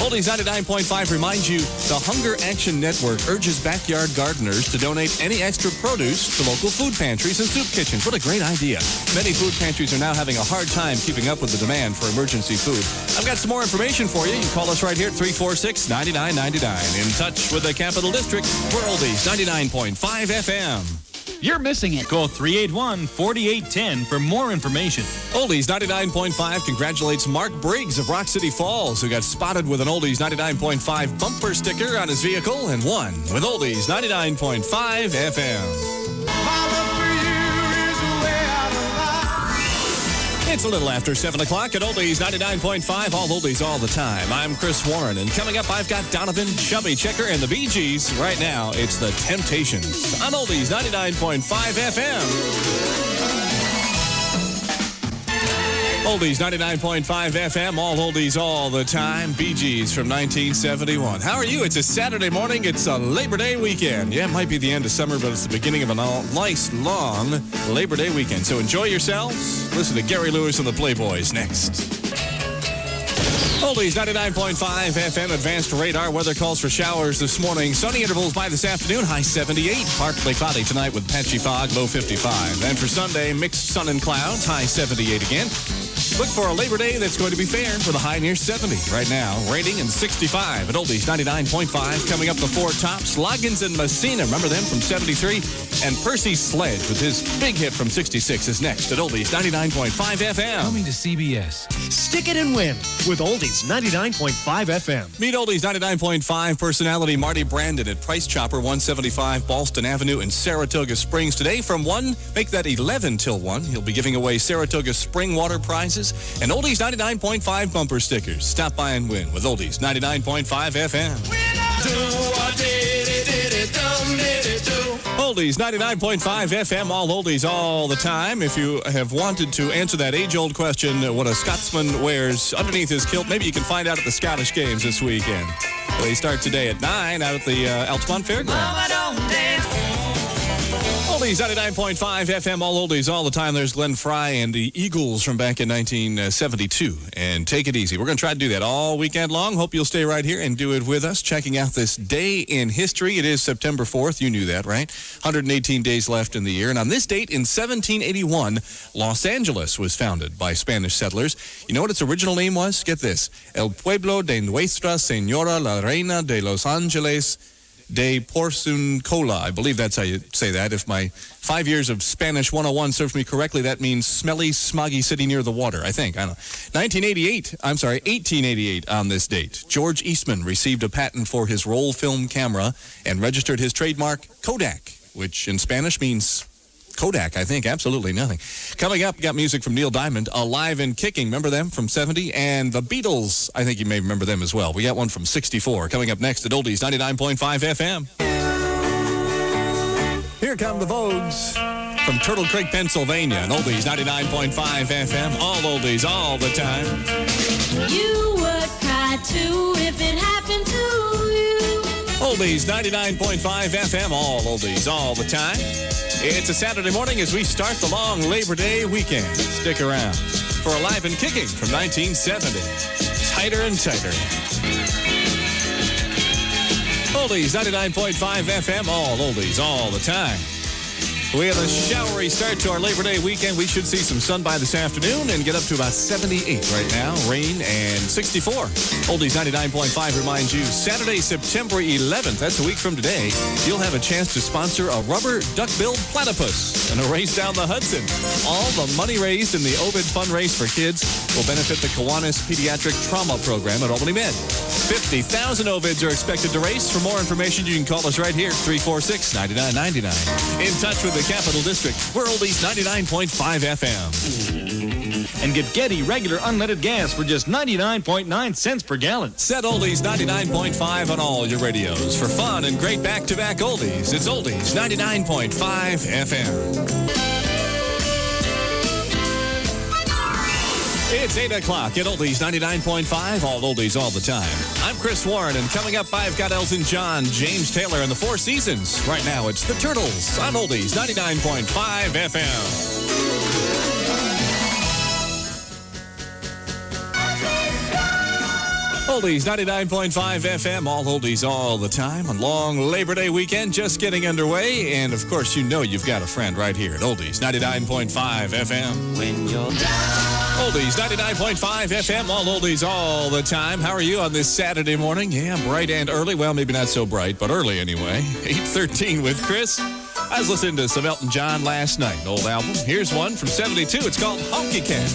[SPEAKER 14] Oldies 99.5 reminds you the Hunger Action Network urges backyard gardeners to donate any extra produce to local food pantries and soup kitchens. What a great idea. Many food pantries are now having a hard time keeping up with the demand for emergency food. I've got some more information for you. You can call us right here at 346-9999. In touch with the Capital District, we're Oldies 99.5 FM.
[SPEAKER 1] You're missing it. Call 381-4810 for more information.
[SPEAKER 14] Oldies 99.5 congratulates Mark Briggs of Rock City Falls, who got spotted with an Oldies 99.5 bumper sticker on his vehicle and won with Oldies 99.5 FM. It's a little after 7 o'clock at Oldies 99.5, all oldies all the time. I'm Chris Warren, and coming up, I've got Donovan, Chubby Checker, and the Bee Gees. Right now, it's the Temptations on Oldies 99.5 FM. Oldies 99.5 FM, all oldies all the time. Bee Gees from 1971. How are you? It's a Saturday morning. It's a Labor Day weekend. Yeah, it might be the end of summer, but it's the beginning of a nice, long Labor Day weekend. So enjoy yourselves. Listen to Gary Lewis and the Playboys next. Oldies 99.5 FM, advanced radar. Weather calls for showers this morning. Sunny intervals by this afternoon, high 78. Partly cloudy tonight with patchy fog, low 55. And for Sunday, mixed sun and clouds, high 78 again. Look for a Labor Day that's going to be fair with a high near 70 right now. Rating in 65 at Oldies 99.5. Coming up the Four Tops, Loggins and Messina. Remember them from 73? And Percy Sledge with his big hit from 66 is next at Oldies 99.5 FM.
[SPEAKER 1] Coming to CBS. Stick it and win with Oldies 99.5 FM.
[SPEAKER 14] Meet Oldies 99.5 personality Marty Brandon at Price Chopper, 175 Ballston Avenue in Saratoga Springs. Today from 1, make that 11 till 1. He'll be giving away Saratoga Spring Water prizes and Oldies 99.5 bumper stickers. Stop by and win with Oldies 99.5 FM. Oldies 99.5 FM, all oldies all the time. If you have wanted to answer that age-old question, what a Scotsman wears underneath his kilt, maybe you can find out at the Scottish Games this weekend. They start today at 9 out at the Altamont Fairgrounds. Oldies 99.5 FM, all oldies all the time. There's Glenn Fry and the Eagles from back in 1972. And take it easy. We're going to try to do that all weekend long. Hope you'll stay right here and do it with us. Checking out this day in history. It is September 4th. You knew that, right? 118 days left in the year. And on this date in 1781, Los Angeles was founded by Spanish settlers. You know what its original name was? Get this. El Pueblo de Nuestra Señora la Reina de Los Angeles de Porciuncola. I believe that's how you say that. If my 5 years of Spanish 101 serves me correctly, that means smelly, smoggy city near the water, I think. I don't know. 1888 on this date, George Eastman received a patent for his roll film camera and registered his trademark Kodak, which in Spanish means Kodak, I think. Absolutely nothing. Coming up, we got music from Neil Diamond, Alive and Kicking. Remember them from 70? And the Beatles, I think you may remember them as well. We got one from 64. Coming up next at Oldies 99.5 FM. Here come the Vogues from Turtle Creek, Pennsylvania, and Oldies 99.5 FM. All oldies all the time.
[SPEAKER 16] You would cry too if it happened to you.
[SPEAKER 14] Oldies 99.5 FM, all oldies all the time. It's a Saturday morning as we start the long Labor Day weekend. Stick around for Alive and Kicking from 1970. Tighter and tighter. Oldies 99.5 FM, all oldies, all the time. We have a showery start to our Labor Day weekend. We should see some sun by this afternoon and get up to about 78 right now. Rain and 64. Oldies 99.5 reminds you, Saturday, September 11th, that's a week from today, you'll have a chance to sponsor a rubber duck-billed platypus and a race down the Hudson. All the money raised in the Ovid Fun Race for Kids will benefit the Kiwanis Pediatric Trauma Program at Albany Med. 50,000 Ovids are expected to race. For more information, you can call us right here, 346-9999. In touch with the Capital District, we're Oldies 99.5 FM.
[SPEAKER 17] And get Getty regular unleaded gas for just 99.9 cents per gallon.
[SPEAKER 14] Set Oldies 99.5 on all your radios. For fun and great back-to-back oldies, it's Oldies 99.5 FM. It's 8 o'clock at Oldies 99.5, all oldies all the time. I'm Chris Warren, and coming up, I've got Elton John, James Taylor, and the Four Seasons. Right now, it's the Turtles on Oldies 99.5 FM. Oldies 99.5 FM, all oldies all the time. A long Labor Day weekend just getting underway. And, of course, you know you've got a friend right here at Oldies 99.5 FM. When you're down. Oldies 99.5 FM, all oldies all the time. How are you on this Saturday morning? Yeah, bright and early. Well, maybe not so bright, but early anyway. 8:13 with Chris. I was listening to some Elton John last night, an old album. Here's one from 72. It's called Honky Cat.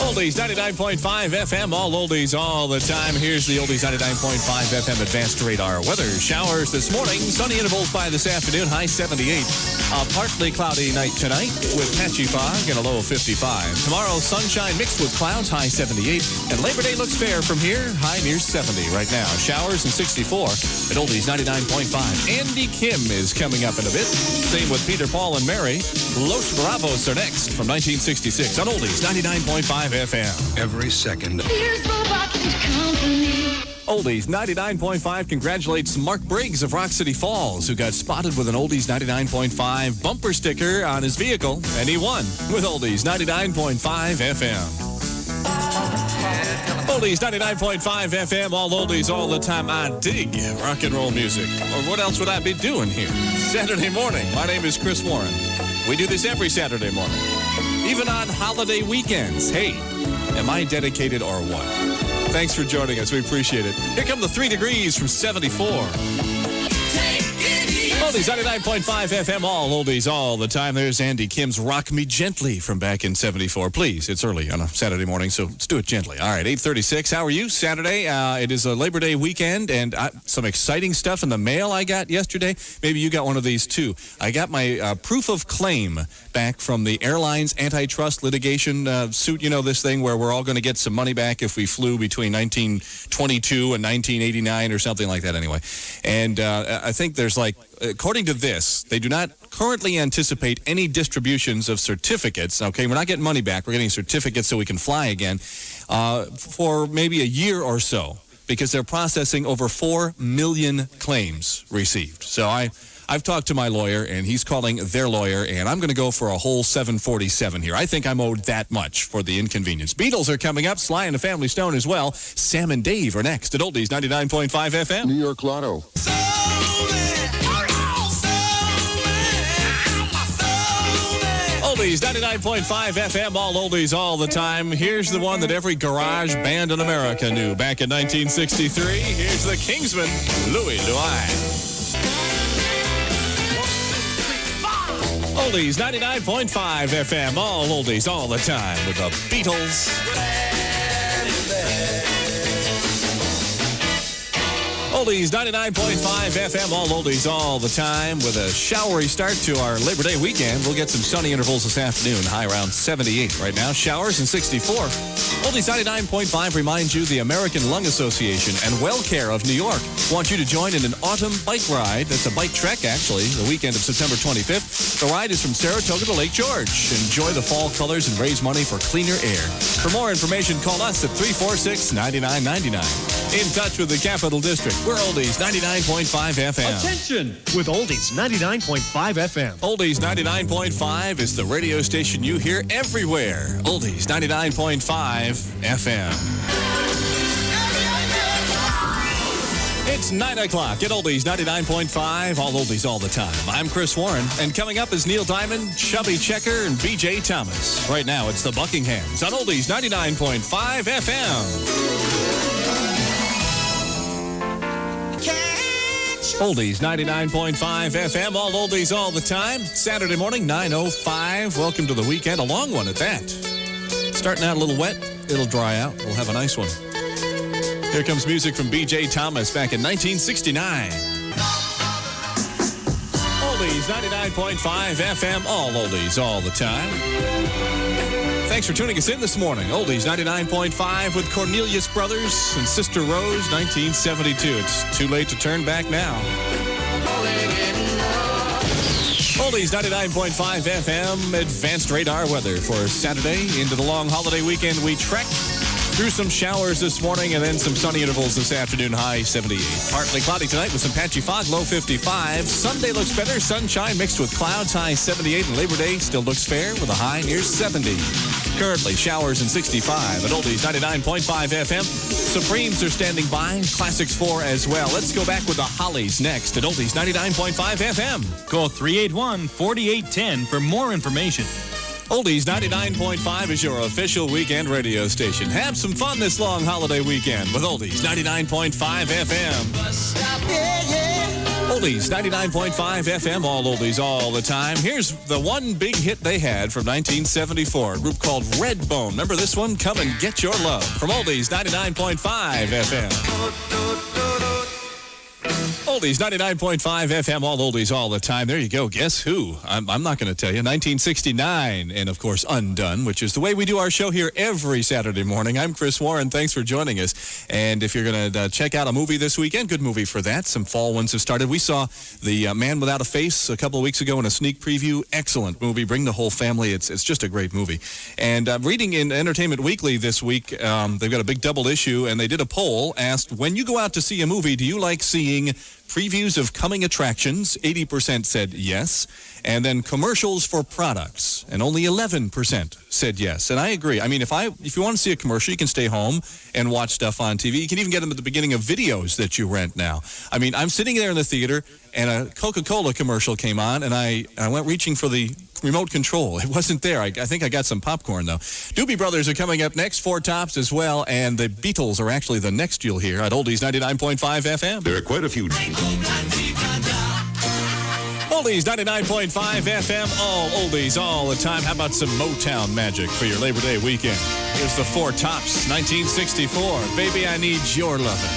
[SPEAKER 14] Oldies 99.5 FM, all oldies all the time. Here's the Oldies 99.5 FM Advanced Radar weather. Showers this morning, sunny intervals by this afternoon, high 78. A partly cloudy night tonight with patchy fog and a low of 55. Tomorrow, sunshine mixed with clouds, high 78. And Labor Day looks fair from here, high near 70 right now. Showers and 64 at Oldies 99.5. Andy Kim is coming up in a bit. Same with Peter, Paul, and Mary. Los Bravos are next from 1966 on Oldies 99.5 FM.
[SPEAKER 15] Every second.
[SPEAKER 14] Oldies 99.5 congratulates Mark Briggs of Rock City Falls, who got spotted with an Oldies 99.5 bumper sticker on his vehicle, and he won with Oldies 99.5 FM. Oldies 99.5 FM, all oldies all the time. I dig rock and roll music. Or what else would I be doing here? Saturday morning. My name is Chris Warren. We do this every Saturday morning, even on holiday weekends. Hey, am I dedicated or what? Thanks for joining us. We appreciate it. Here come the 3 degrees from 74. Oldies 99.5 FM, all oldies all the time. There's Andy Kim's Rock Me Gently from back in 74. Please, it's early on a Saturday morning, so let's do it gently. All right, 8:36. How are you? Saturday. It is a Labor Day weekend, and some exciting stuff in the mail I got yesterday. Maybe you got one of these, too. I got my proof of claim back from the airlines antitrust litigation suit. You know, this thing where we're all going to get some money back if we flew between 1922 and 1989 or something like that anyway. And I think there's according to this, they do not currently anticipate any distributions of certificates. Okay, we're not getting money back. We're getting certificates so we can fly again for maybe a year or so, because they're processing over 4 million claims received. So I've talked to my lawyer, and he's calling their lawyer, and I'm going to go for a whole 747 here. I think I'm owed that much for the inconvenience. Beatles are coming up, Sly and the Family Stone as well. Sam and Dave are next at Oldies 99.5 FM.
[SPEAKER 18] New York Lotto.
[SPEAKER 14] Oldies 99.5 FM, all oldies all the time. Here's the one that every garage band in America knew back in 1963. Here's the Kingsmen, Louie Louie. Oldies 99.5 FM, all oldies all the time with the Beatles. Oldies 99.5 FM, all oldies all the time with a showery start to our Labor Day weekend. We'll get some sunny intervals this afternoon, high around 78 right now. Showers and 64. Oldies 99.5 reminds you the American Lung Association and WellCare of New York want you to join in an autumn bike ride. That's a bike trek, actually, the weekend of September 25th. The ride is from Saratoga to Lake George. Enjoy the fall colors and raise money for cleaner air. For more information, call us at 346-9999. In touch with the Capital District, we're Oldies 99.5 FM.
[SPEAKER 1] Attention! With Oldies 99.5 FM.
[SPEAKER 14] Oldies 99.5 is the radio station you hear everywhere. Oldies 99.5 FM. It's 9 o'clock at Oldies 99.5, all oldies all the time. I'm Chris Warren, and coming up is Neil Diamond, Chubby Checker, and B.J. Thomas. Right now, it's the Buckinghams on Oldies 99.5 FM. Oldies 99.5 FM, all oldies all the time. Saturday morning, 9:05. Welcome to the weekend, a long one at that. Starting out a little wet, it'll dry out. We'll have a nice one. Here comes music from B.J. Thomas back in 1969. Oldies 99.5 FM, all oldies all the time. Thanks for tuning us in this morning. Oldies 99.5 with Cornelius Brothers and Sister Rose, 1972. It's too late to turn back now. Oldies 99.5 FM, advanced radar weather for Saturday into the long holiday weekend. We trek through some showers this morning and then some sunny intervals this afternoon, high 78. Partly cloudy tonight with some patchy fog, low 55. Sunday looks better, sunshine mixed with clouds, high 78. And Labor Day still looks fair with a high near 70. Currently, showers and 65 at Oldies 99.5 FM. Supremes are standing by, Classics 4 as well. Let's go back with the Hollies next at Oldies 99.5 FM.
[SPEAKER 17] Call 381-4810 for more information.
[SPEAKER 14] Oldies 99.5 is your official weekend radio station. Have some fun this long holiday weekend with Oldies 99.5 FM. Oldies 99.5 FM, all oldies all the time. Here's the one big hit they had from 1974, a group called Redbone. Remember this one? Come and Get Your Love from Oldies 99.5 FM. Oldies 99.5 FM, all oldies all the time. There you go. Guess who? I'm not going to tell you. 1969, and of course, Undone, which is the way we do our show here every Saturday morning. I'm Chris Warren. Thanks for joining us. And if you're going to check out a movie this weekend, good movie for that. Some fall ones have started. We saw The Man Without a Face a couple of weeks ago in a sneak preview. Excellent movie. Bring the whole family. It's just a great movie. And reading in Entertainment Weekly this week, they've got a big double issue, and they did a poll, asked, when you go out to see a movie, do you like seeing previews of coming attractions? 80% said yes. And then commercials for products, and only 11% said yes. And I agree. I mean, if you want to see a commercial, you can stay home and watch stuff on TV. You can even get them at the beginning of videos that you rent now. I mean, I'm sitting there in the theater, and a Coca-Cola commercial came on, and I went reaching for the remote control. It wasn't there. I think I got some popcorn, though. Doobie Brothers are coming up next, Four Tops as well, and the Beatles are actually the next you'll hear at Oldies 99.5 FM.
[SPEAKER 10] There are quite a few.
[SPEAKER 14] Oldies 99.5 FM, all oldies all the time. How about some Motown magic for your Labor Day weekend? Here's the Four Tops, 1964. Baby, I Need Your Lovin'.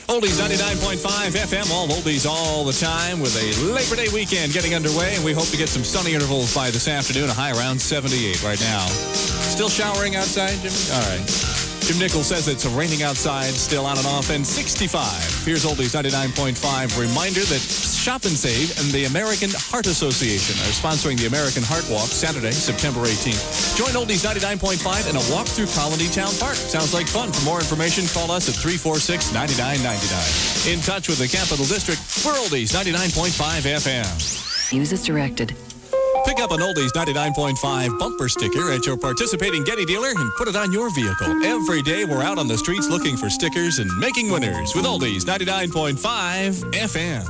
[SPEAKER 14] Oldies 99.5 FM, all oldies all the time with a Labor Day weekend getting underway, and we hope to get some sunny intervals by this afternoon, a high around 78 right now. Still showering outside, Jimmy? All right. Jim Nichols says it's raining outside, still on and off, and 65. Here's Oldies 99.5. Reminder that Shop and Save and the American Heart Association are sponsoring the American Heart Walk Saturday, September 18th. Join Oldies 99.5 in a walk through Colony Town Park. Sounds like fun. For more information, call us at 346-9999. In touch with the Capital District, we're Oldies 99.5 FM.
[SPEAKER 18] Use as directed.
[SPEAKER 14] Pick up an Oldies 99.5 bumper sticker at your participating Getty dealer and put it on your vehicle. Every day we're out on the streets looking for stickers and making winners with Oldies 99.5 FM.